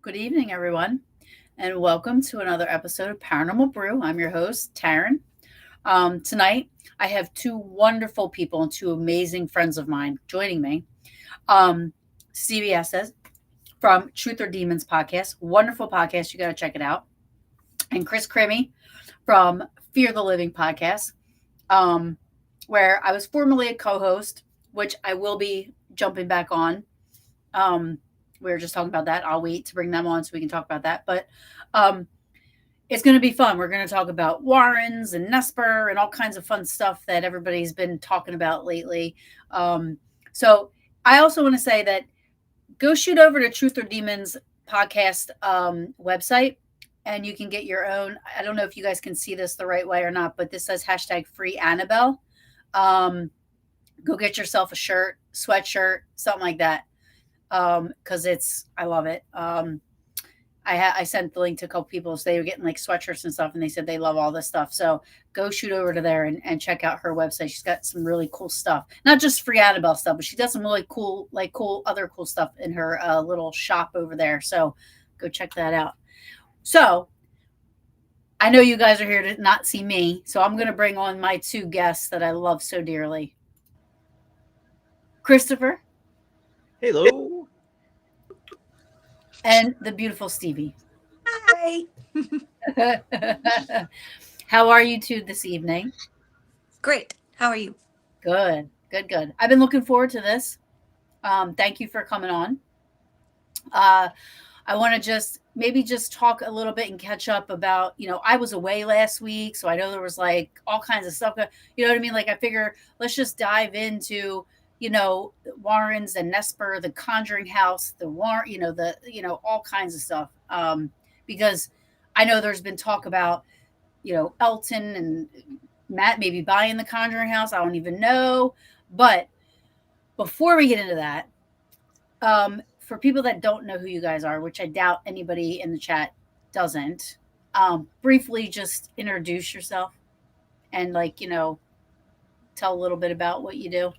Good evening, everyone, and welcome to another episode of Paranormal Brew. I'm your host, Taryn. Tonight, I have two wonderful people and two amazing friends of mine joining me. Stevi Estes from Truth or Demons podcast, wonderful podcast. You got to check it out. And Chris Crimy from Fear the Living podcast, where I was formerly a co-host, which I will be jumping back on. We were just talking about that. I'll wait to bring them on so we can talk about that. But it's going to be fun. We're going to talk about Warrens and NESPR and all kinds of fun stuff that everybody's been talking about lately. So I also want to say that go shoot over to Truth or Demons podcast website, and you can get your own. I don't know if you guys can see this the right way or not, but this says #FreeAnnabelle. Go get yourself a shirt, sweatshirt, something like that. Because I love it. I sent the link to a couple people, so they were getting like sweatshirts and stuff, and they said they love all this stuff. So go shoot over to there and check out her website. She's got some really cool stuff, not just free Annabelle stuff, but she does some really cool other cool stuff in her little shop over there. So go check that out. So I know you guys are here to not see me, so I'm going to bring on my two guests that I love so dearly. Christopher. Hello. And the beautiful Stevi. Hi. How are you two this evening? Great. How are you? Good. I've been looking forward to this. Thank you for coming on. I want to just talk a little bit and catch up about, I was away last week, so I know there was like all kinds of stuff. You know what I mean? Like I figure let's just dive into Warrens and NESPR, the Conjuring House, all kinds of stuff. Because I know there's been talk about, Elton and Matt maybe buying the Conjuring House. I don't even know. But before we get into that, for people that don't know who you guys are, which I doubt anybody in the chat doesn't, briefly just introduce yourself and tell a little bit about what you do.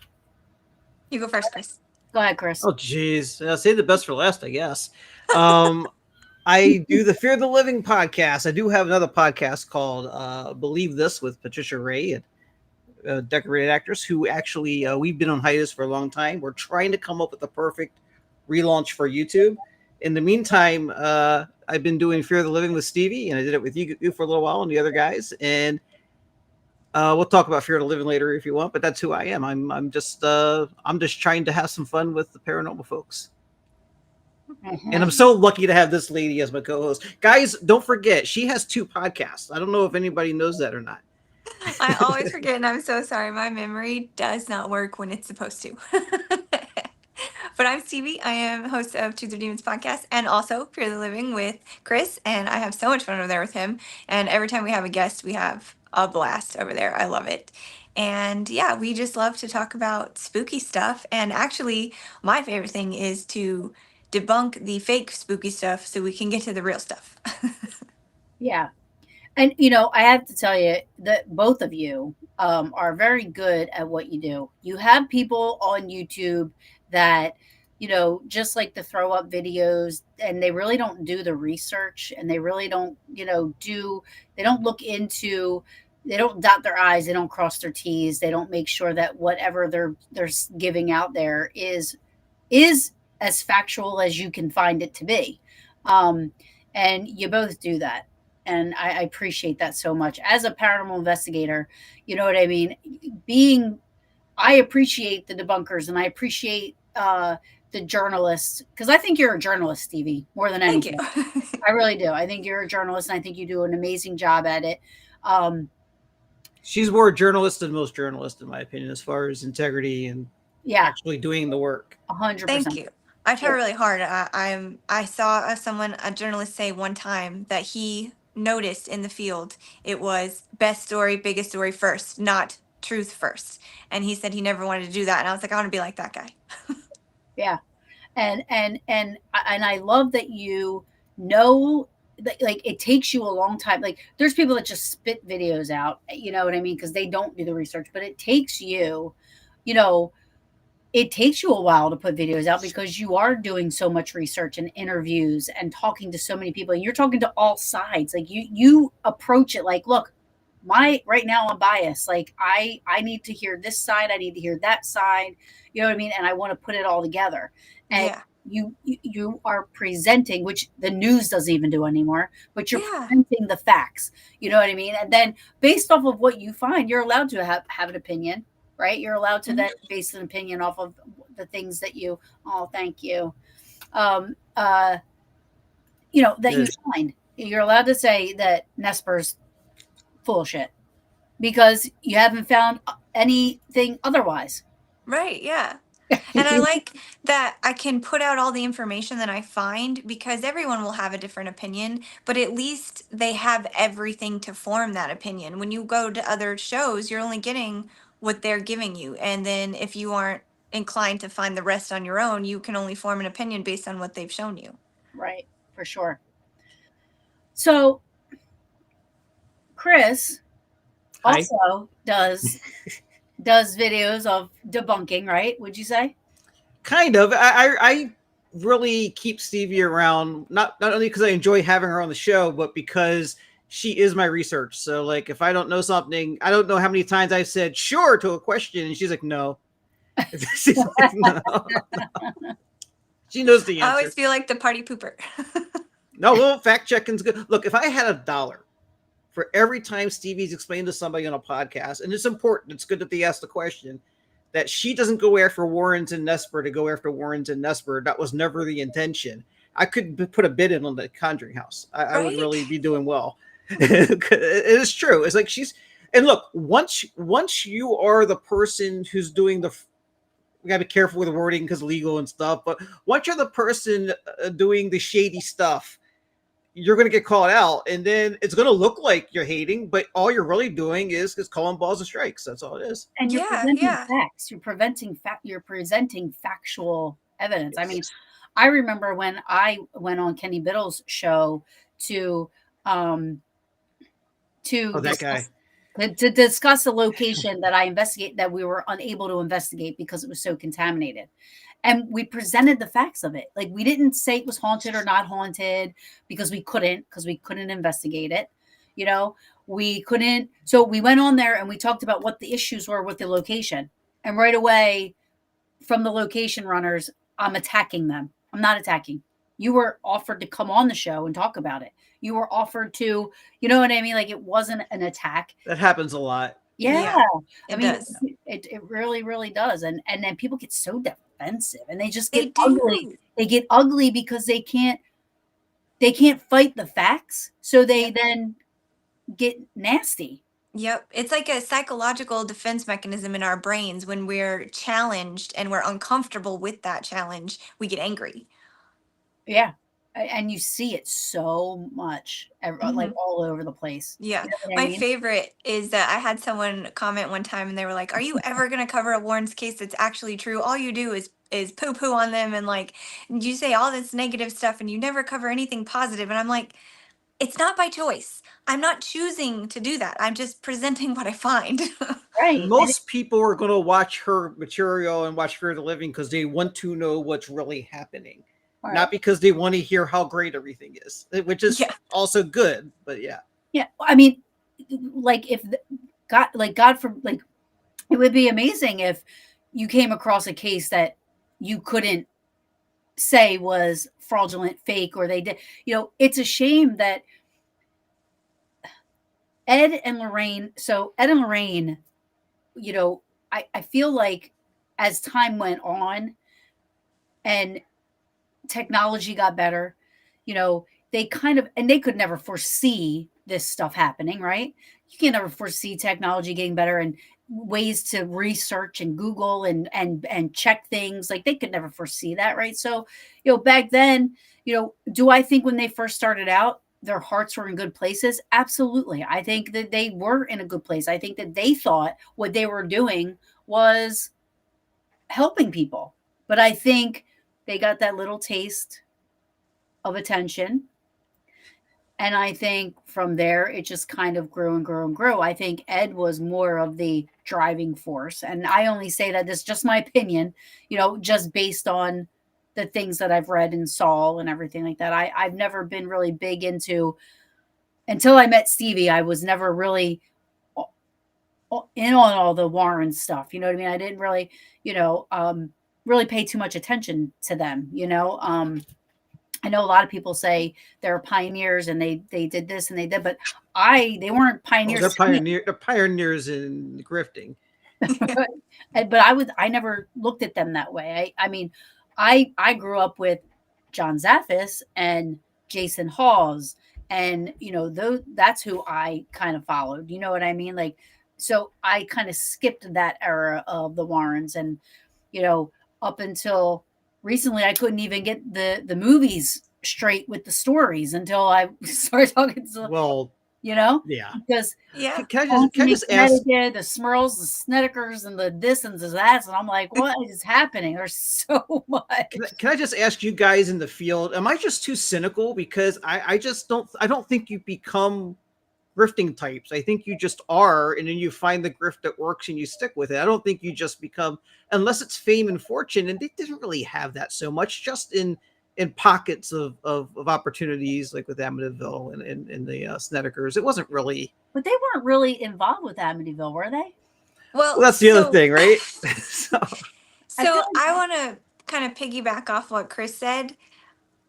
You go first, Chris. Go ahead, Chris. Oh, geez. Save the best for last, I guess. I do the Fear the Living podcast. I do have another podcast called Believe This with Patricia Ray, a decorated actress who actually, we've been on hiatus for a long time. We're trying to come up with the perfect relaunch for YouTube. In the meantime, I've been doing Fear the Living with Stevi, and I did it with you for a little while and the other guys. And we'll talk about Fear the Living later if you want, but that's who I am. I'm just trying to have some fun with the paranormal folks. Mm-hmm. And I'm so lucky to have this lady as my co-host. Guys, don't forget, she has two podcasts. I don't know if anybody knows that or not. I always forget, and I'm so sorry. My memory does not work when it's supposed to. But I'm Stevi. I am host of Truth or Demons podcast and also Fear the Living with Chris, and I have so much fun over there with him. And every time we have a guest, we have a blast over there. I love it. And yeah, we just love to talk about spooky stuff. And actually, my favorite thing is to debunk the fake spooky stuff so we can get to the real stuff. Yeah. And, I have to tell you that both of you are very good at what you do. You have people on YouTube that, just like the throw up videos, and they really don't do the research, and they really don't, they don't look into dot their I's, they don't cross their T's, they don't make sure that whatever they're giving out there is as factual as you can find it to be. Um, and you both do that. And I appreciate that so much. As a paranormal investigator, you know what I mean? I appreciate the debunkers and I appreciate the journalists because I think you're a journalist, Stevie, more than Thank anything. you. I really do. I think you're a journalist and I think you do an amazing job at it. She's more a journalist than most journalists, in my opinion, as far as integrity and actually doing the work. 100%. Thank you. I try really hard. I saw a journalist say one time that he noticed in the field it was best story, biggest story first, not truth first. And he said he never wanted to do that. And I was like, I want to be like that guy. Yeah. And I love that you know that, like, it takes you a long time. Like there's people that just spit videos out, you know what I mean? Because they don't do the research, but it takes you, you know, it takes you a while to put videos out because you are doing so much research and interviews and talking to so many people and you're talking to all sides. Like you approach it like, look, right now I'm biased. Like I need to hear this side, I need to hear that side, you know what I mean? And I want to put it all together. And Yeah. you are presenting, which the news doesn't even do anymore, but you're Yeah. presenting the facts, you know what I mean? And then based off of what you find, you're allowed to have an opinion, right? You're allowed to then base an opinion off of the things that you, thank you. You know, that you find. You're allowed to say that NESPR's full of shit because you haven't found anything otherwise. Right. Yeah. And I like that I can put out all the information that I find because everyone will have a different opinion, but at least they have everything to form that opinion. When you go to other shows, you're only getting what they're giving you. And then if you aren't inclined to find the rest on your own, you can only form an opinion based on what they've shown you. Right. For sure. So Chris also does videos of debunking, right? Would you say? Kind of. I really keep Stevie around not only because I enjoy having her on the show, but because she is my research. So like if I don't know something, I don't know how many times I've said sure to a question and she's like, no. She's like, no. She knows the answer. I always feel like the party pooper. No, well, fact checking's good. Look, if I had $1 for every time Stevie's explained to somebody on a podcast, and it's important, it's good that they ask the question, that she doesn't go after Warrens and NESPR to go after Warrens and NESPR. That was never the intention. I could put a bid in on the Conjuring House. I would really be doing well. It is true. It's like and look, once you are the person who's doing we gotta be careful with the wording because legal and stuff, but once you're the person doing the shady stuff, you're going to get called out, and then it's going to look like you're hating, but all you're really doing is calling balls and strikes. That's all it is. And you're presenting facts. You're presenting factual evidence. I mean, I remember when I went on Kenny Biddle's show to discuss a location that I investigate that we were unable to investigate because it was so contaminated. And we presented the facts of it. Like we didn't say it was haunted or not haunted because we couldn't investigate it. You know, we couldn't. So we went on there and we talked about what the issues were with the location. And right away from the location runners, I'm attacking them. I'm not attacking. You were offered to come on the show and talk about it. You were offered to, you know what I mean? Like it wasn't an attack. That happens a lot. Yeah. I mean, it really, really does. And then people get so defensive and they just get ugly. They get ugly because they can't fight the facts. So they then get nasty. Yep. It's like a psychological defense mechanism in our brains. When we're challenged and we're uncomfortable with that challenge, we get angry. Yeah. And you see it so much, like all over the place. Yeah. You know what My I mean? favorite is that I had someone comment one time and they were like, are you ever going to cover a Warren's case that's actually true? All you do is poo poo on them. And like, you say all this negative stuff and you never cover anything positive. And I'm like, it's not by choice. I'm not choosing to do that. I'm just presenting what I find. Right. Most people are going to watch her material and watch Fear the Living because they want to know what's really happening. Right. Not because they want to hear how great everything is, which is also good, but yeah. Yeah. I mean, like if God for like, it would be amazing if you came across a case that you couldn't say was fraudulent, fake, or they did. It's a shame that Ed and Lorraine. So Ed and Lorraine, I feel like as time went on and technology got better, they kind of, and they could never foresee this stuff happening, right? You can never foresee technology getting better and ways to research and Google and check things. Like they could never foresee that, right? So, back then, do I think when they first started out, their hearts were in good places? Absolutely. I think that they were in a good place. I think that they thought what they were doing was helping people. But I think they got that little taste of attention. And I think from there, it just kind of grew and grew and grew. I think Ed was more of the driving force. And I only say that this is just my opinion, just based on the things that I've read and saw and everything like that. I've never been really big into, until I met Stevi, I was never really in on all the Warren stuff. You know what I mean? I didn't really, really pay too much attention to them, I know a lot of people say they're pioneers and they did this and they did, but they weren't pioneers. They're pioneers in grifting. But I never looked at them that way. I mean, I grew up with John Zaffis and Jason Hawes, and that's who I kind of followed. You know what I mean? Like, so I kind of skipped that era of the Warrens, and up until recently, I couldn't even get the movies straight with the stories until I started talking to, yeah, because can I just ask the Smurls, the Snedekers, and the this and the that, and I'm like, what is happening? There's so much. Can I just ask you guys in the field? Am I just too cynical? Because I don't think you become grifting types. I think you just are, and then you find the grift that works and you stick with it. I don't think you just become, unless it's fame and fortune, and they didn't really have that so much, just in pockets of opportunities, like with Amityville and the Snedekers. It wasn't really. But they weren't really involved with Amityville, were they? Well, that's the other thing, right? So I want to kind of piggyback off what Chris said.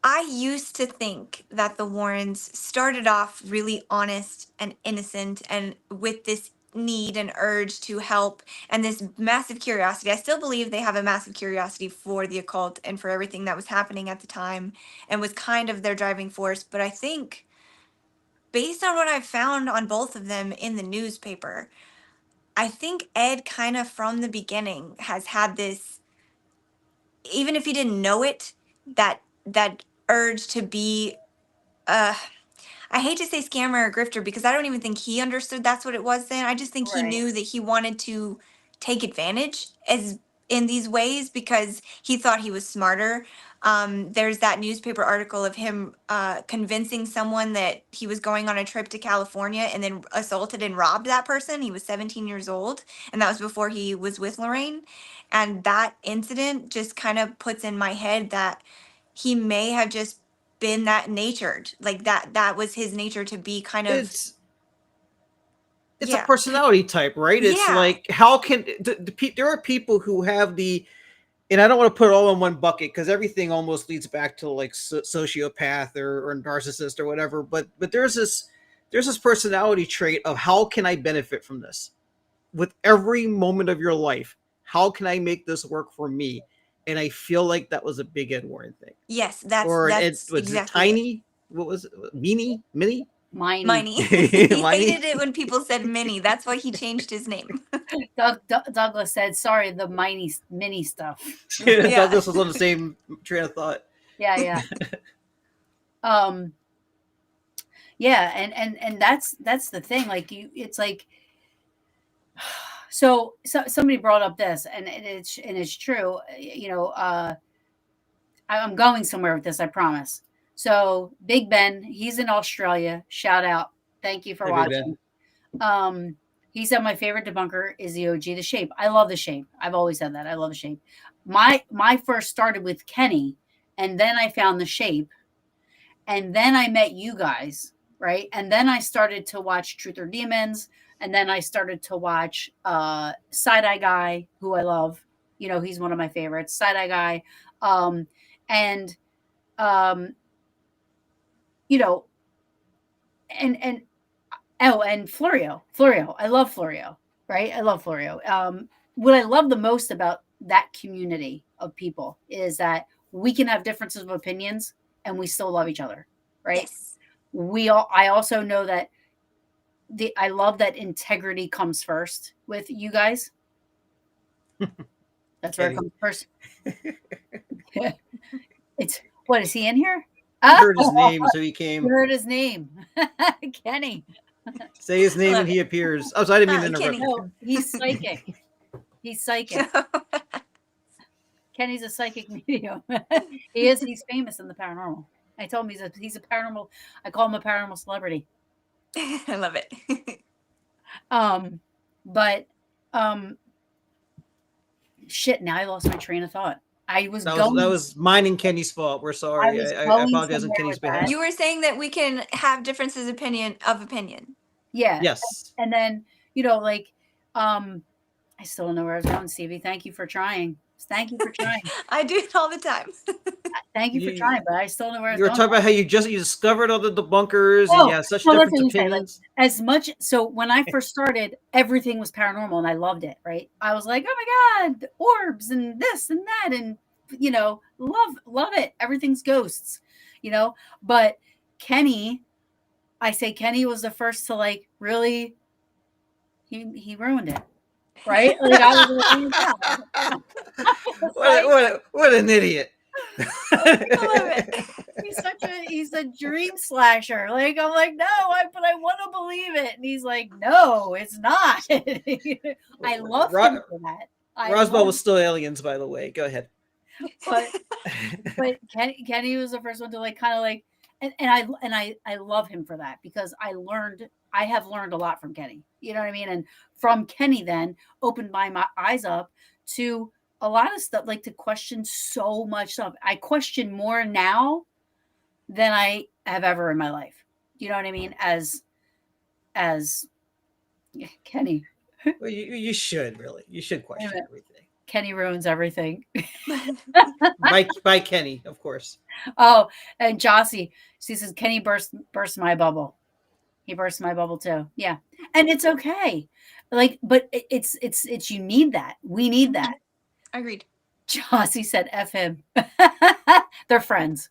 I used to think that the Warrens started off really honest and innocent and with this need and urge to help and this massive curiosity. I still believe they have a massive curiosity for the occult and for everything that was happening at the time and was kind of their driving force. But I think, based on what I've found on both of them in the newspaper, I think Ed kind of from the beginning has had this, even if he didn't know it, that urge to be I hate to say scammer or grifter because I don't even think he understood that's what it was then. I just think he Right. knew that he wanted to take advantage as in these ways because he thought he was smarter. There's that newspaper article of him convincing someone that he was going on a trip to California and then assaulted and robbed that person. He was 17 years old, and that was before he was with Lorraine. And that incident just kind of puts in my head that he may have just been that natured, like that was his nature to be kind of it's a personality type, right? It's like, how can there are people who have the, and I don't want to put it all in one bucket because everything almost leads back to like sociopath or narcissist or whatever, but there's this personality trait of how can I benefit from this with every moment of your life? How can I make this work for me? And I feel like that was a big Ed Warren thing. Yes, that's was exactly it Tiny? What was it? Minnie? Miney. He hated it when people said Minnie. That's why he changed his name. Douglas said, "Sorry, the mini stuff." Douglas was on the same train of thought. Yeah. Yeah, and that's the thing. Like it's like. So somebody brought up this, and it's true. I'm going somewhere with this, I promise. So Big Ben, he's in Australia. Shout out, thank you for watching. He said my favorite debunker is the OG, The Shape. I love The Shape. I've always said that. I love The Shape. My first started with Kenny, and then I found The Shape, and then I met you guys. right? And then I started to watch Truth or Demons, and then I started to watch Side Eye Guy, who I love. You know, he's one of my favorites. Side Eye Guy, and um, you know, and oh, and Florio. I love Florio, right? I love Florio. What I love the most about that community of people is that we can have differences of opinions and we still love each other, right? Yes. I also know that I love that integrity comes first with you guys. That's where it Kenny. comes first. It's what is he in here? You heard his Oh, name, so he you came. heard his name, Kenny. Say his name Love and he it. appears. Oh, so I didn't mean to interrupt. Kenny. No, he's psychic. He's psychic. Kenny's a psychic medium. He is. He's famous in the paranormal. I told him he's a paranormal. I call him a paranormal celebrity. I love it. But shit. Now I lost my train of thought. I was That going. was mine and Kenny's fault. We're sorry. was I going apologize on somewhere Kenny's with that. behalf. You were saying that we can have differences of opinion. Yeah. Yes. And then like I still don't know where I was going, Stevie. Thank you for trying. Thank you for trying. I do it all the time. Thank you for trying, but I still don't know where I was You were going. talking about how you discovered all the debunkers and you have such No, different that's what you say, like, opinions. as much so when I first started, everything was paranormal and I loved it, right? I was like, oh my God, orbs and this and that, and love it. Everything's ghosts, But Kenny, I say Kenny was the first to like really he ruined it. Right? Like I was like, oh my God. What an idiot. I love it. He's a dream slasher. Like I'm like, no, but I want to believe it. And he's like, no, it's not. I love him for that. Roswell was still aliens, by the way. Go ahead. But Kenny was the first one to like kind of like and I love him for that because I have learned a lot from Kenny. You know what I mean? And from Kenny then opened my eyes up to a lot of stuff, like to question so much stuff. I question more now than I have ever in my life. You know what I mean? As Kenny. Well, you should really. You should question everything. Kenny ruins everything. by Kenny, of course. Oh, and Jossie, she says Kenny burst my bubble. He burst my bubble too. Yeah, and it's okay. Like, but it's you need that. We need that. Agreed. Jossie said, "F him." They're friends.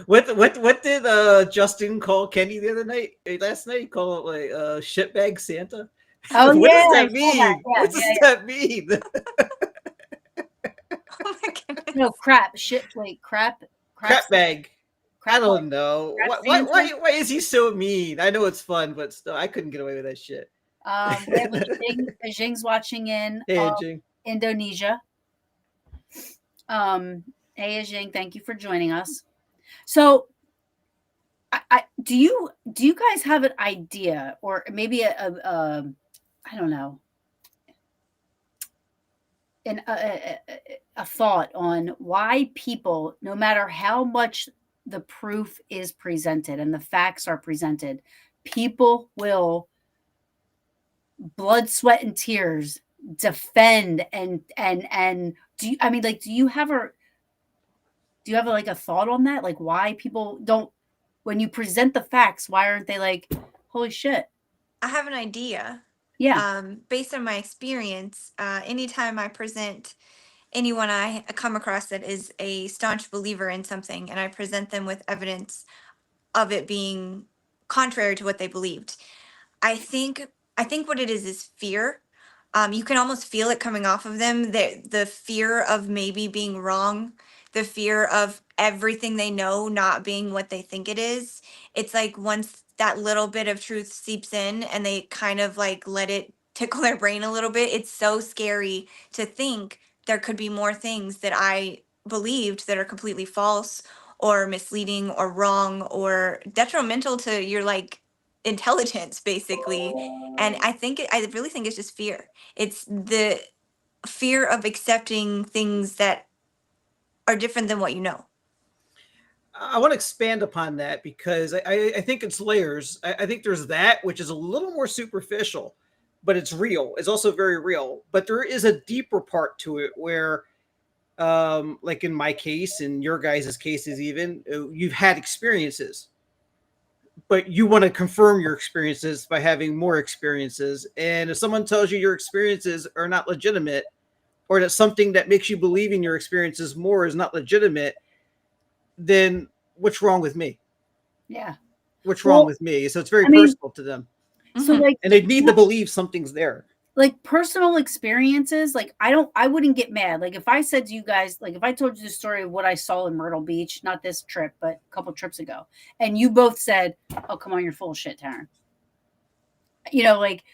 What did Justin call Kenny the other night? Last night, he called it like shitbag Santa. Oh what yeah, does that mean? Yeah, what does that mean? Oh my goodness. No crap, shit. Wait, crap bag. I don't bag. know. Why is he so mean? I know it's fun, but still, I couldn't get away with that shit. Jing's watching in Indonesia. Hey, Jing, thank you for joining us. So, do you guys have an idea, or maybe a I don't know, a thought on why people, no matter how much the proof is presented and the facts are presented, people will blood, sweat, and tears defend and do you have a thought on that? Like why people don't, when you present the facts, why aren't they like, holy shit? I have an idea. Yeah. Based on my experience, anytime I present anyone I come across that is a staunch believer in something and I present them with evidence of it being contrary to what they believed, I think what it is fear. You can almost feel it coming off of them. The fear of maybe being wrong, the fear of everything they know not being what they think it is. It's like once that little bit of truth seeps in and they kind of like let it tickle their brain a little bit, it's so scary to think there could be more things that I believed that are completely false or misleading or wrong or detrimental to your like intelligence basically. And I really think it's just fear. It's the fear of accepting things that are different than what you know. I want to expand upon that because I think it's layers. I think there's that, which is a little more superficial, but it's real. It's also very real. But there is a deeper part to it where, like in my case, in your guys' cases, even you've had experiences, but you want to confirm your experiences by having more experiences. And if someone tells you your experiences are not legitimate, or that something that makes you believe in your experiences more is not legitimate, then what's wrong with me? Yeah. What's wrong with me? So it's very personal to them. So like, and they need to believe something's there. Like personal experiences, like I wouldn't get mad. Like if I said to you guys, like if I told you the story of what I saw in Myrtle Beach, not this trip, but a couple trips ago, and you both said, "Oh, come on, you're full of shit, Taryn." You know, like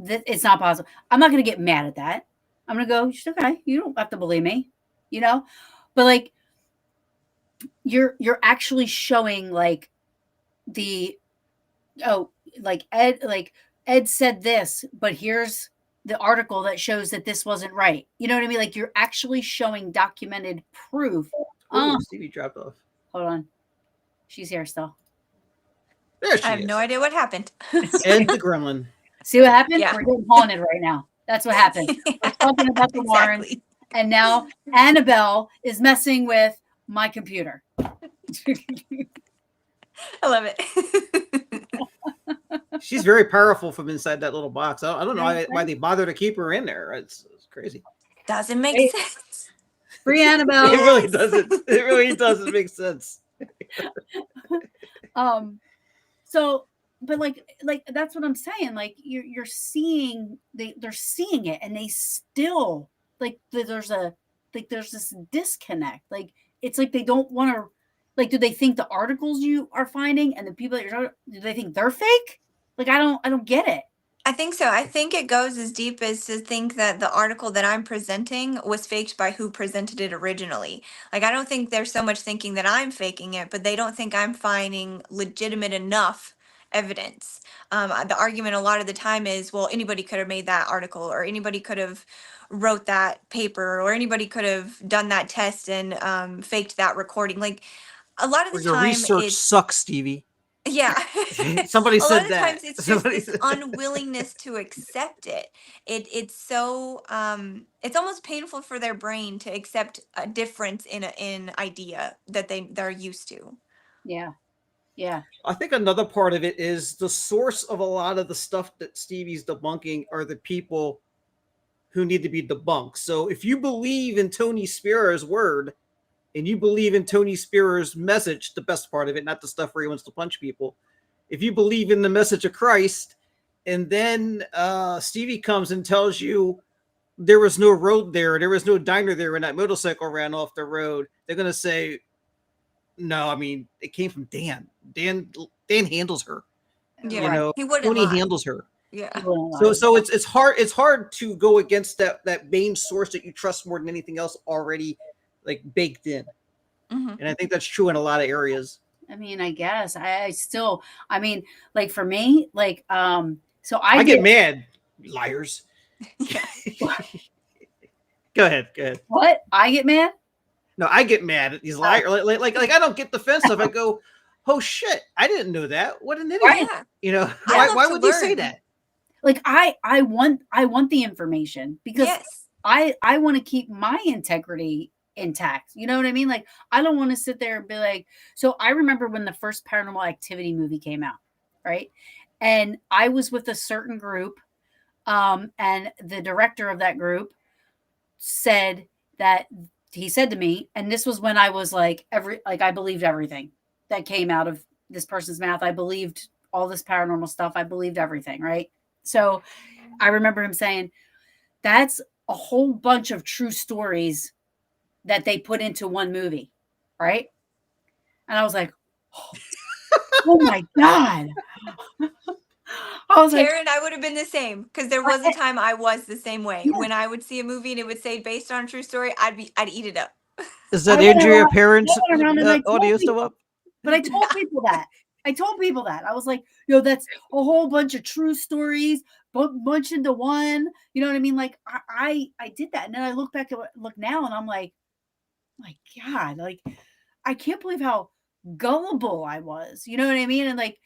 it's not possible. I'm not going to get mad at that. I'm going to go, okay, you don't have to believe me, you know? But like you're actually showing like like Ed said this, but here's the article that shows that this wasn't right. You know what I mean? Like you're actually showing documented proof. Oh, Stevie dropped off. Hold on. She's here still. There she is. I have no idea what happened. Ed the gremlin. See what happened? Yeah. We're getting haunted right now. That's what happened. We're talking about the Warrens, and now Annabelle is messing with my computer. I love it. She's very powerful from inside that little box. I don't know why they bother to keep her in there. It's crazy. Doesn't make sense. Free Annabelle. It really doesn't. It really doesn't make sense. So, but like that's what I'm saying. Like you're seeing they're seeing it, and they still like there's this disconnect. Like it's like they don't want to. Like, do they think the articles you are finding and the people that you're talking, do they think they're fake? Like, I don't get it. I think so. I think it goes as deep as to think that the article that I'm presenting was faked by who presented it originally. Like, I don't think they're so much thinking that I'm faking it, but they don't think I'm finding legitimate enough evidence. The argument a lot of the time is, well, anybody could have made that article, or anybody could have wrote that paper, or anybody could have done that test and faked that recording. Like, a lot of the Your time, research sucks, Stevie. Yeah. Somebody said A lot of that. times it's just this unwillingness to accept it. It's so it's almost painful for their brain to accept a difference in idea that they're used to. Yeah. Yeah. I think another part of it is the source of a lot of the stuff that Stevie's debunking are the people who need to be debunked. So if you believe in Tony Spear's word and you believe in Tony Spear's message, the best part of it, not the stuff where he wants to punch people. If you believe in the message of Christ, and then Stevie comes and tells you there was no road there was no diner there when that motorcycle ran off the road, they're going to say, no, I mean, it came from Dan. Dan handles her. Yeah, you know, he wouldn't Tony lie. handles her. Yeah. So it's hard to go against that main source that you trust more than anything else already like baked in. Mm-hmm. And I think that's true in a lot of areas. I mean, I guess I still, I mean, like for me, like, so I get mad, liars. Go ahead. What? I get mad? No, I get mad at these liars. Like I don't get defensive. I go, oh shit, I didn't know that. What an idiot. Yeah. You know, why would you say that? Like I want the information because I want to keep my integrity intact. You know what I mean? Like I don't want to sit there and be like, so I remember when the first Paranormal Activity movie came out, right? And I was with a certain group, and the director of that group said that he said to me, and this was when I was like I believed everything that came out of this person's mouth. I believed all this paranormal stuff. I believed everything, right? So I remember him saying, that's a whole bunch of true stories that they put into one movie, right? And I was like, oh my God. I was like, Taryn, I would have been the same because there was a time I was the same way. Yeah. When I would see a movie and it would say based on a true story, I'd eat it up. Is that Andrea Parent's audio still up? But I told people that. I was like, yo, that's a whole bunch of true stories, bunch into one. You know what I mean? Like I did that. And then I look now and I'm like, my God, like I can't believe how gullible I was. You know what I mean? And like,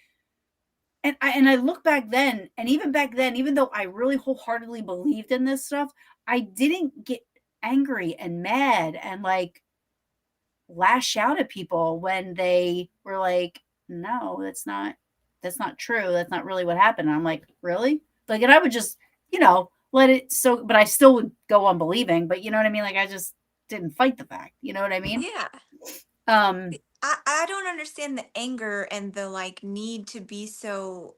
and I look back then, and even back then, even though I really wholeheartedly believed in this stuff, I didn't get angry and mad and like lash out at people when they were like, no, that's not true. That's not really what happened. And I'm like, really? Like, and I would just, let it but I still would go on believing, but you know what I mean? Like I just didn't fight the fact. You know what I mean? Yeah. Um, I don't understand the anger and the like need to be so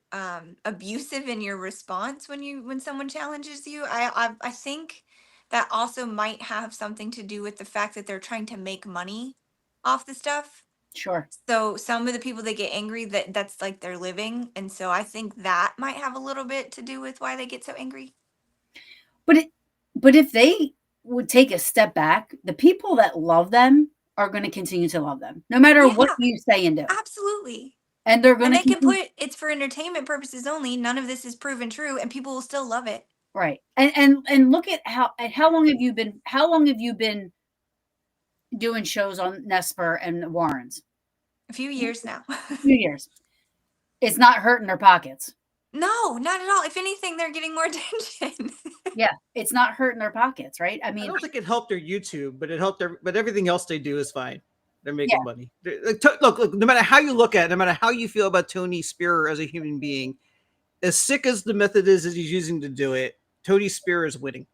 abusive in your response when someone challenges you. I think that also might have something to do with the fact that they're trying to make money off the stuff. sure. So some of the people that get angry, that's like their living, and so I think that might have a little bit to do with why they get so angry. But if they would take a step back, the people that love them are going to continue to love them, no matter what Yeah, you say and do. absolutely. And they're going And to they can continue. put it's for entertainment purposes only. None of this is proven true, and people will still love it. Right. And look at how long have you been doing shows on NESPR and Warrens? A few years now. 2 years. It's not hurting their pockets. No, not at all. If anything, they're getting more attention. Yeah, it's not hurting their pockets, right? I I mean, don't think it helped their YouTube, but it helped their. But everything else they do is fine. They're yeah, making money. Look, no matter how you look at it, no matter how you feel about Tony Spear as a human being, as sick as the method is that he's using to do it, Tony Spear is winning.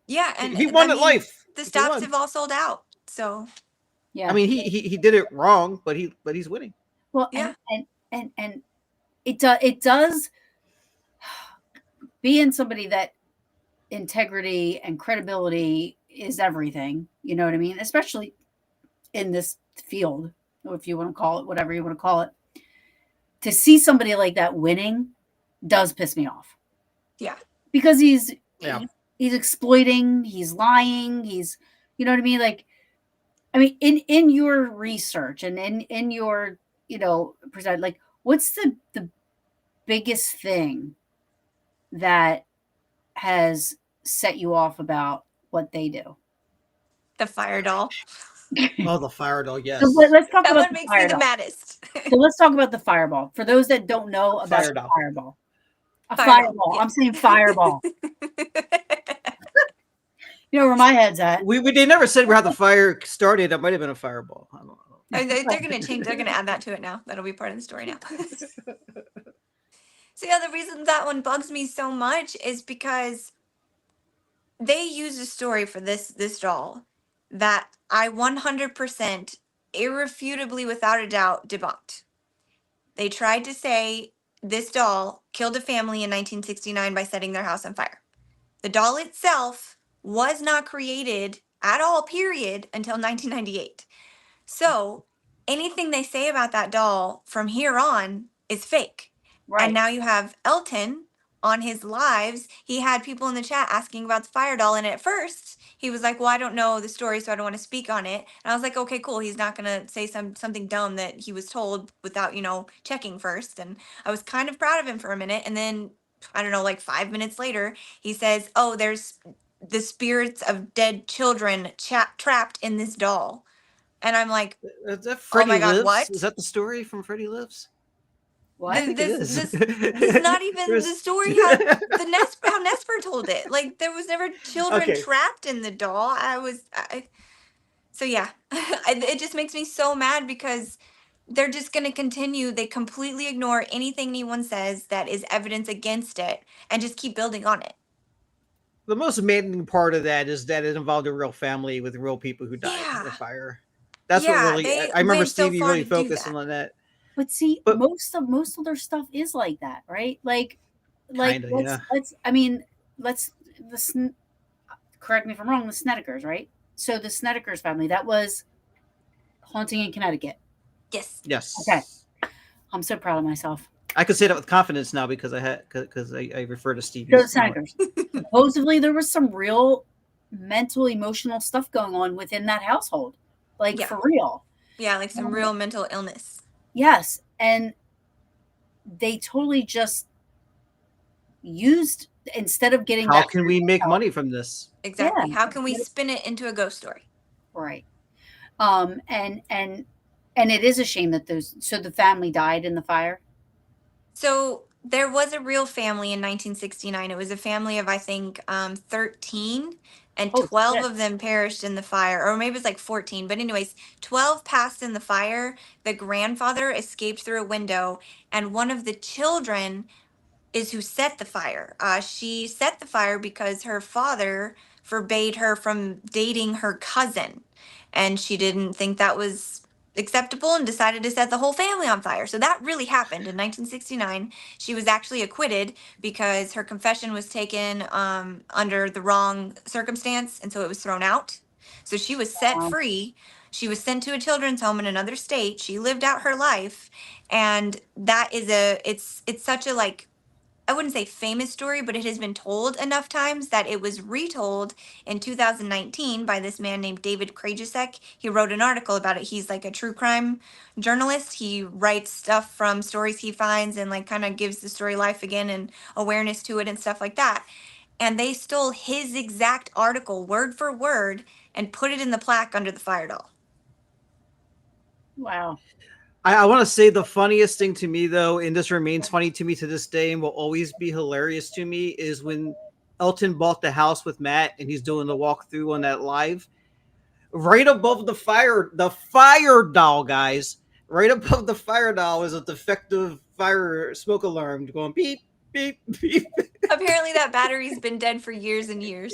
Yeah, and He won I at mean, life. the He stops won. have all sold out. So yeah. I mean, he did it wrong, but he's winning. Well, yeah, and it does being somebody that integrity and credibility is everything. You know what I mean? Especially in this field, if you want to call it whatever you want to call it. To see somebody like that winning does piss me off. yeah, Because he's Yeah. he's exploiting, he's lying, he's you know what I mean? Like I mean in your research and in your, present like what's the biggest thing that has set you off about what they do? the fire doll. Oh, the fire doll, yes. So let's talk That about one the makes me fire the doll. maddest. So let's talk about the fireball. For those that don't know about Fire the doll. fireball. A Fireball, fireball. yeah. I'm saying fireball. You know where my head's at. They never said how the fire started. It might have been a fireball. I don't know. They're gonna change. They're gonna add that to it now. That'll be part of the story now. So yeah, the reason that one bugs me so much is because they use a story for this doll that I 100% irrefutably without a doubt debunked. They tried to say this doll killed a family in 1969 by setting their house on fire. The doll itself was not created at all, period, until 1998. So anything they say about that doll from here on is fake. Right. And now you have Elton on his lives. He had people in the chat asking about the fire doll. And at first he was like, well, I don't know the story, so I don't want to speak on it. And I was like, okay, cool. He's not going to say something dumb that he was told without, checking first. And I was kind of proud of him for a minute. And then, I don't know, like 5 minutes later, he says, oh, there's the spirits of dead children trapped in this doll. And I'm like, Is that oh Freddy my God, Lives? what? Is that the story from Freddy Lives? What? I think it is. This is not even the story how how NESPR told it. Like there was never children Okay. trapped in the doll. So yeah, it just makes me so mad because they're just going to continue. They completely ignore anything anyone says that is evidence against it and just keep building on it. The most maddening part of that is that it involved a real family with real people who died in the Yeah. fire. That's what Yeah, really. they I remember went so Stevie far really to do focusing that. on that. But see, But most of their stuff is like that, right? Like kinda, yeah. let's correct me if I'm wrong, the Snedekers, right? So the Snedekers family, that was haunting in Connecticut. Yes. Yes. Okay. I'm so proud of myself. I could say that with confidence now because I refer to Stevie. So the Snedekers. Supposedly there was some real mental, emotional stuff going on within that household. Like Yeah. for real. Yeah, like some real mental illness. Yes. And they totally just used instead of getting How can we make money from this? Exactly. Yeah. How can we spin it into a ghost story? Right. And And it is a shame that the family died in the fire. So there was a real family in 1969. It was a family of, I think, 13, and Oh 12 shit. of them perished in the fire, or maybe it's like 14. But anyways, 12 passed in the fire. The grandfather escaped through a window, and one of the children is who set the fire. She set the fire because her father forbade her from dating her cousin, and she didn't think that was acceptable and decided to set the whole family on fire. So that really happened in 1969. She was actually acquitted because her confession was taken under the wrong circumstance, and so it was thrown out. So she was set Um, free. She was sent to a children's home in another state. She lived out her life, and that is it's such a, like, I wouldn't say famous story, but it has been told enough times that it was retold in 2019 by this man named David Krajicek. He wrote an article about it. He's like a true crime journalist. He writes stuff from stories he finds and like kind of gives the story life again and awareness to it and stuff like that. And they stole his exact article word for word and put it in the plaque under the fire doll. wow. I want to say the funniest thing to me, though, and this remains funny to me to this day and will always be hilarious to me, is when Elton bought the house with Matt and he's doing the walkthrough on that live. Right above the fire doll, guys. Right above the fire doll is a defective fire smoke alarm going beep, beep, beep. Apparently, that battery's been dead for years and years.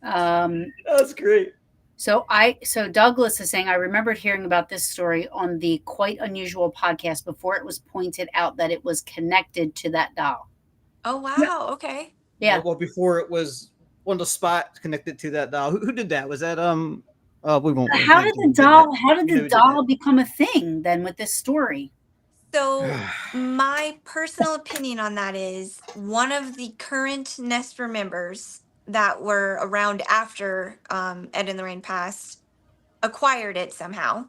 That's great. So Douglas is saying I remembered hearing about this story on the Quite Unusual podcast before it was pointed out that it was connected to that doll. Oh, wow. Okay. Yeah. Well, before it was on the spot connected to that doll. Who did that? Was that we won't How did the doll how did You know the who did that. doll become a thing then with this story? So, my personal opinion on that is one of the current NESPR members that were around after Ed and Lorraine passed acquired it somehow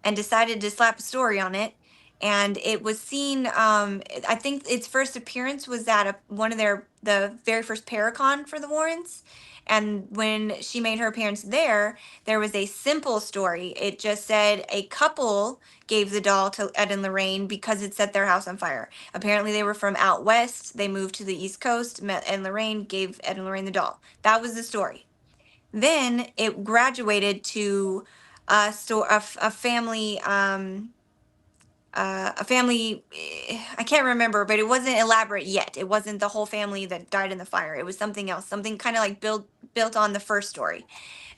and decided to slap a story on it. And it was seen, I think its first appearance was at one of the very first Paracon for the Warrens. And when she made her appearance there was a simple story. It just said a couple gave the doll to Ed and Lorraine because it set their house on fire. Apparently, they were from out west. They moved to the East Coast, met Ed and Lorraine, gave Ed and Lorraine the doll. That was the story. Then it graduated to a family I can't remember, but it wasn't elaborate yet. It wasn't the whole family that died in the fire. It was something else, something kind of like built on the first story.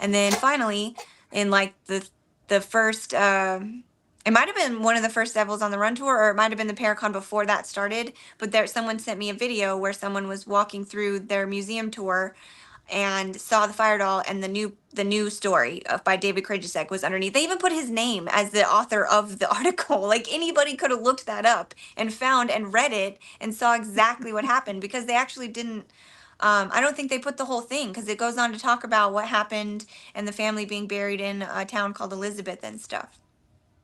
And then finally, in like the first it might have been one of the first Devils on the Run tour, or it might have been the Paracon before that started. But there, someone sent me a video where someone was walking through their museum tour and saw the fire doll, and the new story by David Krajicek was underneath. They even put his name as the author of the article. Like anybody could have looked that up and found and read it and saw exactly what happened, because they actually didn't. I don't think they put the whole thing, because it goes on to talk about what happened and the family being buried in a town called Elizabeth and stuff.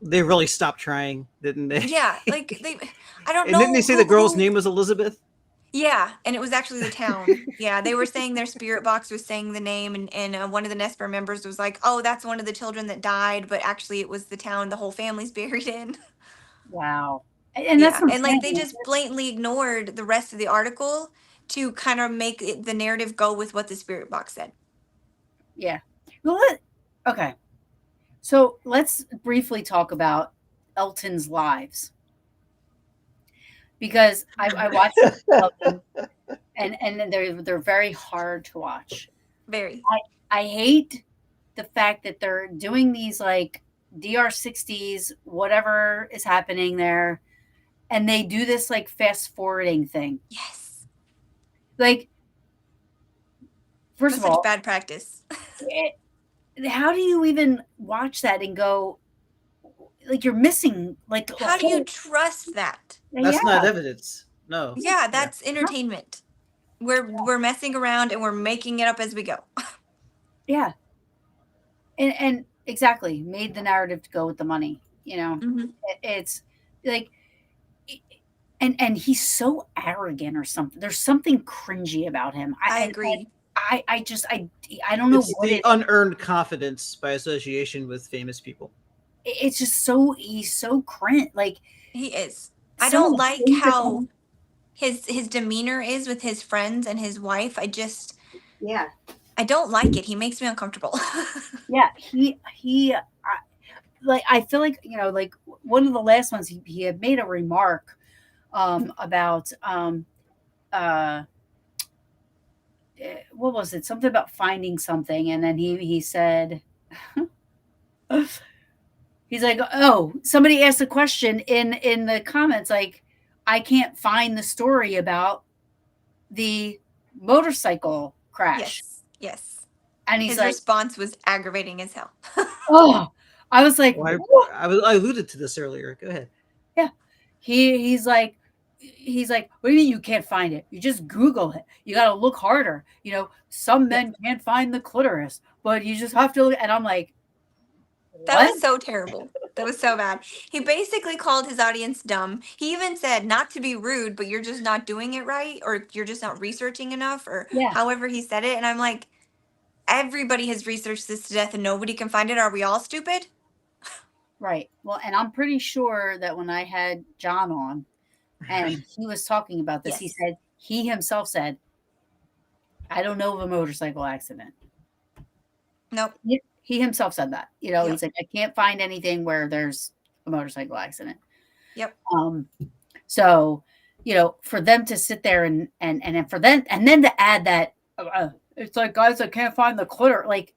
They really stopped trying, didn't they? Yeah, like I don't And didn't they know say the who girl's name was Elizabeth? Yeah, and it was actually the town. Yeah, they were saying their spirit box was saying the name, and one of the NESPR members was like, "Oh, that's one of the children that died," but actually it was the town the whole family's buried in. Wow. And that's Yeah, what I'm and like they saying. just blatantly ignored the rest of the article to kind of make the narrative go with what the spirit box said. Yeah. Well, okay. So let's briefly talk about Elton's lives, because I watched some of them, and they're very hard to watch. Very. I hate the fact that they're doing these like DR60s, whatever is happening there, and they do this like fast forwarding thing. Yes. Like, first That's of such all, bad practice. how do you even watch that and go, like, you're missing like the How do you whole, trust that? yeah, That's not evidence. No. Yeah, Yeah. that's entertainment. We're messing around and we're making it up as we go. yeah, and exactly made the narrative to go with the money. Hmm. It's like, and he's so arrogant or something. There's something cringy about him. I And agree. I don't know It's what the it is. unearned confidence by association with famous people. It's just so he's so cringe. Like He is. I some of don't the like things that how his demeanor is with his friends and his wife. yeah. I don't like it. He makes me uncomfortable. Yeah, like I feel like like one of the last ones he had made a remark about uh what was it, something about finding something, and then he said he's like, oh, somebody asked a question in the comments, like, I can't find the story about the motorcycle crash, Yes. Yes. and he's His like, response was aggravating as hell. oh, I was like, Well, what? I alluded to this earlier. Go ahead. Yeah. He's like, what do you mean you can't find it? You just Google it. You got to look harder. Some Yes. men can't find the clitoris, but you just have to look. And I'm like, That what? was so terrible. That was so bad. He basically called his audience dumb. He even said, not to be rude, but you're just not doing it right, or you're just not researching enough, or Yeah, however he said it. And I'm like, everybody has researched this to death and nobody can find it. Are we all stupid? right. Well, and I'm pretty sure that when I had John on and he was talking about this, Yes. he himself said, I don't know of a motorcycle accident. Nope. He himself said that. Yep. He's like, I can't find anything where there's a motorcycle accident. Yep. So, for them to sit there and for them, and then to add that, it's like, guys, I can't find the clitoris. Like,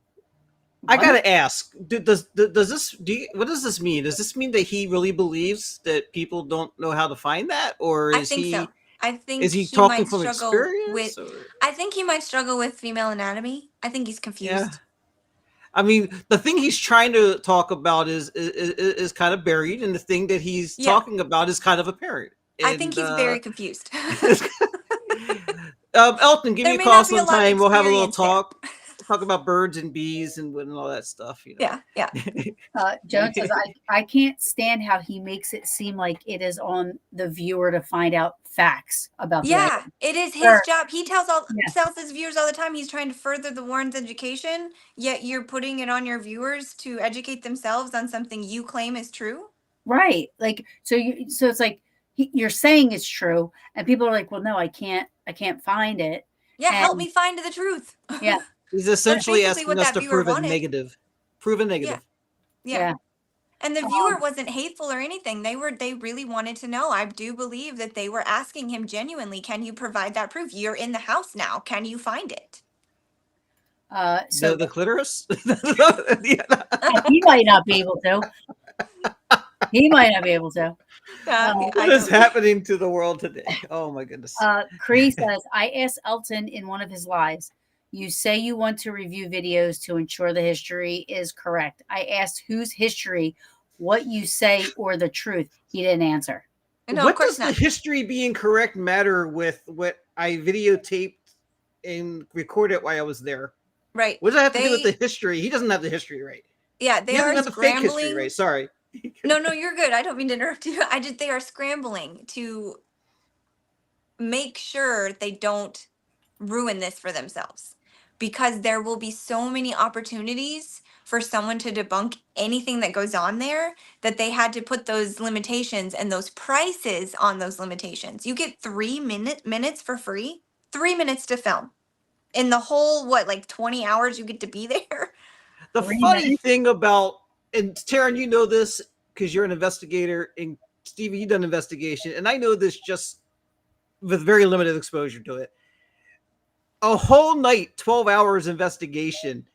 I what? gotta ask: does this what does this mean? Does this mean that he really believes that people don't know how to find that, or I is think he so. I think is he he talking might from struggle with. experience? Or? I think he might struggle with female anatomy. I think he's Yeah, confused. I mean, the thing he's trying to talk about is kind of buried, and the thing that he's Yeah. talking about is kind of apparent. I think And he's very confused. Elton, give me There a may call not be a lot of sometime. We'll have a little experience there. talk. We'll talk about birds and bees and all that stuff. Yeah. Yeah. Joan says, I can't stand how he makes it seem like it is on the viewer to find out facts about the Yeah, item. it is his Sure. job. He tells Yeah. his viewers all the time he's trying to further the Warrens' education, yet you're putting it on your viewers to educate themselves on something you claim is true. Right. Like, so it's like you're saying it's true, and people are like, well, no, I can't find it. Yeah, help And me find the truth. yeah, He's That's essentially basically asking what us that to viewer prove a wanted. negative. Prove a negative. Yeah. yeah. And the viewer wasn't hateful or anything. They really wanted to know. I do believe that they were asking him genuinely, can you provide that proof? You're in the house now. Can you find it? So The clitoris. he might not be able to. He might not be able to. What is happening to the world today? Oh my goodness. Cree says, I asked Elton in one of his lives, you say you want to review videos to ensure the history is correct. I asked whose history, what you say, or the truth. He didn't answer. No, What of course does not. the history being correct matter with what I videotaped and recorded while I was there? Right. What does that have to do with the history? He doesn't have the history right. Yeah, He they doesn't are have the fake history scrambling. right. Sorry. No, you're good. I don't mean to interrupt you. They are scrambling to make sure they don't ruin this for themselves, because there will be so many opportunities for someone to debunk anything that goes on there that they had to put those limitations and those prices on those limitations. You get 3 minutes for free, 3 minutes to film in the whole, like 20 hours you get to be there. The 3 funny minutes? thing about, and Taryn, you know this because you're an investigator, and Stevie, you've done investigation, and I know this just with very limited exposure to it. A whole night, 12 hours investigation,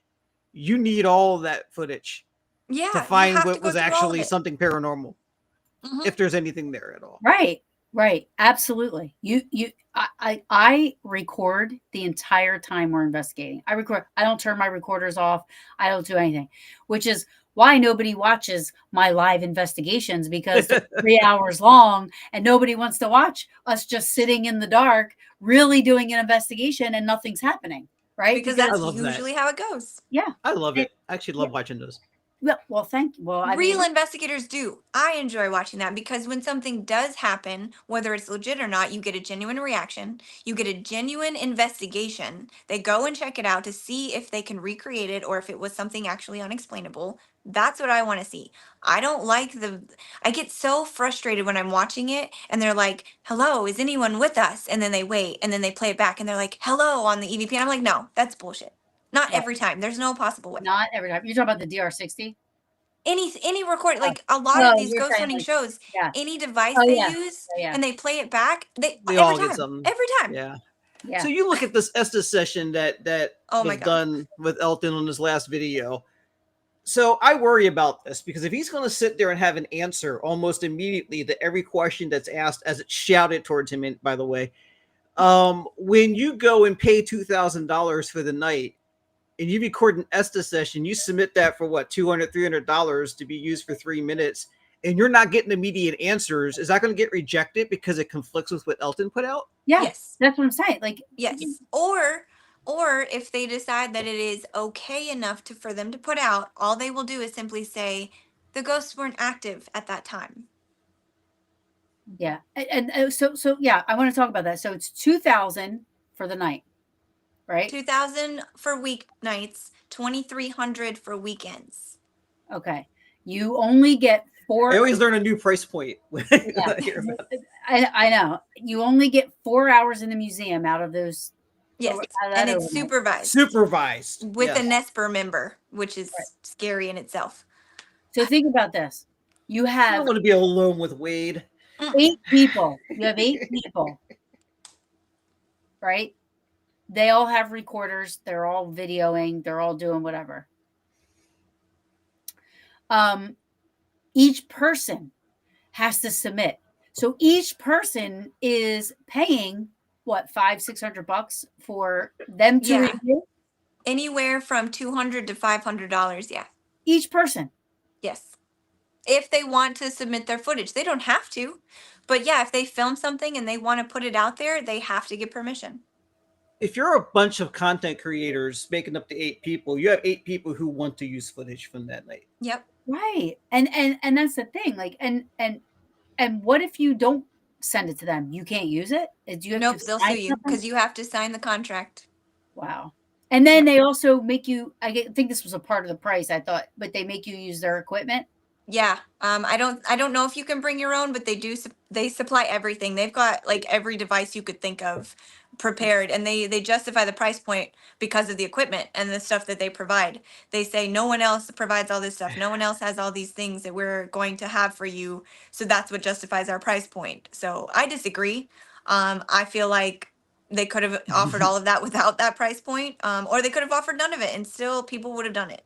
you need all of that footage Yeah, to you find have to what go was through all of actually it. something paranormal, if there's anything there at all. Right. Absolutely. I record the entire time we're investigating. I record. I don't turn my recorders off. I don't do anything, which is why nobody watches my live investigations, because they're 3 hours long and nobody wants to watch us just sitting in the dark, really doing an investigation and nothing's happening. Right. Because I that's love usually that. how it goes. Yeah. I love it. I actually love watching those. Well, thank you. Well, I Real mean, investigators do. I enjoy watching that because when something does happen, whether it's legit or not, you get a genuine reaction. You get a genuine investigation. They go and check it out to see if they can recreate it or if it was something actually unexplainable. That's what I want to see. I don't like I get so frustrated when I'm watching it and they're like, hello, is anyone with us? And then they wait and then they play it back and they're like, hello on the EVP. And I'm like, no, that's bullshit. Not right, every time. There's no possible way. not every time. You're talking about the DR60? Any record, Oh, like a lot of oh, these you're ghost saying hunting like, shows, yeah. any device Oh, they yeah. use Yeah, yeah. and they play it back, they They every all get time, something. every time. Yeah. Yeah. So you look at this Estes session that Oh my was God. done with Elton on his last video. So I worry about this because if he's going to sit there and have an answer almost immediately to every question that's asked as it's shouted towards him, by the way, when you go and pay $2,000 for the night and you record an Estes session, you submit that for what, $200-$300 to be used for 3 minutes, and you're not getting immediate answers. Is that going to get rejected because it conflicts with what Elton put out? Yeah. Yes. That's what I'm saying. Like, Yes. Or if they decide that it is okay enough for them to put out, all they will do is simply say the ghosts weren't active at that time. yeah. And so yeah, I want to talk about that. So it's 2,000 for the night, right? 2,000 for weeknights, 2,300 for weekends. Okay. You only get I always learn a new price point. When Yeah. I hear about it. I know. You only get 4 hours in the museum out of those. Yes. Out of And that it's overnight. Supervised with a yes. NESPR member, which is Right. scary in itself. So think about this. You I have don't want to be alone with Wade. 8 people. You have 8 people, right? They all have recorders. They're all videoing. They're all doing whatever. Each person has to submit. So each person is paying what, $500-$600 for them to review? Anywhere from $200 to $500. Yeah. Each person. Yes. If they want to submit their footage, they don't have to. But yeah, if they film something and they want to put it out there, they have to get permission. If you're a bunch of content creators making up to 8 people, you have 8 people who want to use footage from that night. Yep. Right. And that's the thing. Like, and what if you don't send it to them? You can't use it? Do you have Nope, to they'll sign sue you something? because you have to sign the contract. Wow. And then they also make you, think this was a part of the price, I thought, but they make you use their equipment. Yeah. I don't know if you can bring your own, but they supply everything. They've got like every device you could think of prepared, and they justify the price point because of the equipment and the stuff that they provide. They say no one else provides all this stuff. No one else has all these things that we're going to have for you. So that's what justifies our price point. So I disagree. I feel like they could have offered all of that without that price point, or they could have offered none of it, and still people would have done it.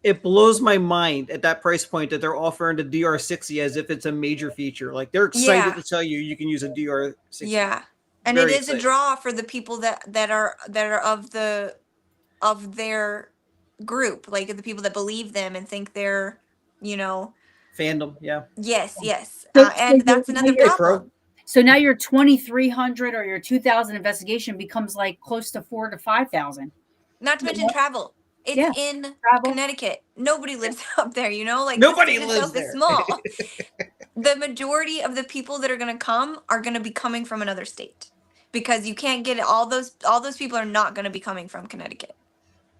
It blows my mind at that price point that they're offering the DR60 as if it's a major feature. Like they're excited to tell you can use a DR60. Yeah, and Very it is excited. a draw for the people that are of their group, like the people that believe them and think they're, Fandom. Yeah. yes, So and that's another you're- problem. So now your 2,300 or your 2,000 investigation becomes like close to 4,000 to 5,000. Not to mention travel. It's Yeah, in travel. Connecticut. Nobody lives up there, like Nobody the state lives itself there. is small. The majority of the people that are going to come are going to be coming from another state, because you can't get all those people are not going to be coming from Connecticut.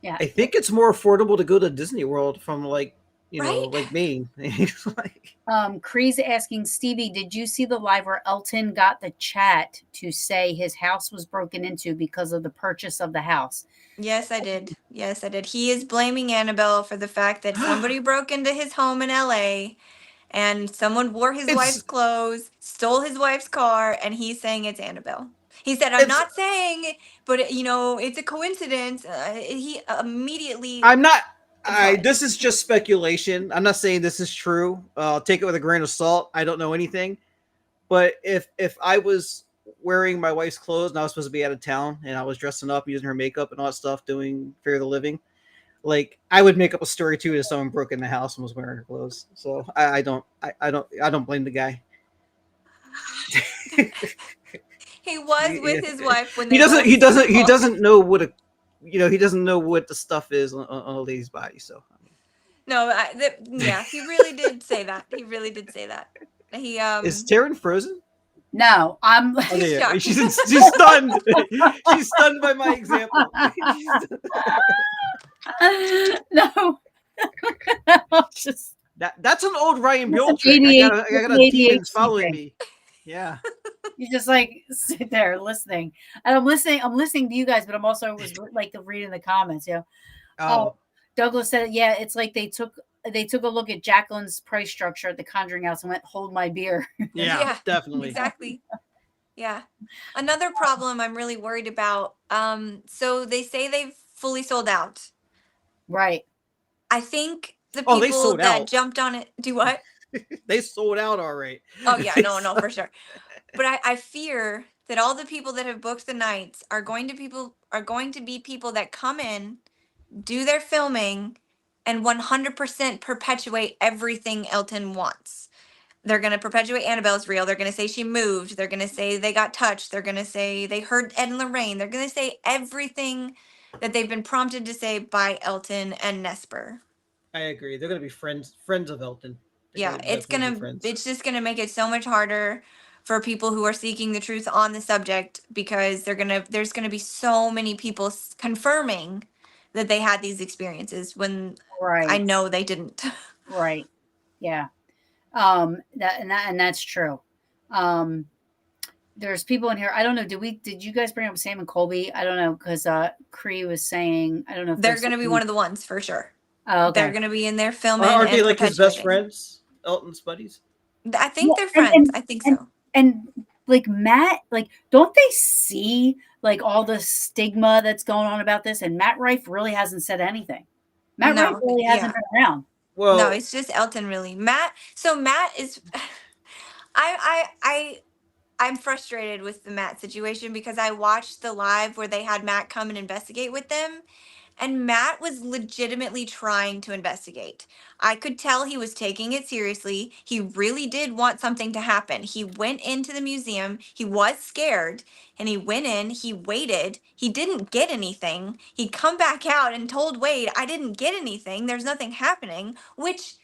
Yeah. I think it's more affordable to go to Disney World from like Right? Maine. Cree's asking Stevie, did you see the live where Elton got the chat to say his house was broken into because of the purchase of the house? Yes, I did. He is blaming Annabelle for the fact that somebody broke into his home in LA and someone wore his wife's clothes, stole his wife's car, and he's saying it's Annabelle. He said, I'm not saying, but it's a coincidence. He immediately I'm not. This is just speculation. I'm not saying this is true. Take it with a grain of salt. I don't know anything. But if I was wearing my wife's clothes and I was supposed to be out of town and I was dressing up, using her makeup and all that stuff, doing Fear the Living, like I would make up a story too if someone broke in the house and was wearing her clothes. So I don't blame the guy. He was with his wife when he doesn't know what he doesn't know what the stuff is on a lady's body. So No, yeah, he really did say that. He really did say that. He Is Taryn frozen? No, I'm. Oh, He's yeah. shocked. She's stunned. She's stunned by my example. No, just That's an old Ryan With Buell the trick. I got ADHD demons following thing. me. Yeah. you just like sit there listening, and I'm listening. I'm listening to you guys, but I'm also was like reading the comments. You know, Oh, Douglas said, "Yeah, it's like they took a look at Jacqueline's price structure at the Conjuring House and went, hold my beer.'" yeah, definitely. Exactly. Yeah. Another problem I'm really worried about. So they say they've fully sold out. Right. I think the Oh, they people sold that out. jumped on it do what? They sold out all right. Oh yeah, no, for sure. But I fear that all the people that have booked the nights are going to be people that come in, do their filming, and 100% perpetuate everything Elton wants. They're going to perpetuate Annabelle's real. They're going to say she moved. They're going to say they got touched. They're going to say they heard Ed and Lorraine. They're going to say everything that they've been prompted to say by Elton and NESPR. I agree. They're gonna be friends of Elton. They're Yeah, gonna definitely be friends. it's just gonna make it so much harder for people who are seeking the truth on the subject, because there's gonna be so many people confirming that they had these experiences when I Right. know they didn't. Right. Yeah. And that's true. There's people in here. I don't know. Did you guys bring up Sam and Colby? I don't know, because Cree was saying, I don't know if They're there's gonna be something. one of the ones for sure. Oh, They're okay. gonna be in there filming Aren't they and like his best perpetuating. friends? Elton's buddies? I Yeah, think they're friends. I think and so. and like Matt, like, don't they see like all the stigma that's going on about this? And Matt Rife really hasn't said anything. Matt Rife No, really hasn't yeah. been around. No, Well, it's just Elton really. Matt is I I'm frustrated with the Matt situation because I watched the live where they had Matt come and investigate with them, and Matt was legitimately trying to investigate. I could tell he was taking it seriously. He really did want something to happen. He went into the museum. He was scared, and he went in, he waited. He didn't get anything. He'd come back out and told Wade, "I didn't get anything. There's nothing happening," which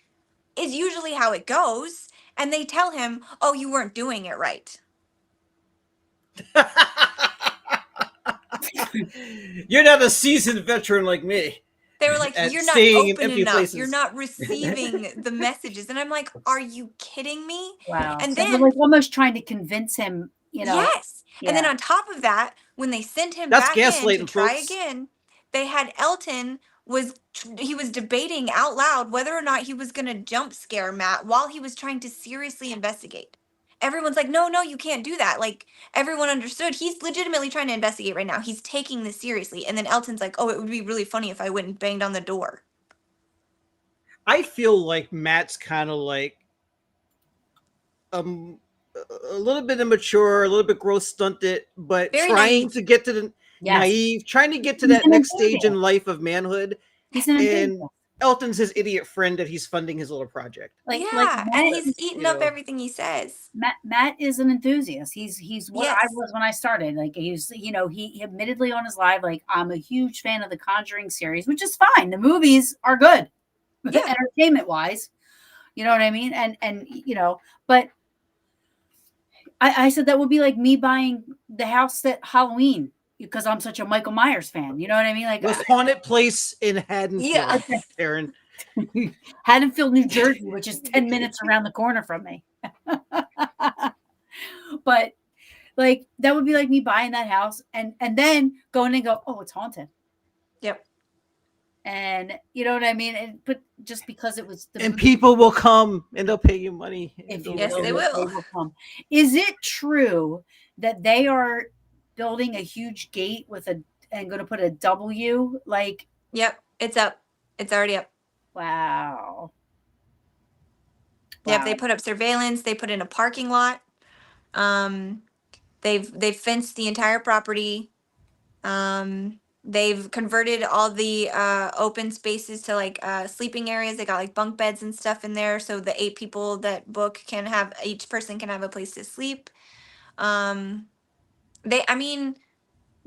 is usually how it goes. And they tell him, "Oh, you weren't doing it right." you're not a seasoned veteran like me They were like, at "You're not staying in open empty enough. You're places. not receiving the messages." And I'm like, "Are you kidding me?" Wow. And They were then, like almost trying to convince him, yes. And then Yeah. on top of that, when they sent him That's back in to gaslighting, try folks. again, they had Elton he was debating out loud whether or not he was going to jump scare Matt while he was trying to seriously investigate. Everyone's like, "No, no, you can't do that." Like, everyone understood he's legitimately trying to investigate right now. He's taking this seriously. And then Elton's like, "Oh, it would be really funny if I went and banged on the door." I feel like Matt's kind of like um a little bit immature, a little bit growth stunted, but Very trying naive. to get to the Yes. naive, trying to get to He's that an next stage in enthusiast. life of manhood. He's an And enthusiast. Elton's his idiot friend that he's funding his little project. Like Yeah, and Matt he's is eating You up know, everything he says. Matt is an enthusiast. He's what I Yes. was when I started. Like he's he admittedly on his live, like, I'm a huge fan of the Conjuring series, which is fine. The movies are good, Yeah. entertainment wise. You know what I mean? And but I said that would be like me buying the house at Halloween because I'm such a Michael Myers fan. You know what I mean? Like, most haunted place in Yeah. Haddonfield, Taryn. Haddonfield, New Jersey, which is 10 minutes around the corner from me. But like that would be like me buying that house and then going and go, oh, it's haunted. Yep. And you know what I mean? But just because it was the And movie, people will come and they'll pay you money. if They'll, you Yes, will, they they'll, they will. will come. Is it true that they are building a huge gate with a and going to put a W? Like, Yep. It's up. It's already up. wow. Yep. They Wow. put up surveillance. They put in a parking lot. Um, they've fenced the entire property. They've converted all the open spaces to like sleeping areas. They got like bunk beds and stuff in there, so the 8 people that book can have each person can have a place to sleep. Um, I mean,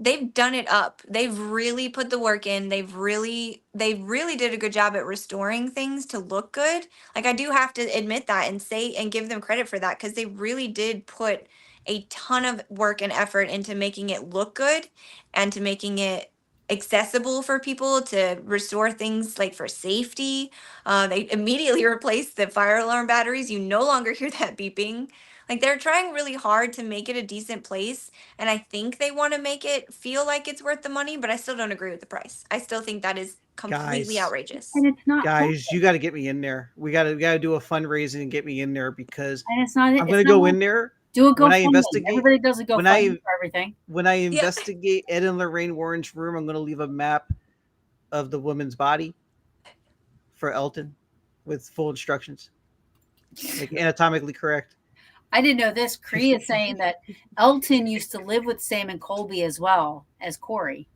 they've done it up. They've really put the work in. They really did a good job at restoring things to look good. Like, I do have to admit that and say and give them credit for that, because they really did put a ton of work and effort into making it look good and to making it accessible for people, to restore things like for safety. They immediately replaced the fire alarm batteries. You no longer hear that beeping. Like, they're trying really hard to make it a decent place, and I think they want to make it feel like it's worth the money, but I still don't agree with the price. I still think that is completely Guys, outrageous. And it's not guys, you got to get me in there. We gotta do a fundraising and get me in there, because and it's not I'm it's gonna not go like in there do a when I GoFundMe. investigate. Everybody does a When GoFundMe I for everything. when I Yeah. investigate Ed and Lorraine Warren's room, I'm gonna leave a map of the woman's body for Elton with full instructions, like anatomically correct. I didn't know this. Cree is saying that Elton used to live with Sam and Colby as well as Corey.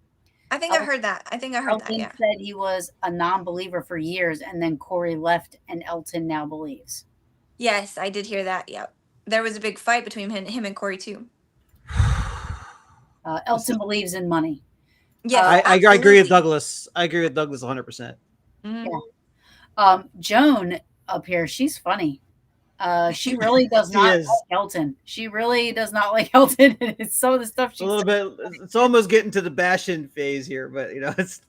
I think I heard that. Elton Yeah. said he was a non-believer for years, and then Corey left, and Elton now believes. Yes, I did hear that. Yep. There was a big fight between him and Corey too. Elton believes in money. Yes, I agree with absolutely. Douglas. I agree with Douglas 100%. Mhm. Yeah. Joan up here, she's funny. She really does She not is. like Elton. She really does not like Elton. And it's some of the stuff A she little said. bit. It's almost getting to the bashing phase here, but it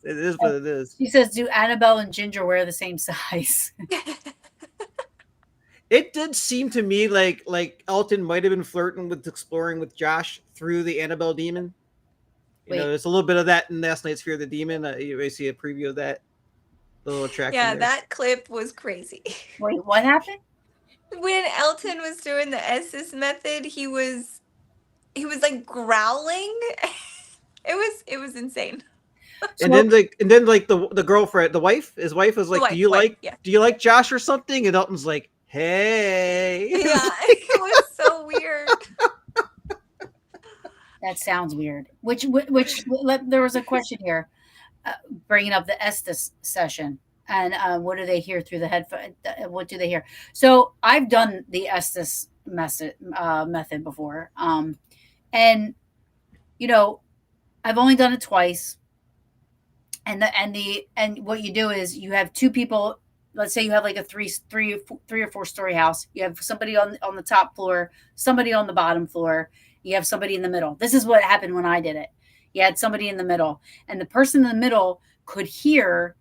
is what it is. She says, "Do Annabelle and Ginger wear the same size?" It did seem to me like Elton might have been flirting with exploring with Josh through the Annabelle demon. Wait. There's a little bit of that in Last Night's Fear of the Demon. You may see a preview of that. The little attraction. Yeah, there. that clip was crazy. Wait, what happened? When Elton was doing the Estes method, he was like growling. It was insane. And then the girlfriend, his wife was like, Wife, yeah. do you like Josh or something? And Elton's like, hey. Yeah, it was so weird. That sounds weird. There was a question here, bringing up the Estes session, and what do they hear through the headphone? What do they hear? So I've done the Estes method before, and I've only done it twice. And what you do is you have two people. Let's say you have like a three or four story house. You have somebody on the top floor, somebody on the bottom floor. You have somebody in the middle. This is what happened when I did it. You had somebody in the middle, and the person in the middle could hear.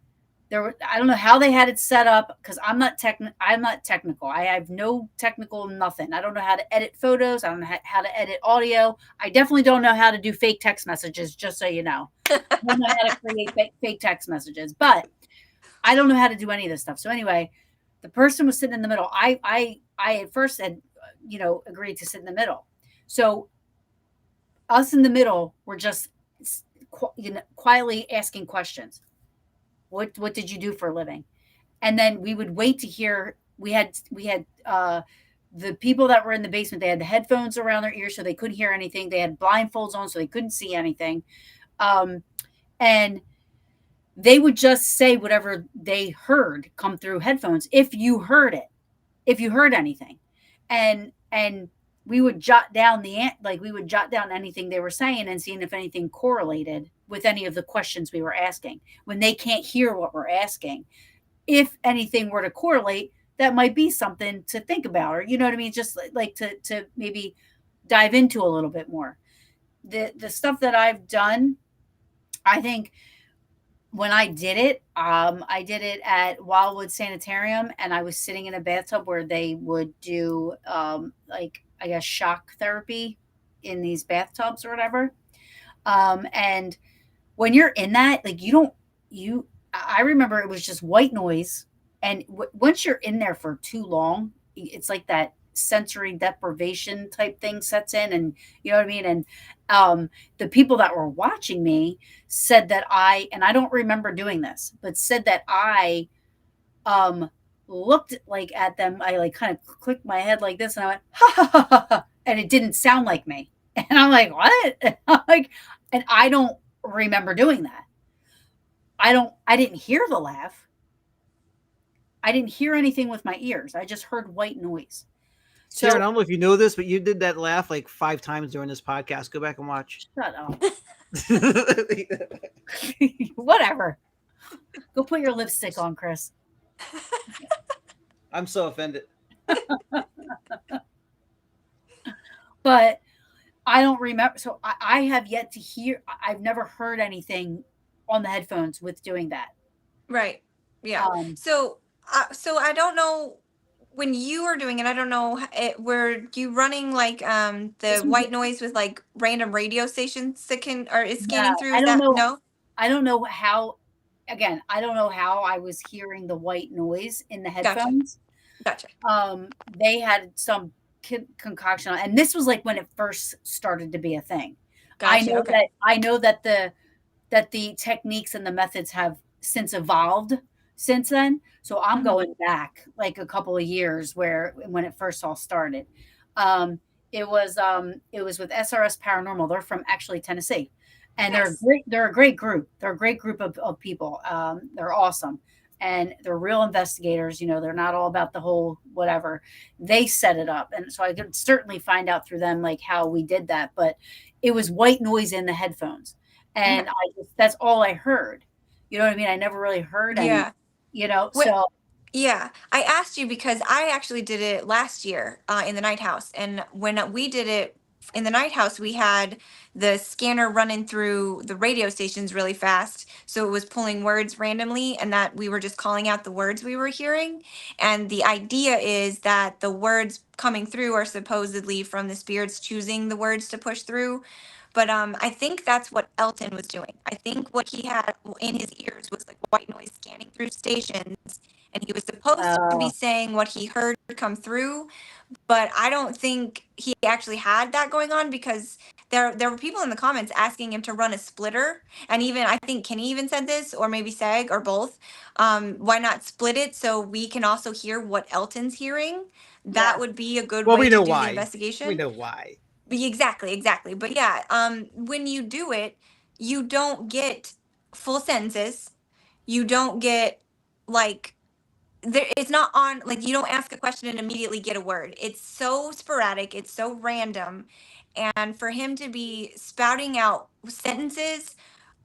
I don't know how they had it set up, because I'm not technical. I have no technical nothing. I don't know how to edit photos. I don't know how to edit audio. I definitely don't know how to do fake text messages, just so you know. I don't know how to create fake text messages, but I don't know how to do any of this stuff. So anyway, the person was sitting in the middle. I at first had, agreed to sit in the middle. So us in the middle were just, quietly asking questions. What did you do for a living? And then we would wait to hear. We had the people that were in the basement. They had the headphones around their ears, so they couldn't hear anything. They had blindfolds on, so they couldn't see anything. And they would just say whatever they heard come through headphones. If you heard anything, and we would jot down anything they were saying and seeing if anything correlated with any of the questions we were asking. When they can't hear what we're asking, if anything were to correlate, that might be something to think about, or you know what I mean, just like to maybe dive into a little bit more. The stuff that I've done, I think when I did it at Wildwood Sanitarium, and I was sitting in a bathtub where they would do I guess shock therapy in these bathtubs or whatever. And when you're in that, like I remember it was just white noise. And once you're in there for too long, it's like that sensory deprivation type thing sets in, and you know what I mean? And the people that were watching me said that and I don't remember doing this, but said that I looked like at them. I like kind of clicked my head like this, and I went, ha ha ha ha, ha, and it didn't sound like me. And I'm like, what? And I don't remember doing that. I didn't hear the laugh. I didn't hear anything with my ears. I just heard white noise. So Taryn, I don't know if you know this, but you did that laugh like 5 times during this podcast. Go back and watch. shut up. Whatever. Go put your lipstick on, Chris. I'm so offended. But I don't remember. So I have yet to hear. I've never heard anything on the headphones with doing that. Right. Yeah. Um, So I don't know when you were doing it. I don't know. Were you running like this the was white noise with like random radio stations that can or is no. scanning through? I Is don't that know. no? I don't know how. Again, I don't know how I was hearing the white noise in the Gotcha. headphones. Gotcha. They had some concoction, and this was like when it first started to be a thing. Gotcha. Okay. I know that the techniques and the methods have since evolved since then. So I'm Mhm. going back like a couple of years where when it first all started. Um, it was with SRS Paranormal. They're from actually Tennessee. And Nice. they're a great group. They're a great group of people. They're awesome. And they're real investigators, they're not all about the whole whatever. They set it up. And so I could certainly find out through them like how we did that. But it was white noise in the headphones. And Okay. that's all I heard. You know what I mean? I never really heard any, Yeah. What? so Yeah, I asked you because I actually did it last year in the night house. And when we did it in the night house, we had the scanner running through the radio stations really fast. So it was pulling words randomly, and that we were just calling out the words we were hearing. And the idea is that the words coming through are supposedly from the spirits choosing the words to push through. But I think that's what Elton was doing. I think what he had in his ears was like white noise scanning through stations, and he was supposed to be uh, saying what he heard come through, but I don't think he actually had that going on because there were people in the comments asking him to run a splitter, and even I think Kenny even said this, or maybe Sag or both. Why not split it so we can also hear what Elton's hearing? That yeah. would be a good Well, way we to know do the why. We investigation. know why. Exactly. But yeah, when you do it, you don't get full sentences. You don't get like it's not on like you don't ask a question and immediately get a word. It's so sporadic, it's so random. And for him to be spouting out sentences,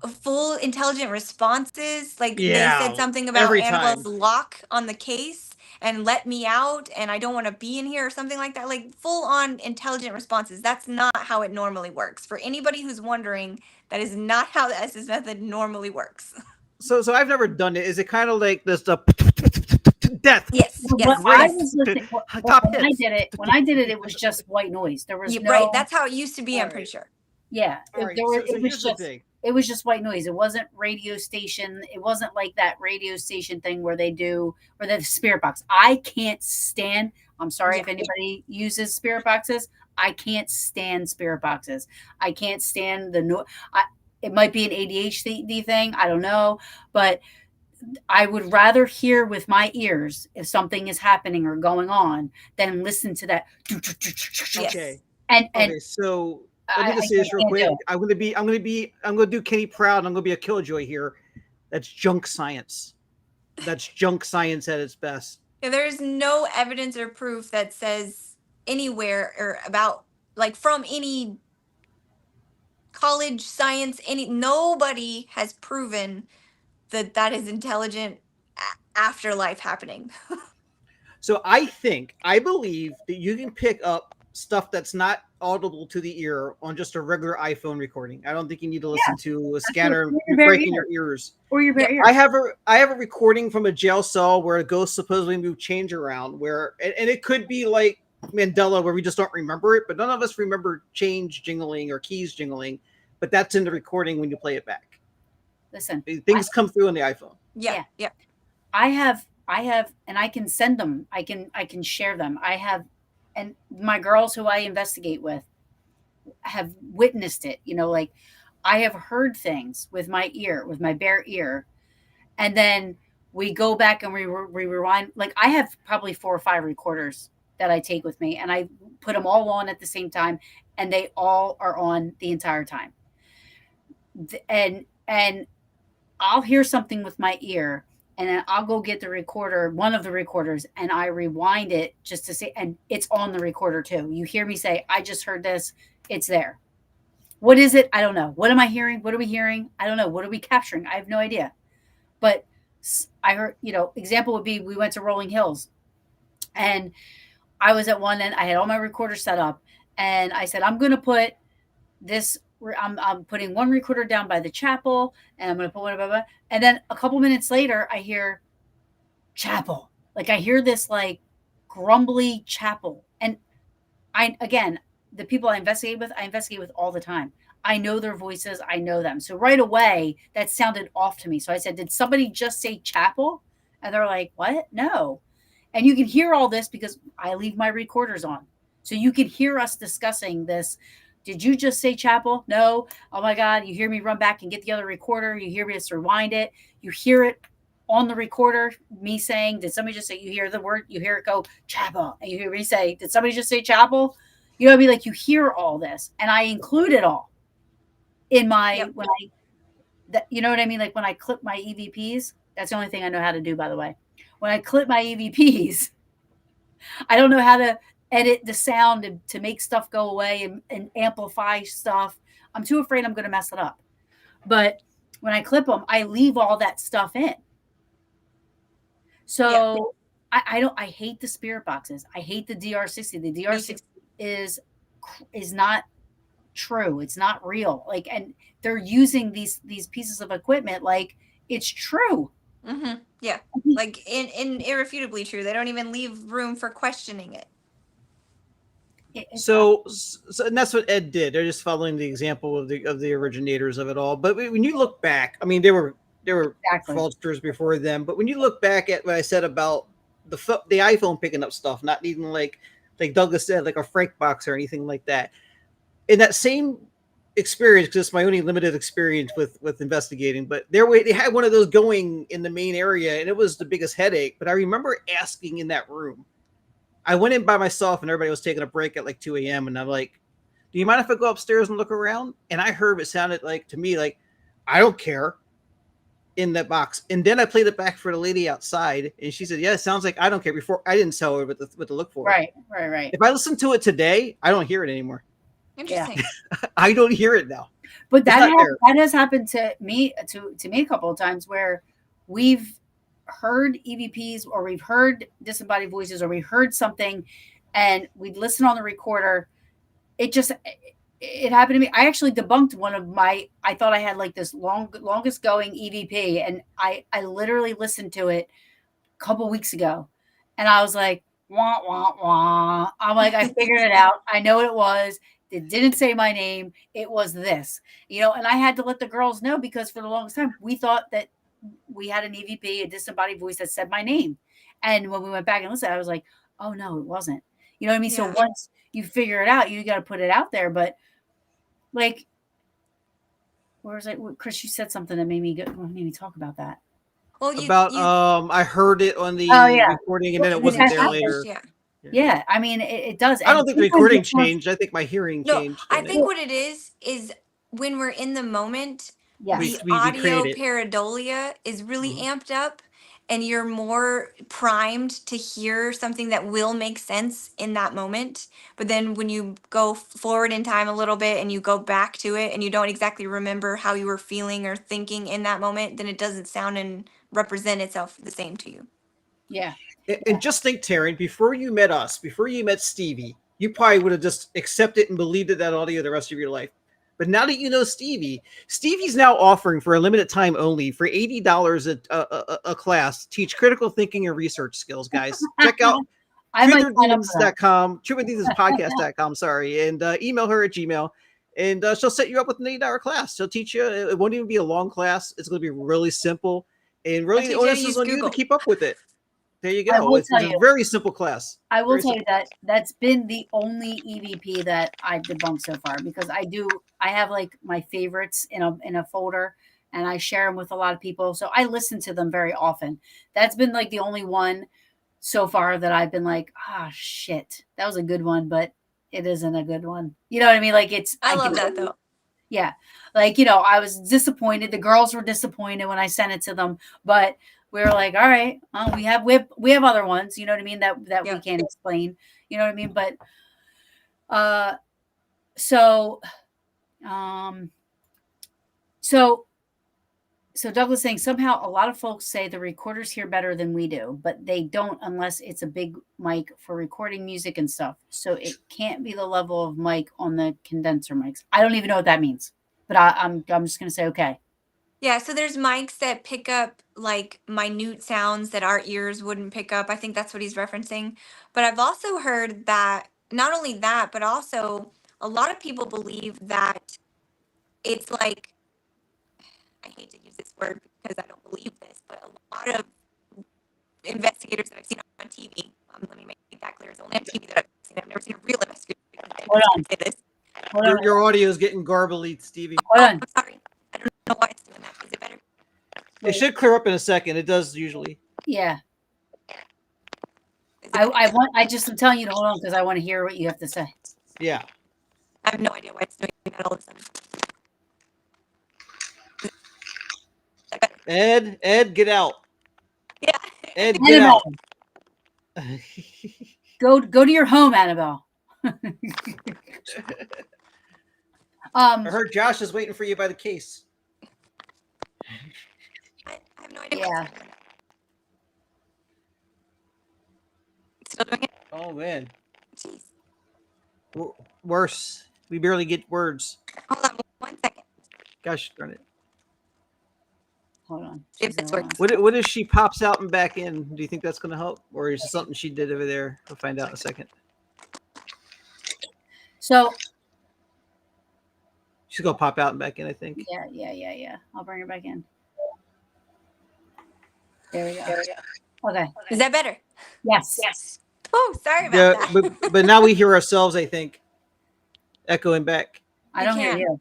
full intelligent responses, like they said Yeah, something about every Annabelle's time. lock on the case and let me out and I don't want to be in here or something like that, like full on intelligent responses. That's not how it normally works. For anybody who's wondering, that is not how the Estes method normally works. So I've never done it. Is it kind of like this the death What I great was listening, top when hits? I did it, it was just white noise. There was Yeah, right. no, That's how it used to be, All I'm pretty right, sure. yeah, all right. So here's the thing. it was just white noise. It wasn't radio station. It wasn't like that radio station thing where they do or the spirit box. I can't stand. I'm sorry Yeah. if anybody uses spirit boxes. I can't stand spirit boxes. I can't stand the no. It might be an ADHD thing. I don't know, but I would rather hear with my ears if something is happening or going on than listen to that. Yes. Okay. And Okay. So let me just say this real can't do quick. it. I'm gonna do Kenny proud. I'm gonna be a killjoy here. That's junk science. That's junk science at its best. Yeah, there's no evidence or proof that says anywhere or about like from any college science, any nobody has proven that that is intelligent afterlife happening. So I believe that you can pick up stuff that's not audible to the ear on just a regular iPhone recording. I don't think you need to listen to a scanner Or your bare breaking ear. your ears. Or your bare Yep. ear. I have a recording from a jail cell where a ghost supposedly moved change around where and it could be like Mandela where we just don't remember it, but none of us remember change jingling or keys jingling, but that's in the recording when you play it back. Listen, Things come through on the iPhone. Yeah. I have, and I can send them. I can share them. I have, and my girls who I investigate with have witnessed it. Like I have heard things with my ear, with my bare ear, and then we go back and we rewind. Like I have probably 4 or 5 recorders that I take with me, and I put them all on at the same time, and they all are on the entire time. And I'll hear something with my ear, and then I'll go get the recorder, one of the recorders, and I rewind it just to say, and it's on the recorder too. You hear me say, I just heard this, it's there. What is it? I don't know. What am I hearing? What are we hearing? I don't know. What are we capturing? I have no idea. But I heard, example would be we went to Rolling Hills, and I was at one end, I had all my recorders set up, and I said, I'm going to put this, I'm putting one recorder down by the chapel, and I'm going to put one, blah, blah. And then a couple minutes later, I hear chapel. Like I hear this like grumbly chapel. And again, the people I investigate with all the time. I know their voices. I know them. So right away, that sounded off to me. So I said, did somebody just say chapel? And they're like, what? No. And you can hear all this because I leave my recorders on. So you can hear us discussing this. Did you just say chapel? No. Oh my God. You hear me run back and get the other recorder. You hear me just rewind it. You hear it on the recorder, me saying, did somebody just say, you hear the word, you hear it go chapel. And you hear me say, did somebody just say chapel? You know what I mean? Like you hear all this, and I include it all in my, you know what I mean? Like when I clip my EVPs, that's the only thing I know how to do, by the way. When I clip my EVPs, I don't know how to edit the sound to make stuff go away and amplify stuff. I'm too afraid I'm going to mess it up. But when I clip them, I leave all that stuff in. So I hate the spirit boxes. I hate the DR60. The DR60 is not true. It's not real. Like, and they're using these pieces of equipment like it's true. Mm-hmm. Yeah, like in irrefutably true. They don't even leave room for questioning it. So and that's what Ed did. They're just following the example of the originators of it all. But when you look back, I mean, there were fraudsters before them. But when you look back at what I said about the iPhone picking up stuff, not needing like Douglas said, like a Frank box or anything like that. In that same experience, because it's my only limited experience with investigating, but they had one of those going in the main area, and it was the biggest headache. But I remember asking in that room. I went in by myself, and everybody was taking a break at like 2 a.m. And I'm like, do you mind if I go upstairs and look around? And I heard it sounded like to me like, I don't care, in that box. And then I played it back for the lady outside, and she said, yeah, it sounds like I don't care. Before I didn't tell her what to look for. Right. If I listen to it today, I don't hear it anymore. Interesting. Yeah. I don't hear it now. But that has happened to me a couple of times where we've heard EVPs or we've heard disembodied voices or we heard something and we'd listen on the recorder. It happened to me. I actually debunked one of I thought I had like this longest going EVP, and I literally listened to it a couple weeks ago, and I was like, wah, wah, wah. I'm like, I figured it out. I know what it was. It didn't say my name. It was this, and I had to let the girls know because for the longest time we thought that we had an EVP, a disembodied voice that said my name. And when we went back and listened, I was like, oh no, it wasn't. You know what I mean? Yeah. So once you figure it out, you got to put it out there. But like, where was it? Chris, you said something that made me talk about that. Well, I heard it on the recording and then it wasn't there later. Yeah. I mean, it does. I don't think the recording changed. I think my hearing changed. I think what it is when we're in the moment, the audio pareidolia is really amped up, and you're more primed to hear something that will make sense in that moment. But then when you go forward in time a little bit and you go back to it and you don't exactly remember how you were feeling or thinking in that moment, then it doesn't sound and represent itself the same to you. Yeah. And just think, Taryn, before you met us, before you met Stevi, you probably would have just accepted and believed that audio the rest of your life. But now that you know Stevie's now offering for a limited time only for $80 a class, teach critical thinking and research skills, guys. Check out truthordemons.com, truthordemons.podcast.com, sorry, and email her at Gmail, and she'll set you up with an $8 class. She'll teach you. It won't even be a long class. It's going to be really simple, and really the onus is on you to keep up with it. There you go. It's a very simple class. I will tell you that's been the only EVP that I've debunked so far, because I have like my favorites in a folder, and I share them with a lot of people. So I listen to them very often. That's been like the only one so far that I've been like, shit, that was a good one, but it isn't a good one. You know what I mean? Like I love that though. Yeah. Like, I was disappointed. The girls were disappointed when I sent it to them, but we were like, all right, we have other ones, you know what I mean, that we Yep. can't explain, you know what I mean, but uh, so um, so so Douglas saying somehow a lot of folks say the recorders hear better than we do, but they don't unless it's a big mic for recording music and stuff. So it can't be the level of mic on the condenser mics. I don't even know what that means, but I'm just gonna say okay. Yeah, so there's mics that pick up like minute sounds that our ears wouldn't pick up. I think that's what he's referencing. But I've also heard that not only that, but also a lot of people believe that it's like, I hate to use this word because I don't believe this, but a lot of investigators that I've seen on TV, let me make that clear, it's only on TV that I've seen. I've never seen a real investigator Hold on, say this. hold on, Your audio is getting garbly, Stevie. hold Oh, on. I'm sorry. I don't know why it's doing that. Is it better? It should clear up in a second. It does usually. Yeah, Is it better? I'm telling you to hold on because I want to hear what you have to say. Yeah. I have no idea why it's doing that all of a sudden. Is that better? Ed, get out. Yeah. Ed, get out. Annabelle, go to your home, Annabelle. I heard Josh is waiting for you by the case. I have no idea. Yeah. What's going on. It's still doing it? Oh man, Jeez. worse. We barely get words. Hold on 1 second. Gosh darn it. Hold on. If this works. What if she pops out and back in? Do you think that's going to help, or is it something she did over there? We'll find out in a second. So She's gonna pop out and back in, I think. yeah. I'll bring her back in. There we go. Okay. Is that better? Yes. Oh, sorry about Yeah, that. but now we hear ourselves, I think, echoing back. I don't hear you.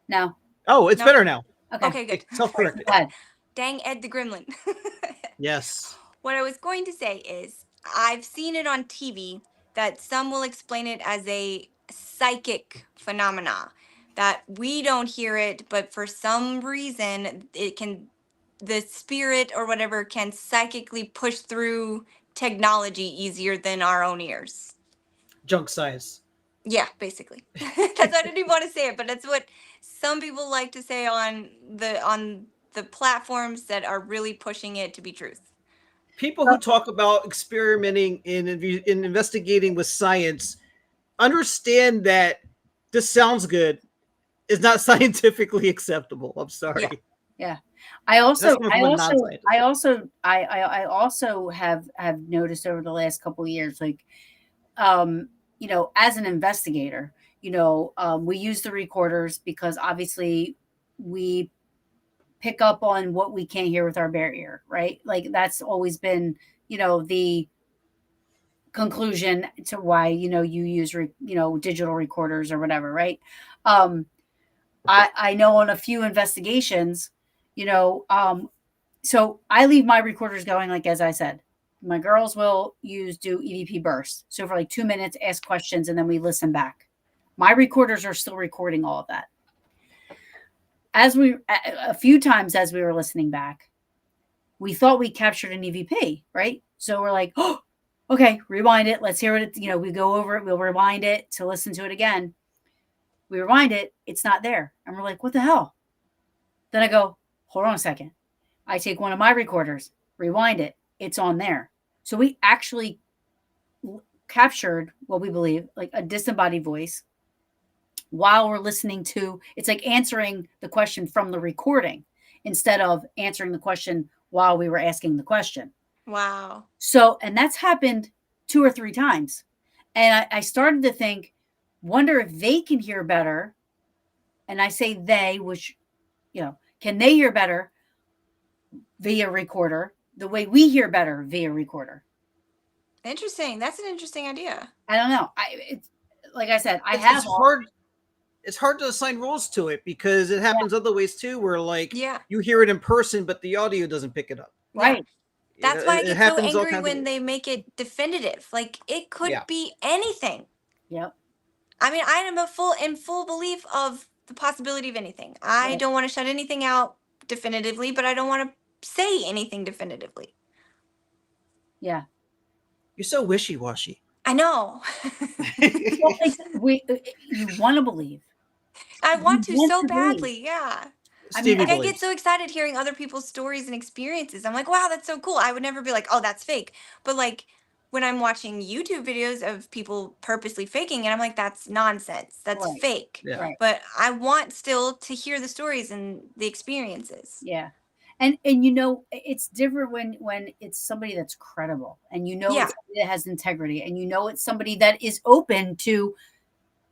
No. Oh, it's No. better now. Okay, good. Self-corrected. Go ahead. Dang Ed the Gremlin. Yes. What I was going to say is I've seen it on TV that some will explain it as a psychic phenomena, that we don't hear it, but for some reason the spirit or whatever can psychically push through technology easier than our own ears. Junk size. Yeah, basically. That's why I didn't even want to say it, but that's what some people like to say on the platforms that are really pushing it to be truth. People who talk about experimenting in investigating with science understand that this sounds good is not scientifically acceptable. I'm sorry. Yeah. I also have noticed over the last couple of years, like, as an investigator, we use the recorders because obviously we pick up on what we can't hear with our bare ear, right? Like that's always been, the conclusion to why, you use, digital recorders or whatever, right? I know on a few investigations, so I leave my recorders going, like, as I said, my girls will do EVP bursts. So for like 2 minutes, ask questions, and then we listen back. My recorders are still recording all of that. A few times as we were listening back, we thought we captured an EVP, right? So we're like, oh, okay, rewind it. Let's hear it. We go over it. We'll rewind it to listen to it again. We rewind it. It's not there. And we're like, what the hell? Then I go, hold on a second. I take one of my recorders, rewind it. It's on there. So we actually captured what we believe, like a disembodied voice while we're listening to, it's like answering the question from the recording instead of answering the question while we were asking the question. Wow. So, and that's happened 2 or 3 times. And I started to think, wonder if they can hear better. And I say they, which, can they hear better via recorder the way we hear better via recorder? Interesting. That's an interesting idea. I don't know. It's like I said, It's hard to assign rules to it because it happens other ways too, where you hear it in person, but the audio doesn't pick it up. Right. That's why I get so angry when they make it definitive. Like it could be anything. Yep. I mean, I am in full belief of the possibility of anything. I don't want to shut anything out definitively, but I don't want to say anything definitively. Yeah. You're so wishy-washy. I know. Well, you want to believe. I want to so believe. badly. Yeah. I mean, Stevie Like I get believes. so excited hearing other people's stories and experiences. I'm like, wow, that's so cool. I would never be like, oh, that's fake. But like when I'm watching YouTube videos of people purposely faking it, I'm like, that's nonsense. That's Right. fake. Yeah. Right. But I want still to hear the stories and the experiences. Yeah. And you know, it's different when it's somebody that's credible, and you know Yeah. it's somebody that has integrity, and you know it's somebody that is open to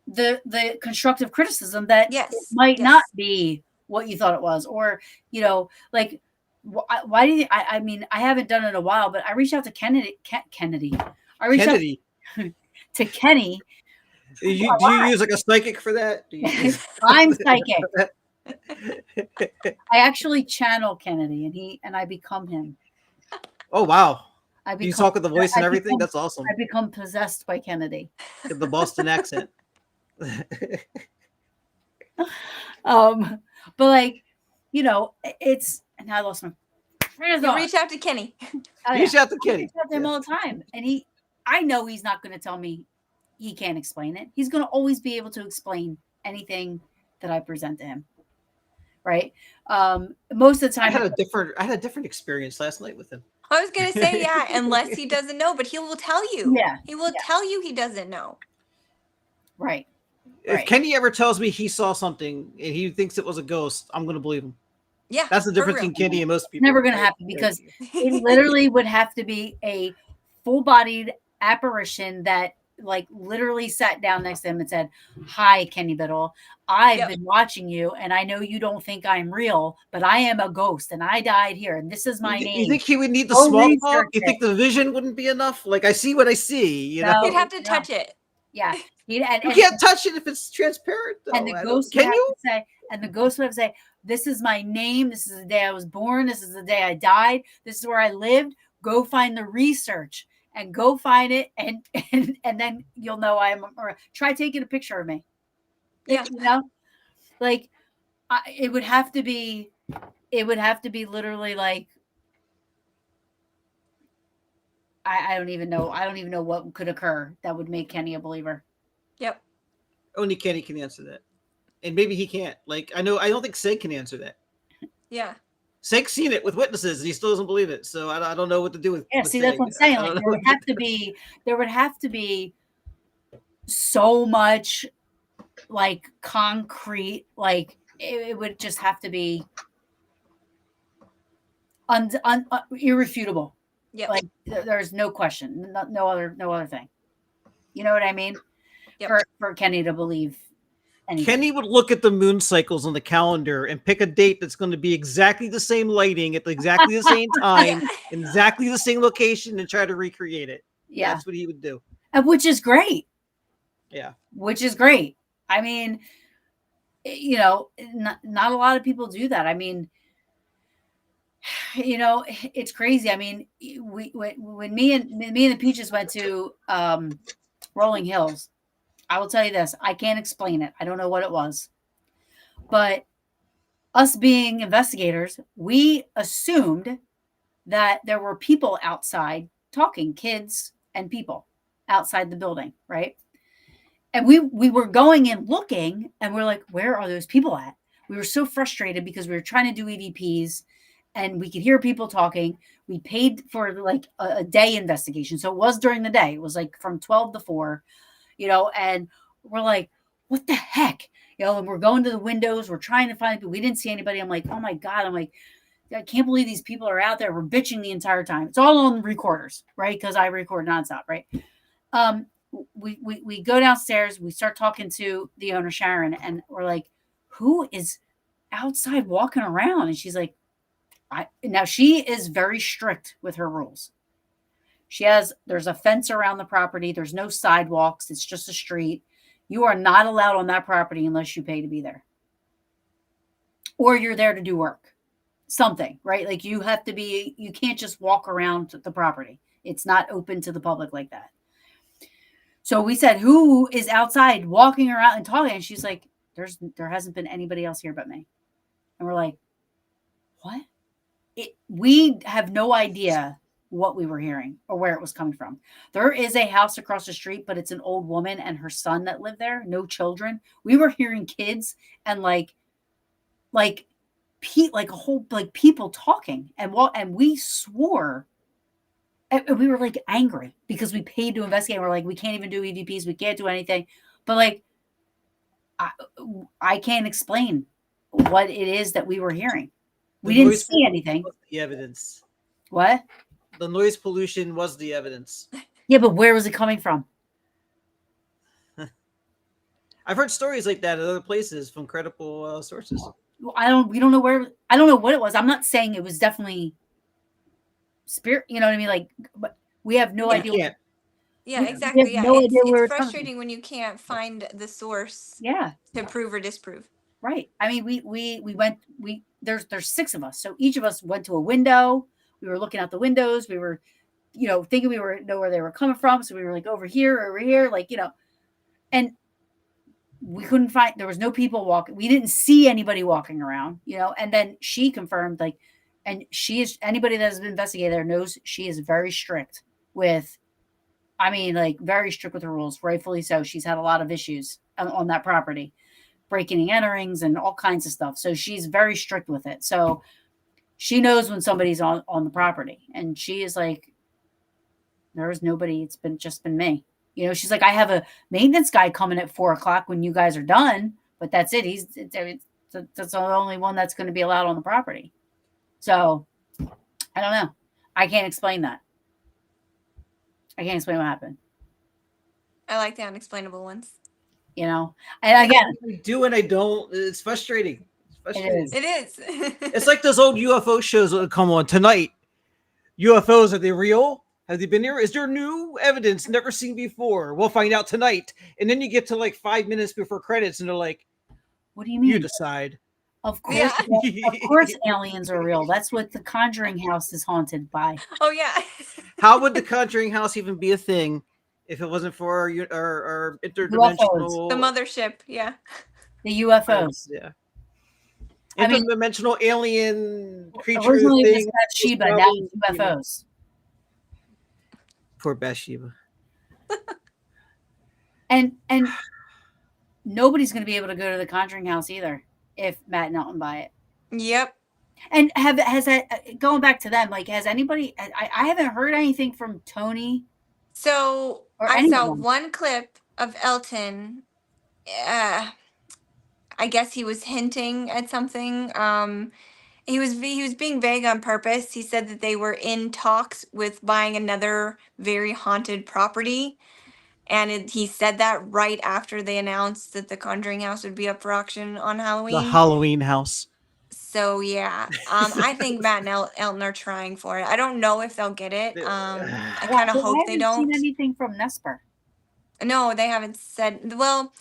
the constructive criticism that it Yes. might Yes. not be what you thought it was, or you know, like why do you, I mean, I haven't done it in a while, but I reached out to Kennedy. I reached Kennedy. out to Kenny. Do you use like a psychic for that? Do you use I'm psychic. I actually channel Kennedy, and I become him. Oh wow. I Do you become, talk with the voice and everything? become, That's awesome. I become possessed by Kennedy. Get the Boston accent. But like, you know, it's, and I lost my train of You thought. reach out to Kenny. Oh, Reach out to I Kenny. reach out to him all the time, and I know he's not going to tell me he can't explain it. He's going to always be able to explain anything that I present to him. Right. Most of the time, I had a different experience last night with him. I was gonna say, yeah, unless he doesn't know, but he will tell you. Yeah. He will tell you he doesn't know. Right. If Kenny ever tells me he saw something and he thinks it was a ghost, I'm going to believe him. Yeah. That's the difference between Kenny and most people. Never going to happen, because it literally would have to be a full-bodied apparition that like literally sat down next to him and said, "Hi, Kenny Biddle. I've been watching you, and I know you don't think I'm real, but I am a ghost, and I died here, and this is my name." You think he would need the small talk? You think the vision wouldn't be enough? Like, I see what I see, you know? You'd have to touch it. Yeah. You can't touch it if it's transparent, though. And the ghost would have to say, and the ghost would have to say, "This is my name. This is the day I was born. This is the day I died. This is where I lived. Go find the research and go find it, and then you'll know I'm." Or try taking a picture of me. Yeah, you know, like it would have to be literally like, I don't even know. I don't even know what could occur that would make Kenny a believer. Yep. Only Kenny can answer that. And maybe he can't. Like, I don't think Seg can answer that. Yeah. Seg's seen it with witnesses and he still doesn't believe it. So I don't know what to do with see, that's what I'm saying. Like, there would have to be so much like concrete, like it would just have to be irrefutable. Yeah. Like there's no question, no other thing. You know what I mean? Yep. For Kenny to believe anything. Kenny would look at the moon cycles on the calendar and pick a date that's going to be exactly the same lighting at exactly the same time, exactly the same location, and try to recreate it. Yeah. That's what he would do. Which is great. Yeah. Which is great. I mean, you know, not a lot of people do that. I mean, you know, it's crazy. I mean, when me and the Peaches went to Rolling Hills, I will tell you this, I can't explain it. I don't know what it was. But us being investigators, we assumed that there were people outside talking, kids and people outside the building, right? And we were going and looking, and we're like, where are those people at? We were so frustrated because we were trying to do EVPs and we could hear people talking. We paid for like a day investigation. So it was during the day. It was like from 12 to 4, you know, and we're like, what the heck? You know, and we're going to the windows. We're trying to find people. We didn't see anybody. I'm like, oh my God. I'm like, I can't believe these people are out there. We're bitching the entire time. It's all on recorders, right? Because I record nonstop, right? We go downstairs. We start talking to the owner, Sharon, and we're like, who is outside walking around? And she's like, now she is very strict with her rules. There's a fence around the property. There's no sidewalks. It's just a street. You are not allowed on that property unless you pay to be there. Or you're there to do work. Something, right? Like you can't just walk around the property. It's not open to the public like that. So we said, who is outside walking around and talking? And she's like, there hasn't been anybody else here but me. And we're like, what? we have no idea what we were hearing or where it was coming from. There is a house across the street, but it's an old woman and her son that live there, no children. We were hearing kids and like like like a whole like people talking and we swore and we were like angry because we paid to investigate. We're like, we can't even do EVPs, we can't do anything. But like I, I can't explain what it is that we were hearing. We didn't see anything. The evidence. What? The noise pollution was the evidence. Yeah, but where was it coming from? I've heard stories like that at other places from credible sources. We don't know where. I don't know what it was. I'm not saying it was definitely spirit. You know what I mean? Like, but we have no idea. Yeah, exactly. Yeah, no it's frustrating when you can't find the source. Yeah. To prove or disprove. Right. I mean, we went. There's 6 of us, so each of us went to a window. We were looking out the windows. We were, thinking we were know where they were coming from. So we were like over here, like and we couldn't find. There was no people walking. We didn't see anybody walking around, And then she confirmed, like, and she is anybody that has been investigated there knows she is very strict with. I mean, like very strict with the rules. Rightfully so. She's had a lot of issues on that property, breaking and enterings and all kinds of stuff. So she's very strict with it. So she knows when somebody's on the property, and she is like, there is nobody. It's just been me. She's like, I have a maintenance guy coming at 4:00 when you guys are done, but that's it. That's the only one that's going to be allowed on the property. So I don't know. I can't explain that. I can't explain what happened. I like the unexplainable ones. And again, I do and I don't. It's frustrating. It is. It's like those old UFO shows that come on tonight. UFOs, are they real? Have they been here? Is there new evidence never seen before? We'll find out tonight. And then you get to like 5 minutes before credits, and they're like, "What do you mean? You decide." Of course, of course, aliens are real. That's what the Conjuring house is haunted by. Oh yeah. How would the Conjuring house even be a thing if it wasn't for our interdimensional, the mothership? Yeah. The UFOs. Yeah. Interdimensional alien creature originally thing. It was Bathsheba, now it's UFOs. Poor Bathsheba. and nobody's going to be able to go to the Conjuring house either if Matt and Elton buy it. Yep. And has that going back to them? Like, has anybody? I haven't heard anything from Tony. So I saw one clip of Elton. I guess he was hinting at something. He was being vague on purpose. He said that they were in talks with buying another very haunted property, and he said that right after they announced that the Conjuring house would be up for auction on Halloween. The Halloween house. So yeah, I think Matt and Elton are trying for it. I don't know if they'll get it. I kind of hope they don't. I haven't seen anything from NESPR. No, they haven't said. Well,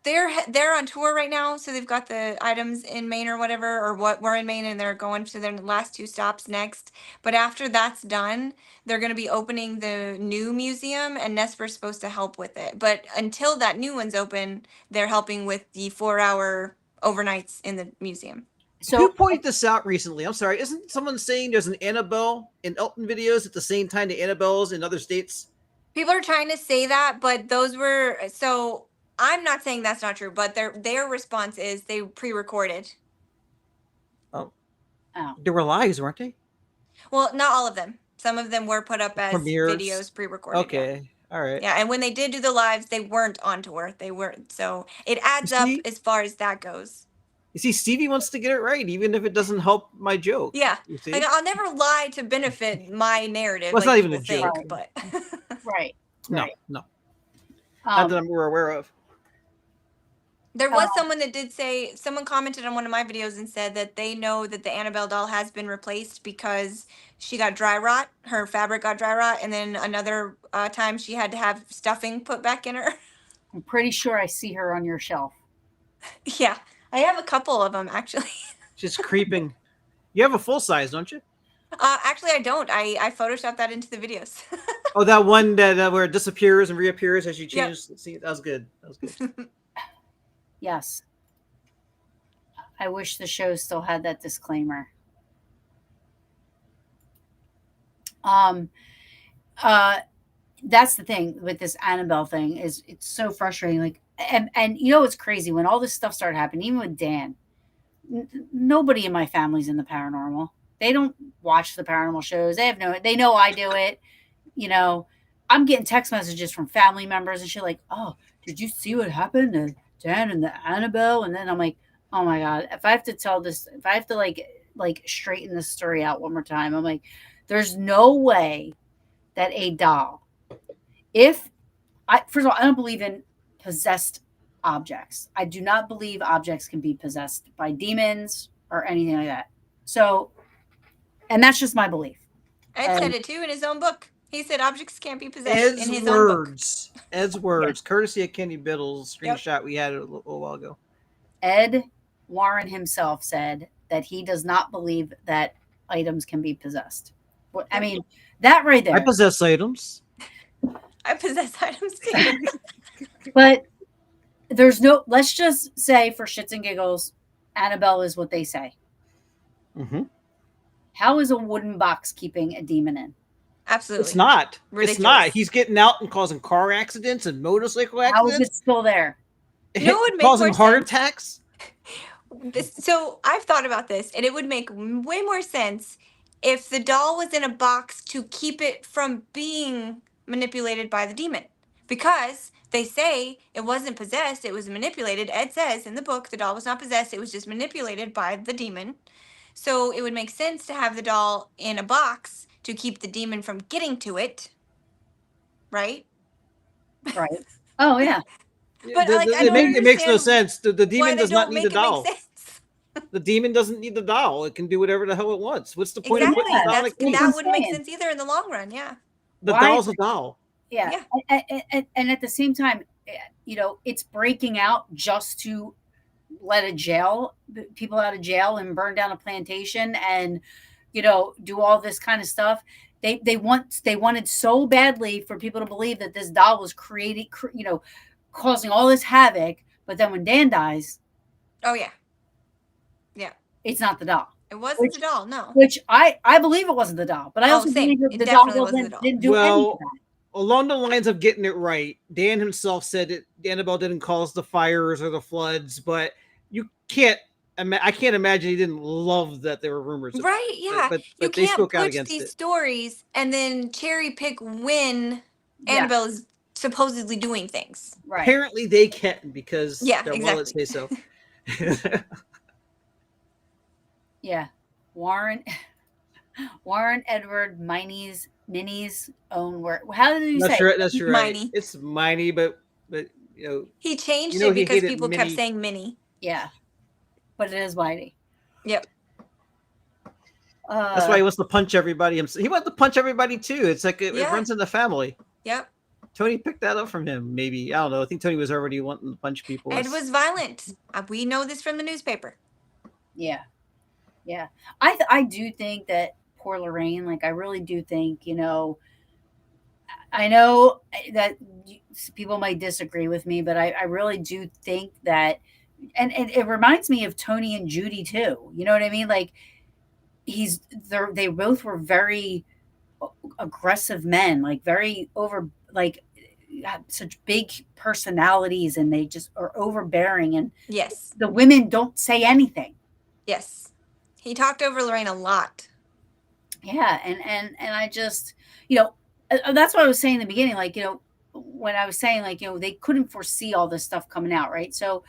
they're on tour right now, so they've got the items in Maine or whatever, or what we're in Maine, and they're going to their last 2 stops next. But after that's done, they're going to be opening the new museum, and NESPR's supposed to help with it. But until that new one's open, they're helping with the 4-hour overnights in the museum. So who pointed this out recently? I'm sorry, isn't someone saying there's an Annabelle in Elton videos at the same time the Annabelles in other states? People are trying to say that, but those were so. I'm not saying that's not true, but their response is they pre-recorded. Oh. They were lives, weren't they? Well, not all of them. Some of them were put up as premieres. Videos pre-recorded. Okay, yeah. All right. Yeah, and when they did do the lives, they weren't on tour. They weren't. So it adds up as far as that goes. You see, Stevie wants to get it right, even if it doesn't help my joke. Yeah, like I'll never lie to benefit my narrative. Well, it's not even a joke, but right. No. Not that we're aware of. There was someone that did say, someone commented on one of my videos and said that they know that the Annabelle doll has been replaced because she got dry rot. Her fabric got dry rot. And then another time she had to have stuffing put back in her. I'm pretty sure I see her on your shelf. Yeah. I have a couple of them, actually. She's creeping. You have a full size, don't you? Actually, I don't. I photoshopped that into the videos. Oh, that one that where it disappears and reappears as you change. Yep. See, that was good. Yes. I wish the show still had that disclaimer. That's the thing with this Annabelle thing is it's so frustrating. Like, and you know, it's crazy when all this stuff started happening, even with Dan, nobody in my family's in the paranormal. They don't watch the paranormal shows. They know I do it. You know, I'm getting text messages from family members and shit like, oh, did you see what happened to Dan and the Annabelle? And then I'm like, oh my God, if I have to tell this, if I have to like straighten this story out one more time, I'm like, there's no way that a doll, first of all, I don't believe in possessed objects. I do not believe objects can be possessed by demons or anything like that. So, and that's just my belief. Ed said it too in his own book. He said objects can't be possessed in his own book. Ed's words, courtesy of Kenny Biddle's screenshot we had a little while ago. Ed Warren himself said that he does not believe that items can be possessed. I mean, that right there. I possess items. I possess items too. But there's no, let's just say for shits and giggles, Annabelle is what they say. Mm-hmm. How is a wooden box keeping a demon in? Absolutely. It's not. Ridiculous. It's not. He's getting out and causing car accidents and motorcycle accidents. How is it still there? You know what would make causing more heart sense? attacks. So I've thought about this, and it would make way more sense if the doll was in a box to keep it from being manipulated by the demon. Because they say it wasn't possessed, it was manipulated. Ed says in the book the doll was not possessed, it was just manipulated by the demon. So it would make sense to have the doll in a box to keep the demon from getting to it. Right? Right. Oh, yeah. But it makes no sense. The demon does not need the doll. Make sense. The demon doesn't need the doll. It can do whatever the hell it wants. What's the point of putting the doll in a case? That wouldn't make sense either in the long run. Yeah. The doll's a doll. Yeah. And at the same time, you know, it's breaking out just to let people out of jail and burn down a plantation and, you know, do all this kind of stuff. They wanted so badly for people to believe that this doll was causing all this havoc. But then when Dan dies, oh yeah, it's not the doll. It wasn't the doll, no. Which I believe it wasn't the doll, but I also believe that the doll didn't do anything. Along the lines of getting it right, Dan himself said that Annabelle didn't cause the fires or the floods, but I can't imagine he didn't love that there were rumors. Right, yeah. But you they can't spoke out push against these it. Stories and then cherry pick when Annabelle is supposedly doing things. Right. Apparently they can because their wallets say so. Yeah. Warren Edward Minnie's own word. How did you say? That's right. Miney. It's Miney, but you know he changed it because people kept saying Minnie. Yeah, but it is Miney. Yep. That's why he wants to punch everybody. He wants to punch everybody too. It's like it runs in the family. Yep. Tony picked that up from him. Maybe I don't know. I think Tony was already wanting to punch people. Ed was violent. We know this from the newspaper. Yeah. Yeah, I do think that poor Lorraine, like I really do think, you know, I know that people might disagree with me, but I really do think that, and it reminds me of Tony and Judy too. You know what I mean? Like they both were very aggressive men, like very had such big personalities, and they just are overbearing. And yes, the women don't say anything. Yes. He talked over Lorraine a lot. Yeah, and I just, you know, that's what I was saying in the beginning. Like, you know, when I was saying, like, you know, they couldn't foresee all this stuff coming out, right? So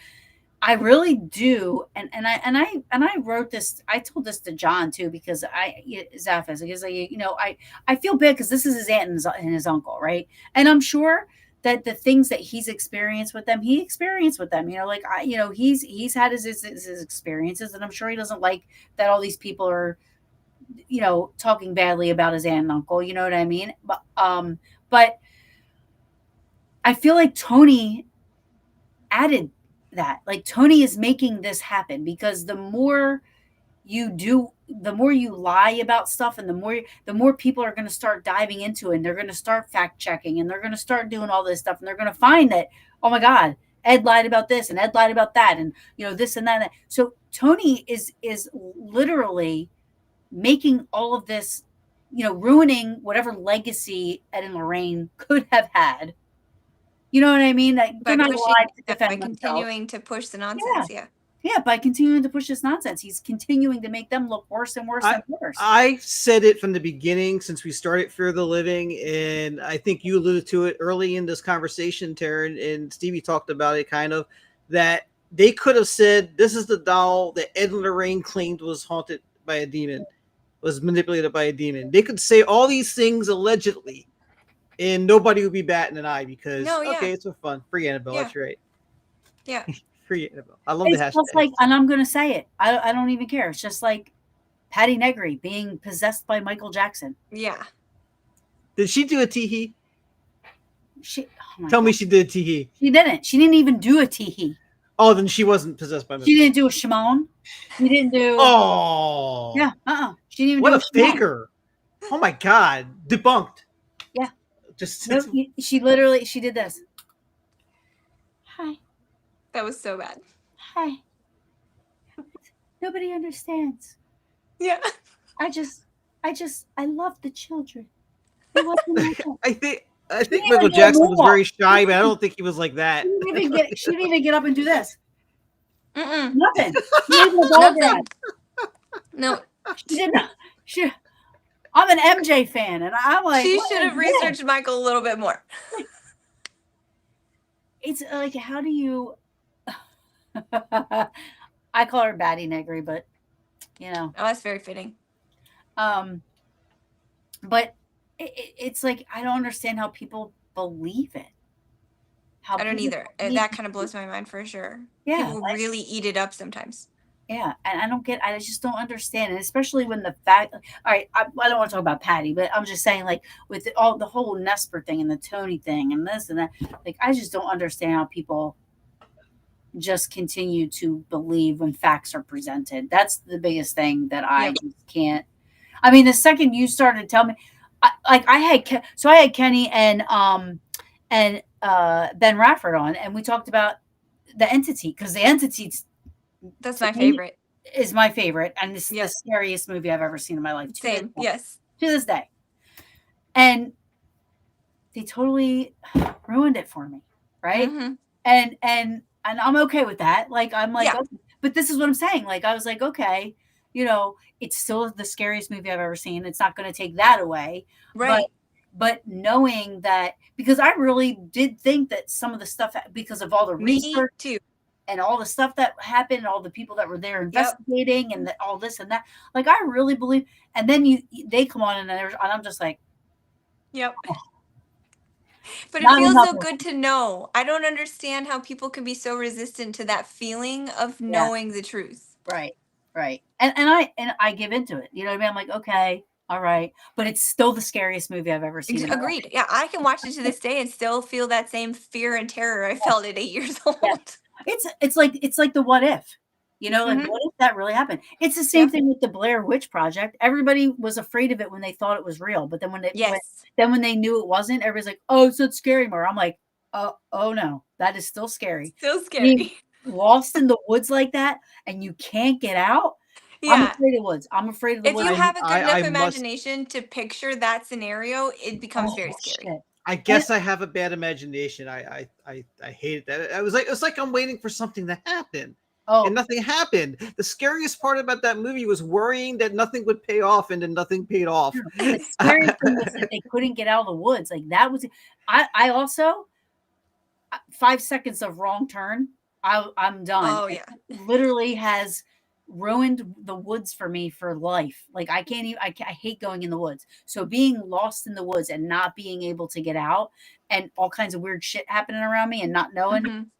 I really do, and I wrote this. I told this to John too because Zaphis, because you know, I feel bad because this is his aunt and his uncle, right? And I'm sure that the things that he's experienced with them, he experienced with them, you know, like, he's had his experiences, and I'm sure he doesn't like that all these people are, you know, talking badly about his aunt and uncle, you know what I mean? But I feel like Tony added that, like Tony is making this happen because the more you do, the more you lie about stuff, and the more people are going to start diving into it, and they're going to start fact checking, and they're going to start doing all this stuff, and they're going to find that, oh my God, Ed lied about this and Ed lied about that, and you know, this and that. So Tony is literally making all of this, ruining whatever legacy Ed and Lorraine could have had. You know what I mean? Like, they're By not pushing, allowed to by defend themselves. continuing to push the Yeah. nonsense. Yeah. Yeah, by continuing to push this nonsense, he's continuing to make them look worse and worse and worse. I said it from the beginning since we started Fear the Living, and I think you alluded to it early in this conversation, Taryn, and Stevie talked about it kind of, that they could have said, this is the doll that Ed and Lorraine claimed was haunted by a demon, was manipulated by a demon. They could say all these things allegedly, and nobody would be batting an eye because, okay, it's for fun. Free Annabelle, that's right. Yeah. Free Annabelle. I love the hashtag. Just like, and I'm going to say it, I don't even care. It's just like Patty Negri being possessed by Michael Jackson. Yeah. Did she do a teehee? Tell God. Me she did a teehee. She didn't. She didn't even do a teehee. Oh, then she wasn't possessed by. She didn't do a Shimon. She didn't do. Oh. Yeah. She didn't even. What do a faker! Oh my God, debunked. Yeah. Just. No, she literally did this. Hi. That was so bad. Hi. Nobody understands. Yeah. I love the children. It wasn't like that. I think Michael Jackson was very shy, but I don't think he was like that. She didn't even get up and do this. Mm-mm. Nothing. Nothing. No. She did not. I'm an MJ fan, and I'm like, she should have researched Michael a little bit more. It's like, how do you? I call her Batty Negri, but Oh, that's very fitting. But it's like, I don't understand how people believe it. I don't either. That kind of blows my mind for sure. Yeah, people really eat it up sometimes. Yeah, and I just don't understand, and especially when the fact. All right, I don't want to talk about Patty, but I'm just saying, like, with the whole NESPR thing and the Tony thing and this and that, like, I just don't understand how people just continue to believe when facts are presented. That's the biggest thing that I just can't. I mean, the second you started to tell me, I had Kenny and Ben Rafford on, and we talked about the entity, because the entity. That's my favorite. Is my favorite, and it's the scariest movie I've ever seen in my life. Same, yes. To this day. And they totally ruined it for me, right? Mm-hmm. And I'm okay with that. Like, I'm like, okay. But this is what I'm saying. Like, I was like, okay, it's still the scariest movie I've ever seen. It's not going to take that away. Right. But knowing that, because I really did think that some of the stuff, because of all the research too, and all the stuff that happened, and all the people that were there investigating, and all this and that, like, I really believe. And then they come on, and I'm just like, yep. But it feels so good to know. I don't understand how people can be so resistant to that feeling of knowing the truth. Right. And I give into it. You know what I mean? I'm like, okay, all right, but it's still the scariest movie I've ever seen. Agreed. Yeah, I can watch it to this day and still feel that same fear and terror I felt at 8 years old. Yeah. It's like the what if, like, what if that really happened? It's the same thing with the Blair Witch Project. Everybody was afraid of it when they thought it was real, but then when they knew it wasn't, everybody's like, oh, it's not scary more. I'm like, oh no, that is still scary. Still scary. Being lost in the woods like that, and you can't get out. I'm afraid of woods. I'm afraid of the woods. If you have a good enough imagination to picture that scenario, it becomes very scary. Shit. I guess I have a bad imagination. I hated that. It's like I'm waiting for something to happen. And nothing happened. The scariest part about that movie was worrying that nothing would pay off, and then nothing paid off. The scariest thing was that they couldn't get out of the woods. Like, that was. I also 5 seconds of wrong turn. I'm done. Oh yeah. It literally has ruined the woods for me for life. Like, I can't even. I hate going in the woods. So being lost in the woods and not being able to get out, and all kinds of weird shit happening around me, and not knowing,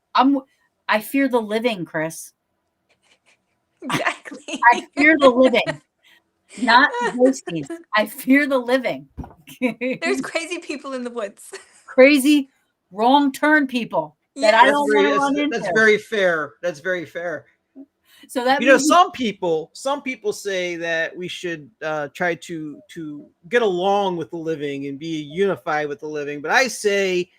I fear the living, Chris. Exactly. I fear the living, not ghosties. I fear the living. There's crazy people in the woods. Crazy wrong turn people that I don't want to run into. That's very fair. That's very fair. So that some people say that we should try to get along with the living and be unified with the living, but I say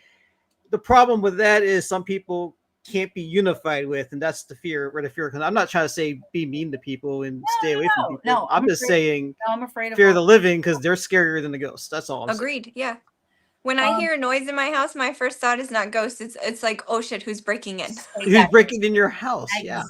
the problem with that is some people can't be unified with, and that's the fear. Where the fear comes. I'm not trying to say be mean to people and stay away from people. No, I'm just saying I'm afraid of fear the living because they're scarier than the ghosts. That's all. Agreed. Yeah. When I hear a noise in my house, my first thought is not ghosts. It's like, oh shit, who's breaking in? Who's breaking in your house? Yeah.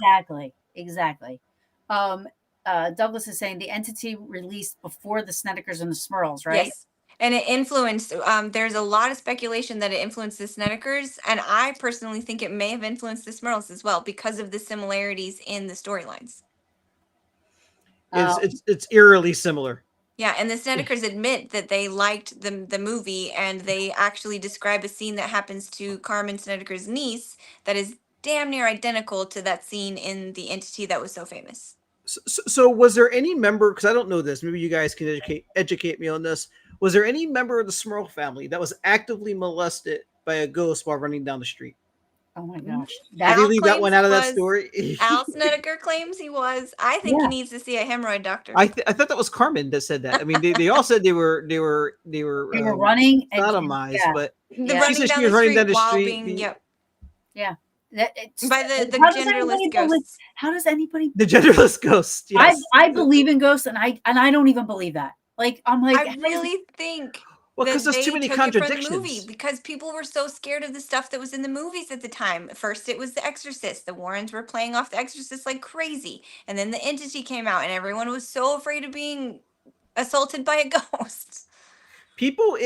Exactly. Douglas is saying the entity released before the Snedekers and the Smurls, right? Yes. And it influenced, there's a lot of speculation that it influenced the Snedekers. And I personally think it may have influenced the Smurls as well because of the similarities in the storylines. It's eerily similar. Yeah, and the Snedekers admit that they liked the movie, and they actually describe a scene that happens to Carmen Snedeker's niece that is damn near identical to that scene in The Entity that was so famous. So was there any member, because I don't know this, maybe you guys can educate me on this. Was there any member of the Smurl family that was actively molested by a ghost while running down the street? Oh my gosh. Did he leave that one out of that story? Al Snedeker claims he was. I think he needs to see a hemorrhoid doctor. I thought that was Carmen that said that. I mean, they all said they were running sodomized, but she said she was running down the street. Yeah. By the genderless ghosts. How does anybody? The genderless ghost. Yes. I believe in ghosts, and I don't even believe that. Like I'm like I really think. Well, because there's too many contradictions. The movie, because people were so scared of the stuff that was in the movies at the time. First, it was The Exorcist. The Warrens were playing off The Exorcist like crazy, and then The Entity came out, and everyone was so afraid of being assaulted by a ghost. People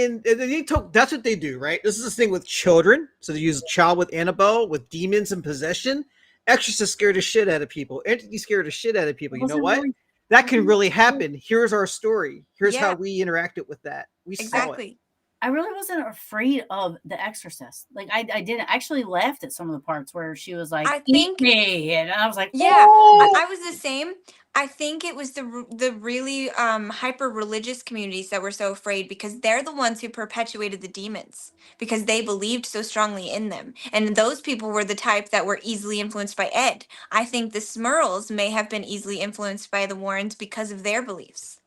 that's what they do, right? This is the thing with children. So they use a child with Annabelle, with demons and possession. Exorcist scared the shit out of people. Entity scared the shit out of people. You know what? That can really happen. Here's our story. Here's how we interacted with that. We saw it. I really wasn't afraid of The Exorcist. Like I didn't actually laughed at some of the parts where she was like, "Eat me," and I was like, I was the same. I think it was the really hyper religious communities that were so afraid because they're the ones who perpetuated the demons because they believed so strongly in them. And those people were the type that were easily influenced by Ed. I think the Smurls may have been easily influenced by the Warrens because of their beliefs.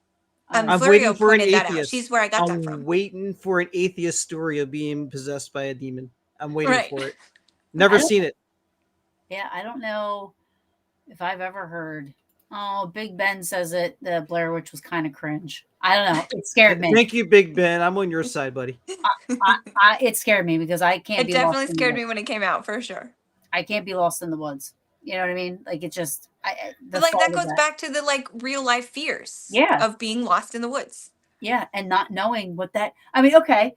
I'm waiting for an atheist. She's where I got that from. I'm waiting for an atheist story of being possessed by a demon. I'm waiting for it. Never seen it. Yeah, I don't know if I've ever heard. Oh, Big Ben says it. The Blair Witch was kind of cringe. I don't know. It scared me. Thank you, Big Ben. I'm on your side, buddy. It scared me because I can't. It definitely scared me when it came out, for sure. I can't be lost in the woods. You know what I mean? Like it just. That goes back to the real life fears. Yeah. Of being lost in the woods. Yeah, and not knowing what that. I mean, okay.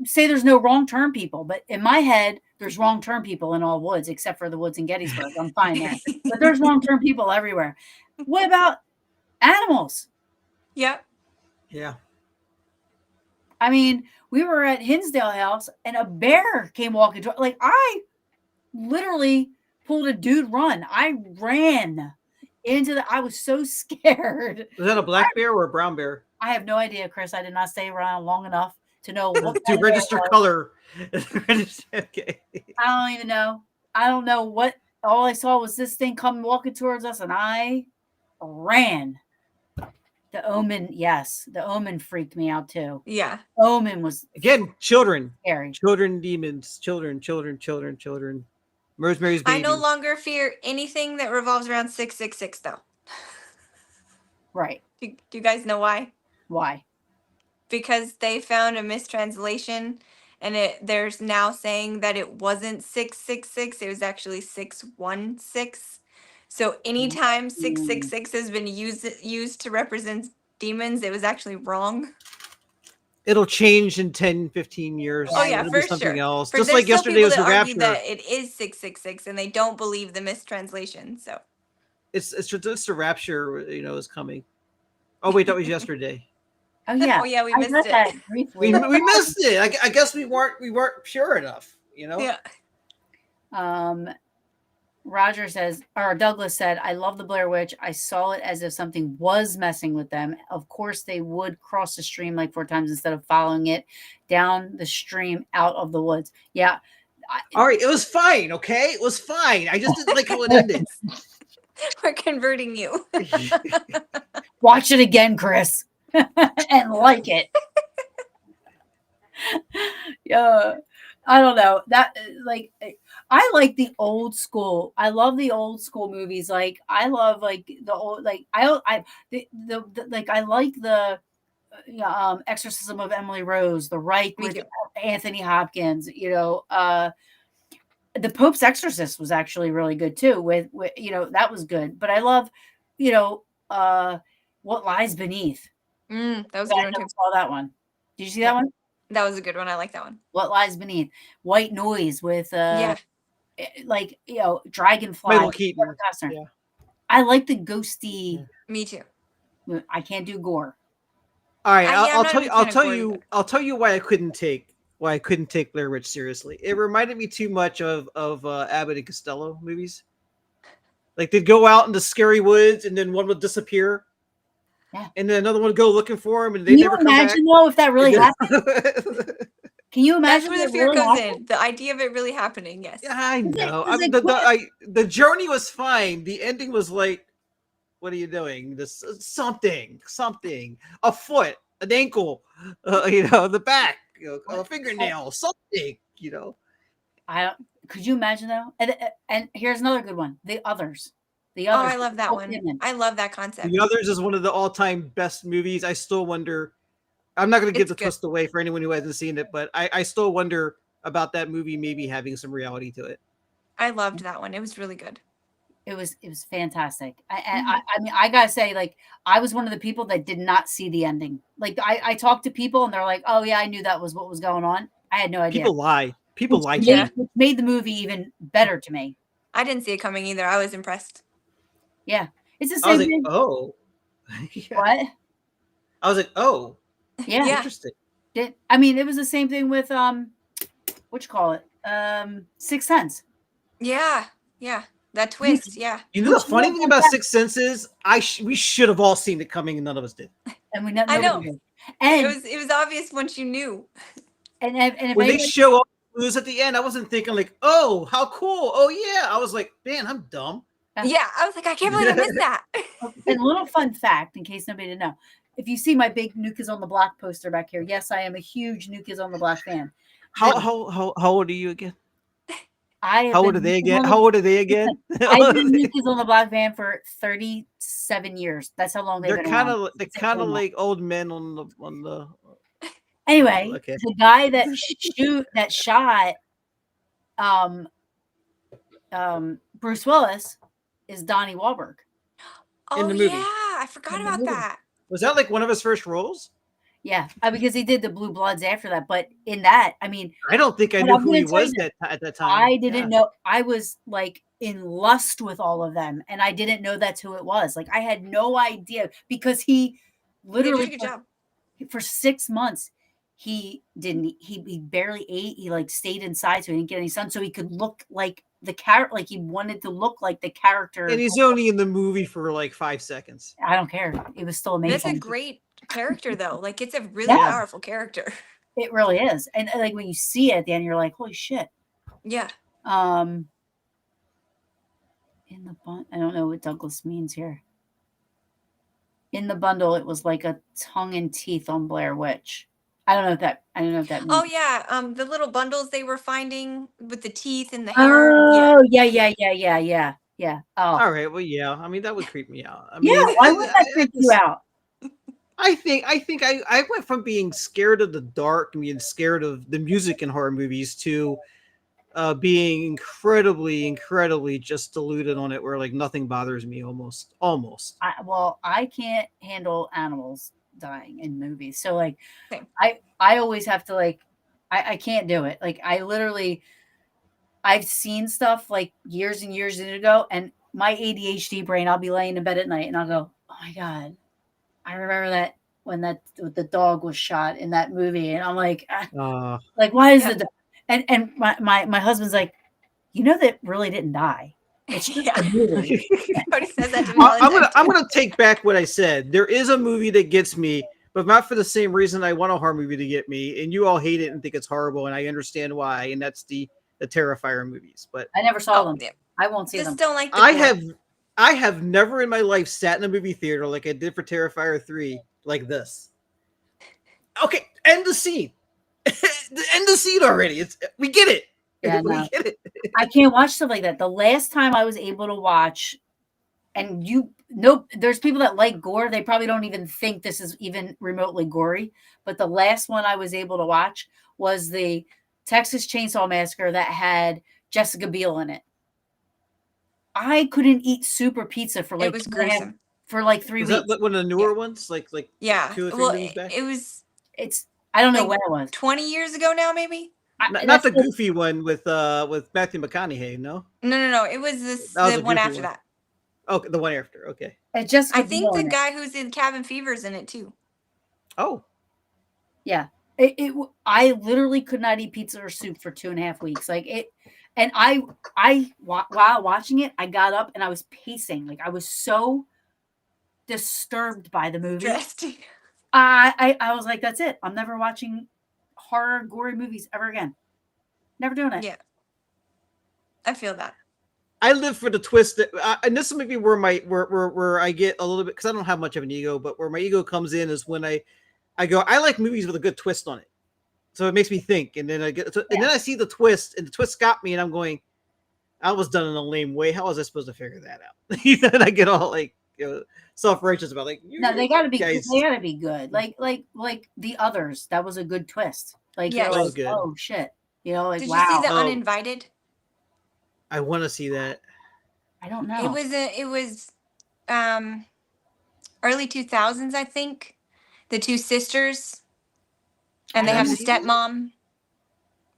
Say there's no wrong turn people, but in my head, there's wrong turn people in all woods except for the woods in Gettysburg. I'm fine there, but there's wrong turn people everywhere. What about animals? Yeah. Yeah. I mean, we were at Hinsdale House and a bear came walking to like I literally pulled a dude run. I ran into I was so scared. Was that a black bear or a brown bear? I have no idea, Chris. I did not stay around long enough to know what to register color. Okay. I don't even know. I don't know what. All I saw was this thing come walking towards us, and I ran. The Omen, yes, the Omen freaked me out too. Yeah, Omen was again children, scary. Children, demons, children. Rosemary's Baby. I no longer fear anything that revolves around 666, though. Right. Do you guys know why? Why? Because they found a mistranslation, and there's now saying that it wasn't 666, it was actually 616. So anytime 666 has been used to represent demons, it was actually wrong. It'll change in 10, 15 years. Oh yeah, for something sure. else. Just like yesterday was the rapture. That it is 666, and they don't believe the mistranslation. So it's the rapture, is coming. Oh wait, that was yesterday. Oh yeah, we missed it. We missed it. I guess we weren't pure enough. Yeah. Roger says, or Douglas said, I love the Blair Witch. I saw it as if something was messing with them. Of course, they would cross the stream like 4 times instead of following it down the stream out of the woods. Yeah. All right. It was fine. Okay. It was fine. I just didn't like how it ended. We're converting you. Watch it again, Chris, and like it. Yeah. I don't know that like I like the old school. I love the old school movies. Like I love like the old like I the like I like the Exorcism of Emily Rose, The Reich Me with too. Anthony Hopkins. The Pope's Exorcist was actually really good too. With that was good. But I love, you know, uh, What Lies Beneath. That was a I good one never too. saw that one. Did you see that Yeah, one? that was a good one. I like that one. What Lies Beneath. White Noise with Yeah, Dragonfly. Michael with Kevin Keaton. Costner. Yeah. I like the ghosty. me too. I can't do gore. All right, Yeah, I'm I'll not a tell you. big I'll fan of tell gore you. either. I'll tell you why I couldn't take Blair Witch seriously. It reminded me too much of Abbott and Costello movies. Like they'd go out in the scary woods, and then one would disappear, Yeah. and then another one would go looking for him, and they Can you never come back. imagine though if that really And happened? then- Can you That's imagine where if the it fear really comes happened? in. The idea of it really happening. Yes. Yeah, I know. Is it quick? The journey was fine. The ending was like, what are you doing? This something, a foot, an ankle, the back, a fingernail, something, I don't. Could you imagine though? And here's another good one. The Others. The Oh, Others. I love that Nicole one. Kidman. I love that The concept. Others is one of the all-time best movies. I still wonder. I'm not going to give It's the good. twist away for anyone who hasn't seen it, but I still wonder about that movie maybe having some reality to it. I loved that one. It was really good. It was fantastic. Mhm. I mean, I gotta say, like, I was one of the people that did not see the ending. Like, I talked to people and they're like, "Oh yeah, I knew that was what was going on." I had no idea. People lie. People lie. Yeah. Which made the movie even better to me. I didn't see it coming either. I was impressed. Yeah, it's the I was same like, thing. oh. Yeah. What? I was like, oh, Yeah. Yeah. interesting. I mean, it was the same thing with what you call it? Sixth Sense. Yeah. Yeah. That twist. Yeah. You know the funny thing about Sixth Sense is we should have all seen it coming and none of us did. And we never. I know. Did. And It was obvious once you knew. and if When they anybody, show up clues at the end, I wasn't thinking like, oh, how cool. Oh yeah. I was like, man, I'm dumb. Yeah. I was like, I can't believe I missed that. and a little fun fact in case nobody didn't know. If you see my big New Kids on the Block poster back here, yes, I am a huge New Kids on the Block fan. How old are you again? How old are they again? How old are they again? I've been New Kids on the Block fan for 37 years. That's how long they've They're been kind around. of like old men on the. Anyway, Okay. the guy that shot Bruce Willis is Donnie Wahlberg. Oh, In the movie. yeah. I forgot about that. Was that like one of his first roles? Yeah, because he did the Blue Bloods after that. But in that, I mean, I don't think I But knew I'm who gonna he tell was you at that time. I didn't know. I was like in lust with all of them, and I didn't know that's who it was. Like I had no idea because he They did a literally good job. for 6 months he barely ate. He like stayed inside so he didn't get any sun, so he could look like the character. Like he wanted to look like the character. And he's only in the movie for like 5 seconds. I don't care. It was still amazing. That's a great character, though. Like, it's a really Yeah. powerful character. It really is, and like when you see it at the end, you're like, holy shit. Yeah. In the I don't know what Douglas means here. In the bundle, it was like a tongue and teeth on Blair Witch. I don't know if that means. Oh, yeah. The little bundles they were finding with the teeth and the hair. Yeah. Oh, yeah. Oh, All right. Well, yeah. I mean, that would creep me out. I yeah. mean, Why would that freak you out? I think I went from being scared of the dark and being scared of the music in horror movies to being incredibly just deluded on it, where like nothing bothers me almost. I can't handle animals dying in movies, so like Same. I always have to like I can't do it. Like I've seen stuff like years and years ago, and my ADHD brain, I'll be laying in bed at night and I'll go, oh my god, I remember that when the dog was shot in that movie, and I'm like why is the and my husband's like, you know, that really didn't die. It's just a movie. Cody says that to me all the time. I'm gonna take back what I said. There is a movie that gets me, but not for the same reason I want a horror movie to get me. And you all hate it and think it's horrible, and I understand why. And that's the Terrifier movies. But I never saw them. Yeah. I won't see Just them. don't like the I have never in my life sat in a movie theater like I did for Terrifier 3 like this. Okay, end the scene. End the scene already. We get it. Yeah, We no. get it. I can't watch stuff like that. The last time I was able to watch, and nope, there's people that like gore. They probably don't even think this is even remotely gory. But the last one I was able to watch was the Texas Chainsaw Massacre that had Jessica Biel in it. I couldn't eat super pizza for like It was gruesome. for like 3 Was weeks. that one of the newer ones? Like Yeah. 2 or 3 Well, movies back? it was It's I don't know like when it was. 20 years ago now, maybe. Not the goofy one with Matthew McConaughey, no? No. It was That was the a one goofy after that. Oh, the one after. Okay. Jessica I think Biel the in it. guy who's in Cabin Fever's in it too. Oh. Yeah. I literally could not eat pizza or soup for 2.5 weeks. Like it, and while watching it, I got up and I was pacing. Like I was so disturbed by the movie. Dressed. I was like, that's it. I'm never watching horror, gory movies ever again. Never doing it. Yeah. I feel that. I live for the twist that, and this is maybe where where I get a little bit, because I don't have much of an ego, but where my ego comes in is when I go, I like movies with a good twist on it, so it makes me think, and then and then I see the twist, and the twist got me, and I'm going, I was done in a lame way. How was I supposed to figure that out? And I get all like self-righteous about like, no, they gotta be guys. they gotta be good. Like the others, that was a good twist. Like Yeah, you're that was like, good. Oh shit. Like Did wow. you see The Oh. Uninvited? I want to see that. I don't know. It was early 2000s, I think. The two sisters, and they have the stepmom.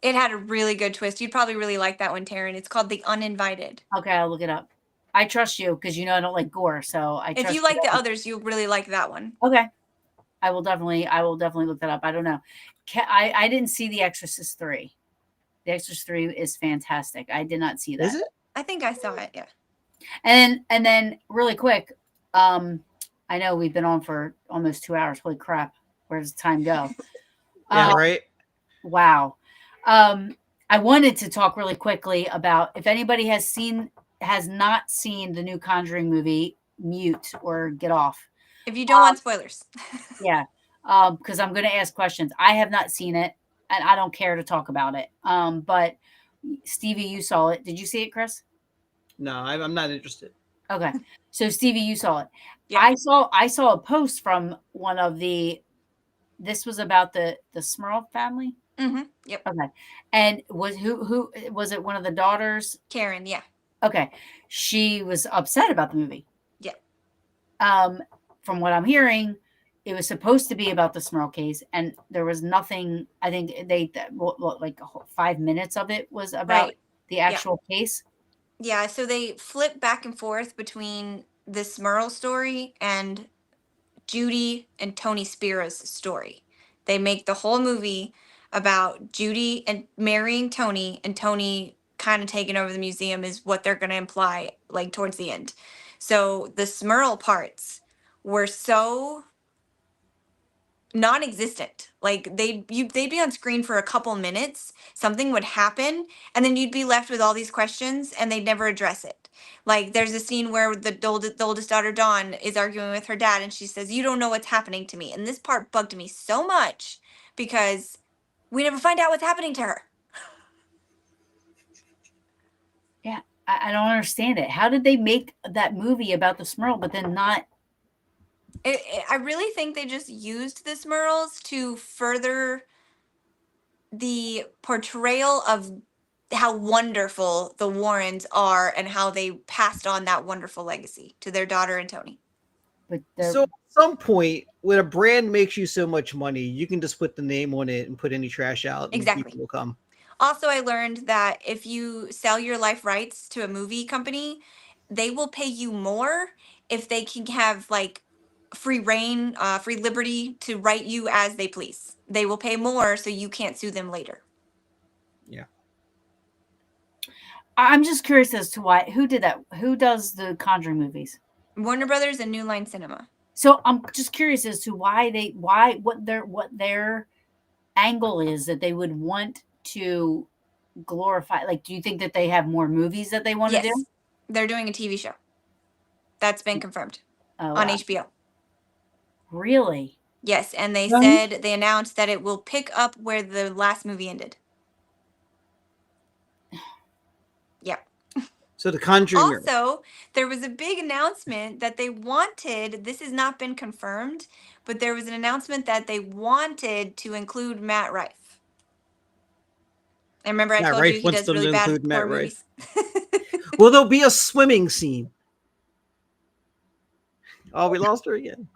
It had a really good twist. You'd probably really like that one, Taryn. It's called The Uninvited. Okay, I'll look it up. I trust you because I don't like gore, so I trust If you like the others, you'll really like that one. Okay. I will definitely look that up. I don't know. I didn't see The Exorcist 3. The Exorcist 3 is fantastic. I did not see that. Is it? I think I saw it, yeah. And then really quick, I know we've been on for almost 2 hours. Holy crap. Where does time go? Yeah, right. Wow. I wanted to talk really quickly about if anybody has not seen the new Conjuring movie, mute or get off. If you don't want spoilers. Yeah. Because I'm going to ask questions. I have not seen it, and I don't care to talk about it. But Stevie, you saw it. Did you see it, Chris? No, I'm not interested. Okay. So Stevie, you saw it. Yeah. I saw a post from one of this was about the Smurl family. Mm-hmm. Yep. Okay. And who was it? One of the daughters? Karen, yeah. Okay. She was upset about the movie. Yeah. From what I'm hearing, it was supposed to be about the Smurl case, and there was nothing. I think like 5 minutes of it was about the actual case. Yeah, so they flip back and forth between the Smurl story and Judy and Tony Spira's story. They make the whole movie about Judy and marrying Tony, and Tony kind of taking over the museum is what they're going to imply like towards the end. So the Smurl parts were so non-existent. Like they'd be on screen for a couple minutes, something would happen, and then you'd be left with all these questions, and they'd never address it. Like there's a scene where the oldest daughter, Dawn, is arguing with her dad, and she says, "You don't know what's happening to me." And this part bugged me so much because we never find out what's happening to her. Yeah, I don't understand it. How did they make that movie about the Smurl, but then not? I really think they just used the Smurls to further the portrayal of how wonderful the Warrens are and how they passed on that wonderful legacy to their daughter and Tony. But So at some point, when a brand makes you so much money, you can just put the name on it and put any trash out, and Exactly. people will come. Also, I learned that if you sell your life rights to a movie company, they will pay you more if they can have like free reign, free liberty to write you as they please. They will pay more so you can't sue them later. Yeah. I'm just curious as to who did that? Who does the Conjuring movies? Warner Brothers and New Line Cinema. So I'm just curious as to what their angle is that they would want to glorify. Like, do you think that they have more movies that they want to do? They're doing a TV show. That's been confirmed on HBO. Really? Yes, and they Mhm. said, they announced that it will pick up where the last movie ended. Yep. So the Conjuring mirror. Also, there was a big announcement that they wanted, this has not been confirmed, but there was an announcement that they wanted to include Matt Rife. And remember I Matt told you Rife he wants does them really to bad include horror Matt Rife. movies. Will there be a swimming scene? Oh, we lost her again.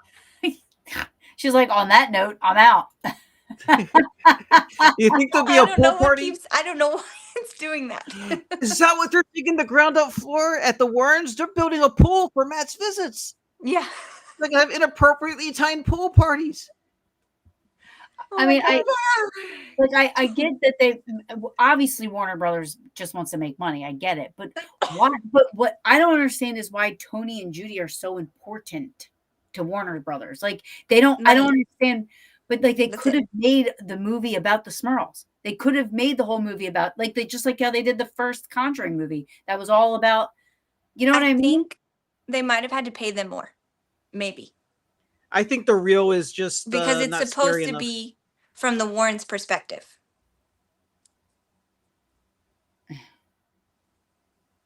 She's like, on that note, I'm out. You think there'll be I a don't pool know what party? keeps, I don't know why it's doing that. Is that what they're digging the ground up floor at the Warrens? They're building a pool for Matt's visits. Yeah. They're gonna have inappropriately timed pool parties. Oh I my mean, God. I get that they obviously Warner Brothers just wants to make money. I get it, but why? But what I don't understand is why Tony and Judy are so important to Warner Brothers. Like they don't. I don't Money. understand. But like they That's could it. have made the movie about the Smurls. They could have made the whole movie about like they just like how they did the first Conjuring movie. That was all about. You know what I mean? think they might have had to pay them more. Maybe. I think the reel is just Because it's not scary supposed to enough. be from the Warrens' perspective.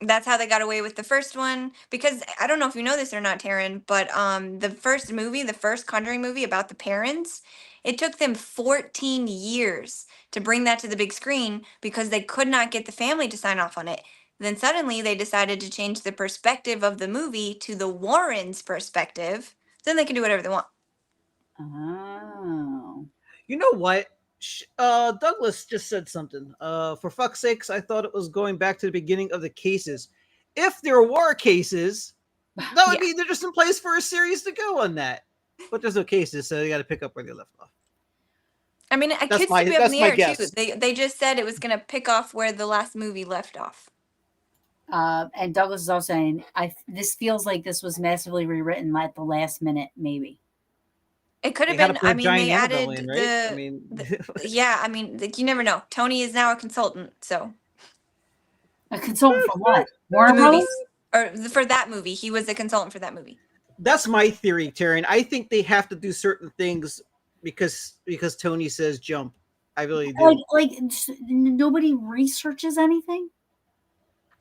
That's how they got away with the first one. Because I don't know if you know this or not, Taryn, but the first movie, the first Conjuring movie about the parents, it took them 14 years to bring that to the big screen because they could not get the family to sign off on it. Then suddenly they decided to change the perspective of the movie to the Warrens' perspective. Then they can do whatever they want. Oh. You know what? Douglas just said something. For fuck's sakes, I thought it was going back to the beginning of the cases. If there were cases, that would Yeah. be they're just in place for a series to go on that. But there's no cases, so you got to pick up where they left off. I mean, it That's could still be up in the my air too. guess. They just said it was gonna pick off where the last movie left off. And Douglas is also saying, this feels like this was massively rewritten at the last minute, maybe. It could have They had to been. put I a mean, giant they Annabelle added in, right? I mean, yeah. I mean, like, you never know. Tony is now a consultant, so A consultant for what? the Warner movies Brothers? or for that movie, he was a consultant for that movie. that's my theory, Taryn. I think they have to do certain things because Tony says jump. I really do. Like nobody researches anything?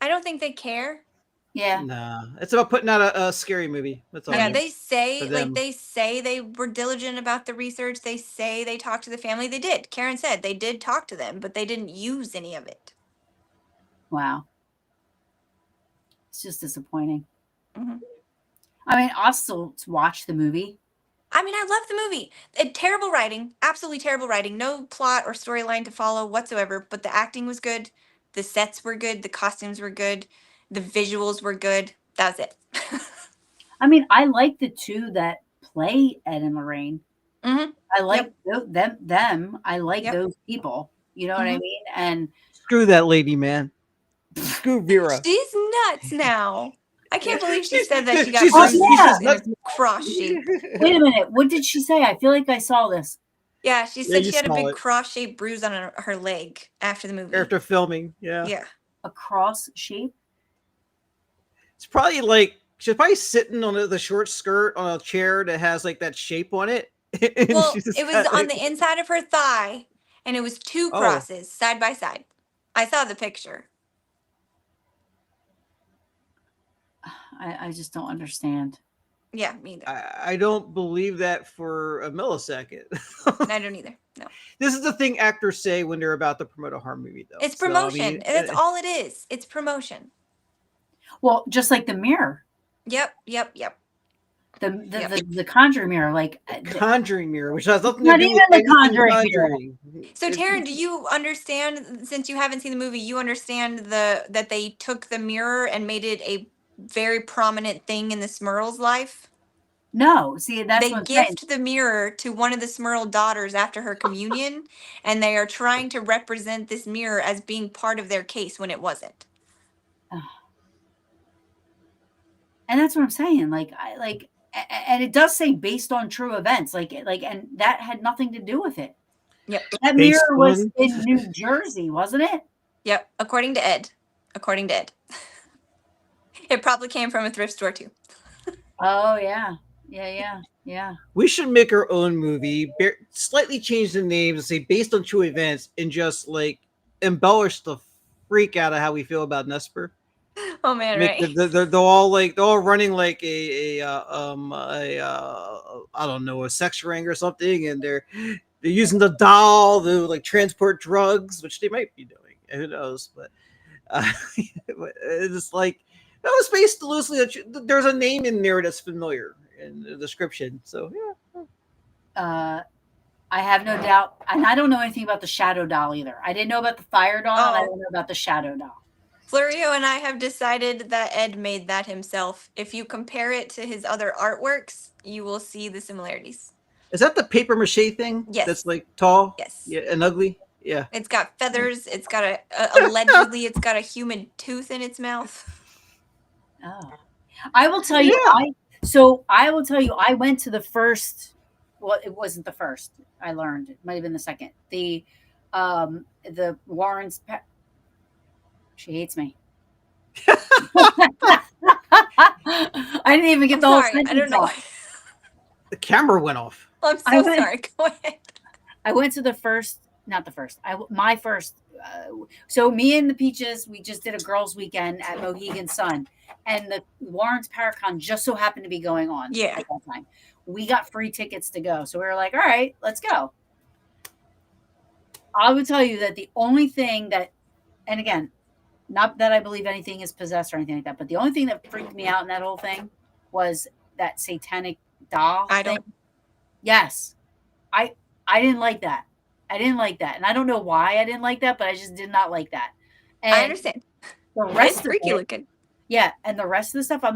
I don't think they care. Yeah. Nah, it's about putting out a scary movie. That's all. Yeah, mean, they say for like them. they say they were diligent about the research. They say they talked to the family. They did. Karen said they did talk to them, but they didn't use any of it. Wow. It's just disappointing. Mhm. I mean, I'll still watch the movie. I mean, I love the movie. Terrible writing, absolutely terrible writing. No plot or storyline to follow whatsoever, but the acting was good. The sets were good. The costumes were good. The visuals were good. That was it. I mean, I like the two that play Ed and Lorraine. Mm-hmm. I like them. I like Yep. those people. You know what I Mhm. mean? And Screw that lady, man. Screw Vera. She's nuts now. I can't believe she said that she got She's bruises just in a cross shape. wait a minute. What did she say? I feel like I saw this. Yeah, she Yeah, said you she had a saw big it. cross-shaped bruise on her leg after the movie. After filming, yeah. Yeah. A cross shape? It's probably like she's probably sitting on the short skirt on a chair that has like that shape on it. And Well, she's just it was got, on like, the inside of her thigh, and it was two Oh. crosses side by side. I saw the picture. I just don't understand. Yeah, me either. I don't believe that for a millisecond. I don't either. No. This is the thing actors say when they're about to promote a horror movie, though. It's So, I promotion. mean, That's all it is. It's promotion. Well, just like the mirror, Yep. the Conjuring mirror, like Conjuring mirror, which has nothing Not to do even with the anything Conjuring mirror. Conjuring. So Taryn, do you understand, since you haven't seen the movie, you understand that they took the mirror and made it a very prominent thing in the Smurl's life? no. See, that's They what I'm saying. gift the mirror to one of the Smurl daughters after her communion, and they are trying to represent this mirror as being part of their case when it wasn't. And that's what I'm saying. And it does say based on true events, and that had nothing to do with it. Yep. That Based mirror was on- in New Jersey, wasn't it? Yep. According to Ed. It probably came from a thrift store too. Oh yeah, yeah. Yeah. We should make our own movie, slightly change the names, and say based on true events, and just like embellish the freak out of how we feel about NESPR. Oh man, Make right. they're all like they're all running like I don't know, a sex ring or something, and they're using the doll to like transport drugs, which they might be doing. Who knows? But it's like that was based loosely. There's a name in there that's familiar in the description. So yeah. I have no doubt, and I don't know anything about the shadow doll either. I didn't know about the fire doll, and I Oh, don't know about the shadow doll. Florio and I have decided that Ed made that himself. If you compare it to his other artworks, you will see the similarities. Is that the paper mache thing? Yes. That's like tall, Yes. yeah, and ugly. Yeah. It's got feathers. It's got allegedly it's got a human tooth in its mouth. Oh, I will tell you. Yeah. I will tell you. I went to the first. Well, it wasn't the first. I learned it might have been the second. The Warren's. She hates me. I didn't even get I'm the whole sorry. I sentence don't know. off. The camera went off. I'm I so went- sorry. Go ahead. I went to the first, not the first. My first. So me and the Peaches, we just did a girls' weekend at Mohegan Sun, and the Lawrence Paracon just so happened to be going on. Yeah. At that time, we got free tickets to go, so we were like, "All right, let's go." I would tell you that the only thing that, and again, not that I believe anything is possessed or anything like that, but the only thing that freaked me out in that whole thing was that satanic doll I thing. don't. Yes, I didn't like that. I didn't like that, and I don't know why I didn't like that, but I just did not like that. And I understand. the It's rest of freaky it, looking. yeah, and the rest of the stuff, I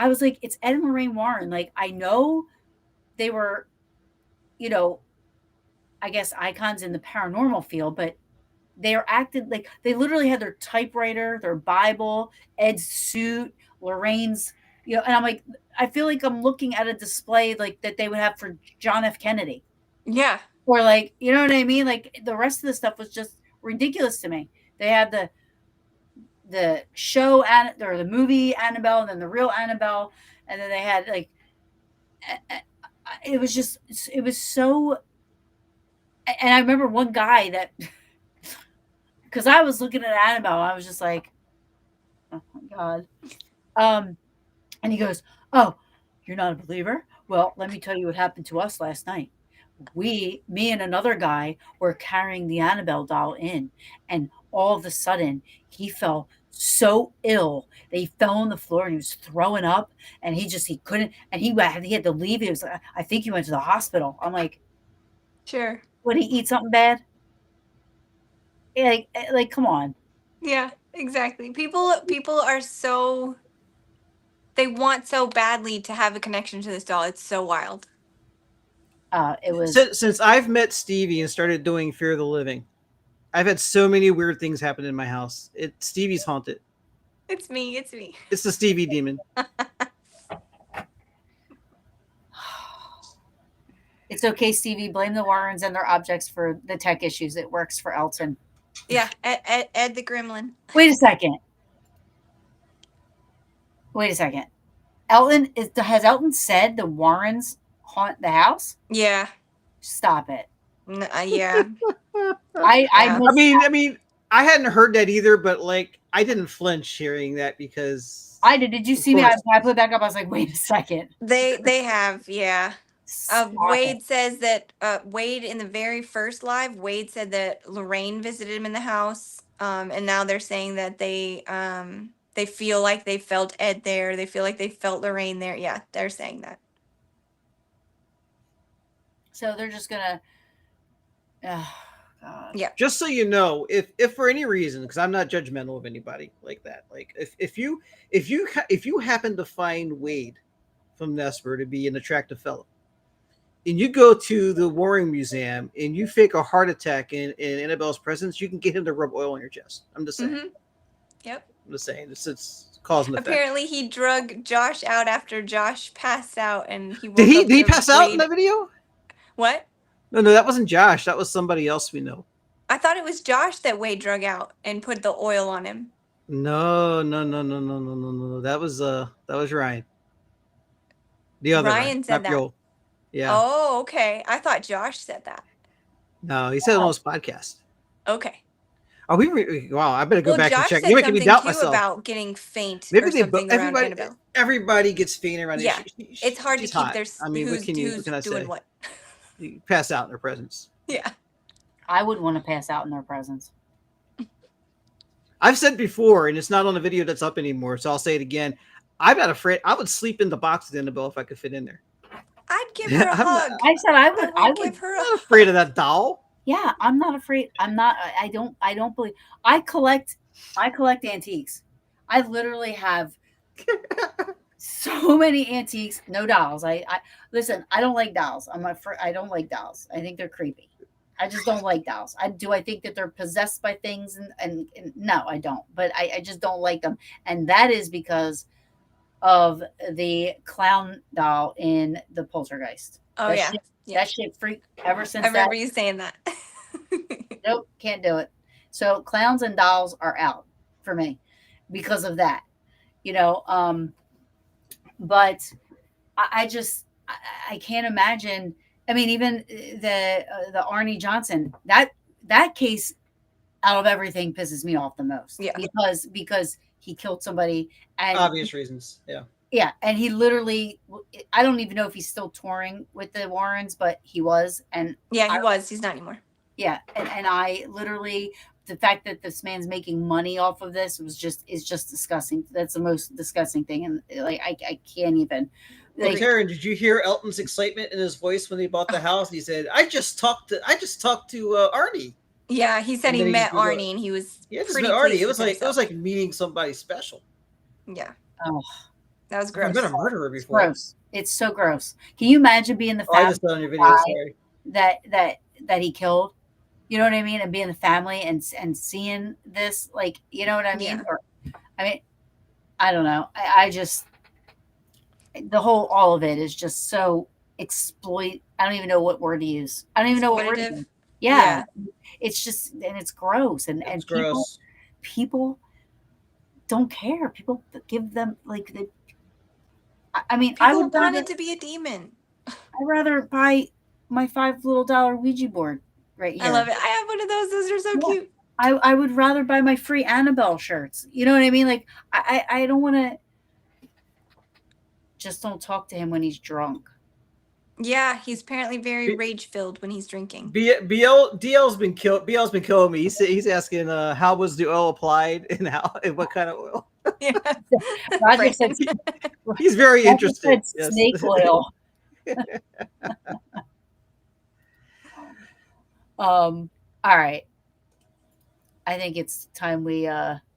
was like, it's Ed and Lorraine Warren. Like, I know they were, I guess icons in the paranormal field, but they are acted like they literally had their typewriter, their Bible, Ed's suit, Lorraine's, and I'm like, I feel like I'm looking at a display like that they would have for John F. Kennedy. Yeah. Or like, you know what I mean? Like the rest of the stuff was just ridiculous to me. They had the show or the movie Annabelle, and then the real Annabelle, and then they had like it was so. And I remember one guy that because I was looking at Annabelle, I was just like, oh my god. And he goes, "Oh, you're not a believer? Well, let me tell you what happened to us last night. Me and another guy were carrying the Annabelle doll in, and all of a sudden he felt so ill that he fell on the floor and he was throwing up, and he couldn't, and he had to leave. He was, I think he went to the hospital." I'm like, Sure. would he eat something bad? Like, come on. Yeah. Exactly. People are so. They want so badly to have a connection to this doll. It's so wild. It was Since I've met Stevie and started doing Fear of the Living, I've had so many weird things happen in my house. Stevie's haunted. It's me. It's me. It's the Stevie demon. It's okay, Stevie. Blame the Warrens and their objects for the tech issues. It works for Elton. Yeah. Ed the Gremlin. Wait a second. Has Elton said the Warrens haunt the house? Yeah. Stop it. Yeah. I Yeah. I mean, I hadn't heard that either, but like, I didn't flinch hearing that because I did. Did you of see me? I course. put it back up. I was like, wait a second. They have, yeah. Stop Wade it. says that Wade in the very first live, Wade said that Lorraine visited him in the house, and now they're saying that they feel like they felt Ed there. They feel like they felt Lorraine there. Yeah, they're saying that. So they're just gonna. Oh, God. Yeah. Just so you know, if for any reason, because I'm not judgmental of anybody like that, like if you happen to find Wade from NESPR to be an attractive fellow, and you go to the Warring Museum and you fake a heart attack in Annabelle's presence, you can get him to rub oil on your chest. I'm just saying. Mm-hmm. Yep. I'm just saying. It's cause and effect. Apparently, he drug Josh out after Josh passed out, and he woke Did up he to pass out in Wade. that video? What? No, that wasn't Josh. That was somebody else we know. I thought it was Josh that Wade drug out and put the oil on him. No. That was Ryan. The other Ryan Ryan, said not that. Joel. Yeah. Oh, okay. I thought Josh said that. No, he said it on his podcast. Okay. Oh, wow! I better go Well, back and Josh check. said You're making me something doubt too myself. about getting faint Maybe or something around Annabelle. everybody gets faint around. Yeah, it's hard to she's keep hot. their I mean, who's what can I doing say? what. You pass out in her presence. Yeah. I wouldn't want to pass out in their presence. I've said before, and it's not on the video that's up anymore, so I'll say it again. I'm not afraid. I would sleep in the box with Annabelle if I could fit in there. I'd give her a hug. I said I would give her I'm not afraid of that doll. Yeah, I'm not afraid. I'm not. I don't believe. I collect antiques. I literally have so many antiques. No dolls. I listen. I don't like dolls. I'm afraid. I don't like dolls. I think they're creepy. I just don't like dolls. I think that they're possessed by things, and no, I don't. But I just don't like them, and that is because of the clown doll in the Poltergeist. Oh, that yeah. Shit, That shit freaked ever since. I remember you saying that. Nope, can't do it. So clowns and dolls are out for me because of that. But I just I can't imagine. I mean, even the Arnie Johnson, that case out of everything pisses me off the most. Yeah. Because he killed somebody, and obvious reasons. Yeah. Yeah, and he literally, I don't even know if he's still touring with the Warrens, but he was. And yeah, he was. He's not anymore. Yeah, and I literally, the fact that this man's making money off of this is just disgusting. That's the most disgusting thing, and like I can't even. Well, Taryn, did you hear Elton's excitement in his voice when he bought the house? He said, "I just talked to Arnie." Yeah, he said he met Arnie, and he was pretty Arnie. It was like meeting somebody special. Yeah. Oh, that was gross. I've been a murderer before. It's gross. It's so gross. Can you imagine being the family on your video, sorry. that he killed? You know what I mean? And being the family and seeing this, like, you know what I mean? Yeah. Or, I mean, I don't know. I just, all of it is just so exploit. I don't even know what word to use. I don't even know what word to use. Yeah. It's just, and it's gross. And gross. People don't care. People give them like the, I mean, people I would want it to be a demon. I'd rather buy my $5 little Ouija board right here. I love it. I have one of those. Those are so cute. I would rather buy my free Annabelle shirts. You know what I mean? Like, I don't want to. Just don't talk to him when he's drunk. Yeah, he's apparently very rage-filled when he's drinking. DL's been killing me. He's asking, how was the oil applied and what kind of oil? Yeah. Roger said, he's very interested. Yes. Snake oil. All right. I think it's time we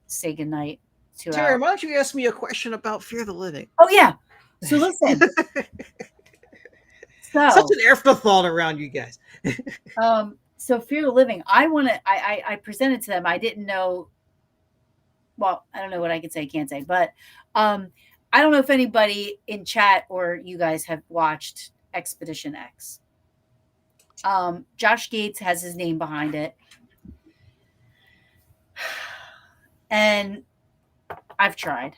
say goodnight to Terry, why don't you ask me a question about Fear the Living? Oh yeah. So listen. Such an afterthought around you guys. So Fear the Living, I presented to them. I didn't know. Well, I don't know what I could say, can't say, but I don't know if anybody in chat or you guys have watched Expedition X. Josh Gates has his name behind it. And I've tried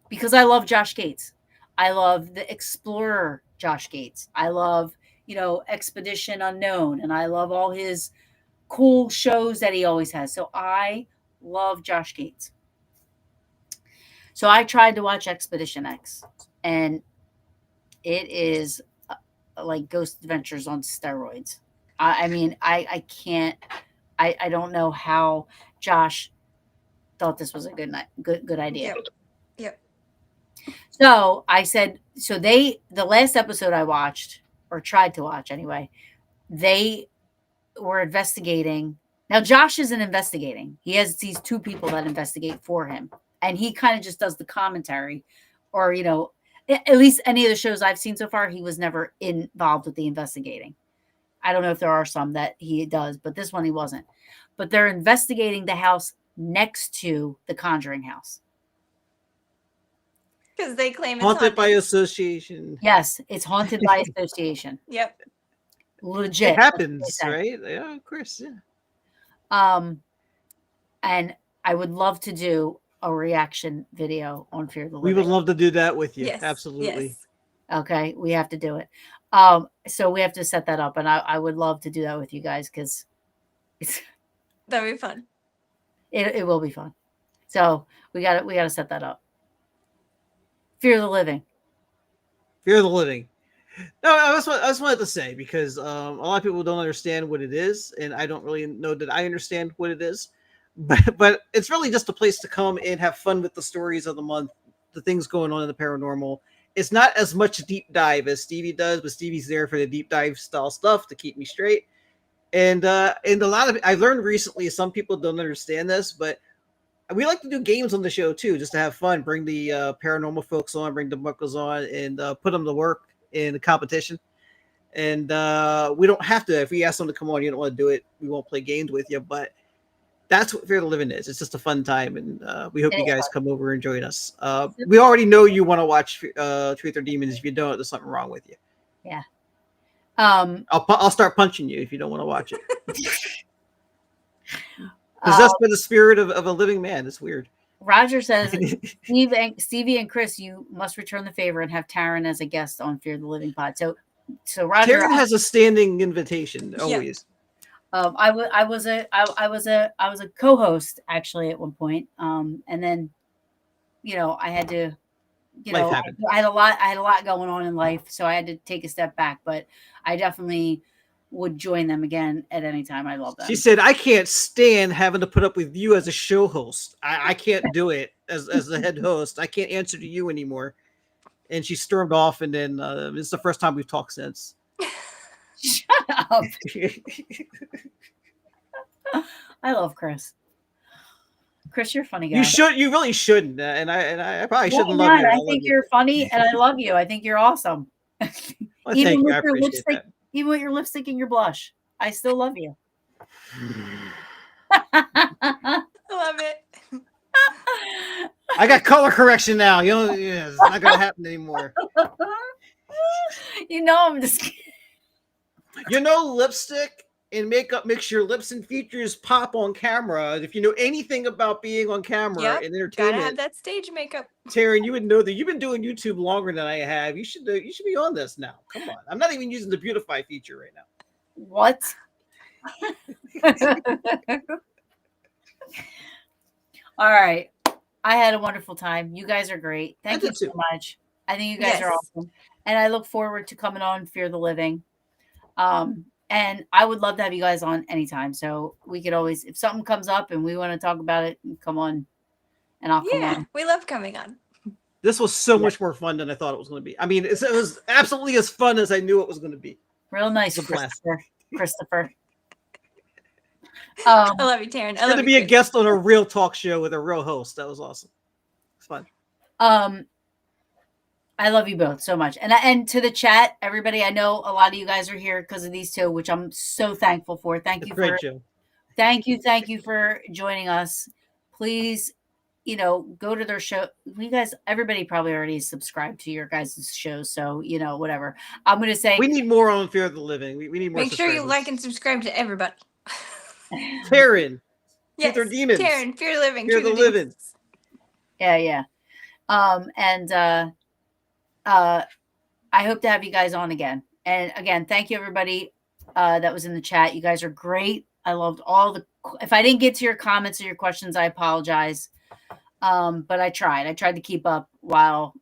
because I love Josh Gates. I love the explorer Josh Gates. I love, Expedition Unknown, and I love all his cool shows that he always has. So I love Josh Gates. So I tried to watch Expedition X, and it is like Ghost Adventures on steroids. I mean, I can't. I don't know how Josh thought this was a good idea. Yep. So I said, the last episode I watched, or tried to watch anyway, they were investigating. Now Josh isn't investigating. He has these two people that investigate for him. And he kind of just does the commentary, or, at least any of the shows I've seen so far, he was never involved with the investigating. I don't know if there are some that he does, but this one he wasn't. But they're investigating the house next to the Conjuring house. Because they claim it's haunted by association. Yes, it's haunted by association. Yep. Legit. It happens, right? Yeah, of course. Yeah. And I would love to do a reaction video on Fear the Living. We would love to do that with you. Yes. Absolutely. Yes. Okay, we have to do it. So we have to set that up, and I would love to do that with you guys because That'd be fun. it will be fun. So we got to set that up. Fear the living. Fear of the living. No, I just wanted to say because a lot of people don't understand what it is, and I don't really know that I understand what it is. But it's really just a place to come and have fun with the stories of the month, the things going on in the paranormal. It's not as much deep dive as Stevie does, but Stevie's there for the deep dive style stuff to keep me straight. And a lot of I learned recently, some people don't understand this, but we like to do games on the show too, just to have fun. Bring the paranormal folks on, bring the muckles on, and put them to work in the competition. And we don't have to. If we ask them to come on, you don't want to do it, we won't play games with you. But that's what Fear the Living is. It's just a fun time, and we hope you guys come over and join us. We already know you want to watch Truth or Demons. If you don't, there's something wrong with you. Yeah. I'll start punching you if you don't want to watch it. Possessed by the spirit of a living man. It's weird. Roger says, Stevie and Chris, you must return the favor and have Taryn as a guest on Fear the Living Pod. So Roger Taryn has a standing invitation always. I was a co-host actually at one point. And then, I had to, I had a lot going on in life, so I had to take a step back. But I definitely would join them again at any time. I love them. She said, "I can't stand having to put up with you as a show host. I can't do it as the head host. I can't answer to you anymore." And she stormed off. And then this is the first time we've talked since. Shut up. I love Chris. Chris, you're a funny guy. You really shouldn't. And I probably shouldn't love you. I think you're funny, and I love you. I think you're awesome. Well, even with your lipstick, even with your lipstick and your blush, I still love you. I love it. I got color correction now. It's not gonna happen anymore. I'm just kidding. Lipstick and makeup makes your lips and features pop on camera. If you know anything about being on camera and entertainment, gotta have that stage makeup. Taryn, you would know that you've been doing YouTube longer than I have. You should be on this now. Come on, I'm not even using the beautify feature right now. What? All right. I had a wonderful time. You guys are great. Thank you so much. I think you guys are awesome. And I look forward to coming on Fear the Living. And I would love to have you guys on anytime. So we could always, if something comes up and we want to talk about it, come on. And I'll come on. We love coming on. This was so much more fun than I thought it was going to be. I mean, it was absolutely as fun as I knew it was going to be. Real nice, Christopher. I love you, Taryn. I love to be a guest on a real talk show with a real host. That was awesome. It's fun. I love you both so much. And to the chat, everybody, I know a lot of you guys are here because of these two, which I'm so thankful for. Thank you great show. Thank you for joining us. Please, go to their show. You guys, everybody probably already subscribed to your guys' shows. So, whatever. I'm going to say we need more on Fear of the Living. We need more. Make sure you like and subscribe to everybody. Taryn. Yes, Truth or Demons. Taryn, Fear the Living. Fear the Living. Yeah. I hope to have you guys on again. And again, thank you everybody that was in the chat. You guys are great. I loved if I didn't get to your comments or your questions, I apologize. But I tried to keep up while,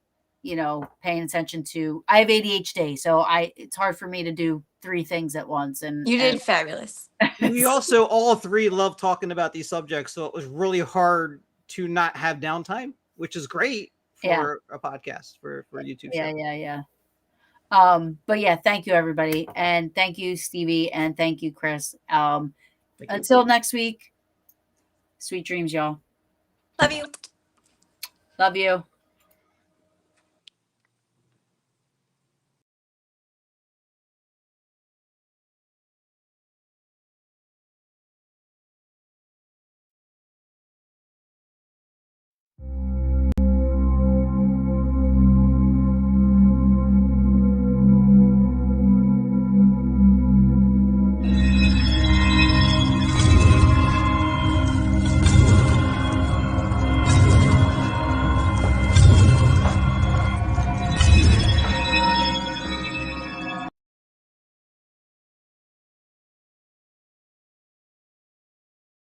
paying attention to, I have ADHD. So it's hard for me to do 3 things at once. And you did fabulous. We also all 3 love talking about these subjects. So it was really hard to not have downtime, which is great for a podcast for YouTube. Yeah. But yeah, thank you everybody. And thank you, Stevie. And thank you, Chris. Until next week, sweet dreams, y'all. Love you. Love you.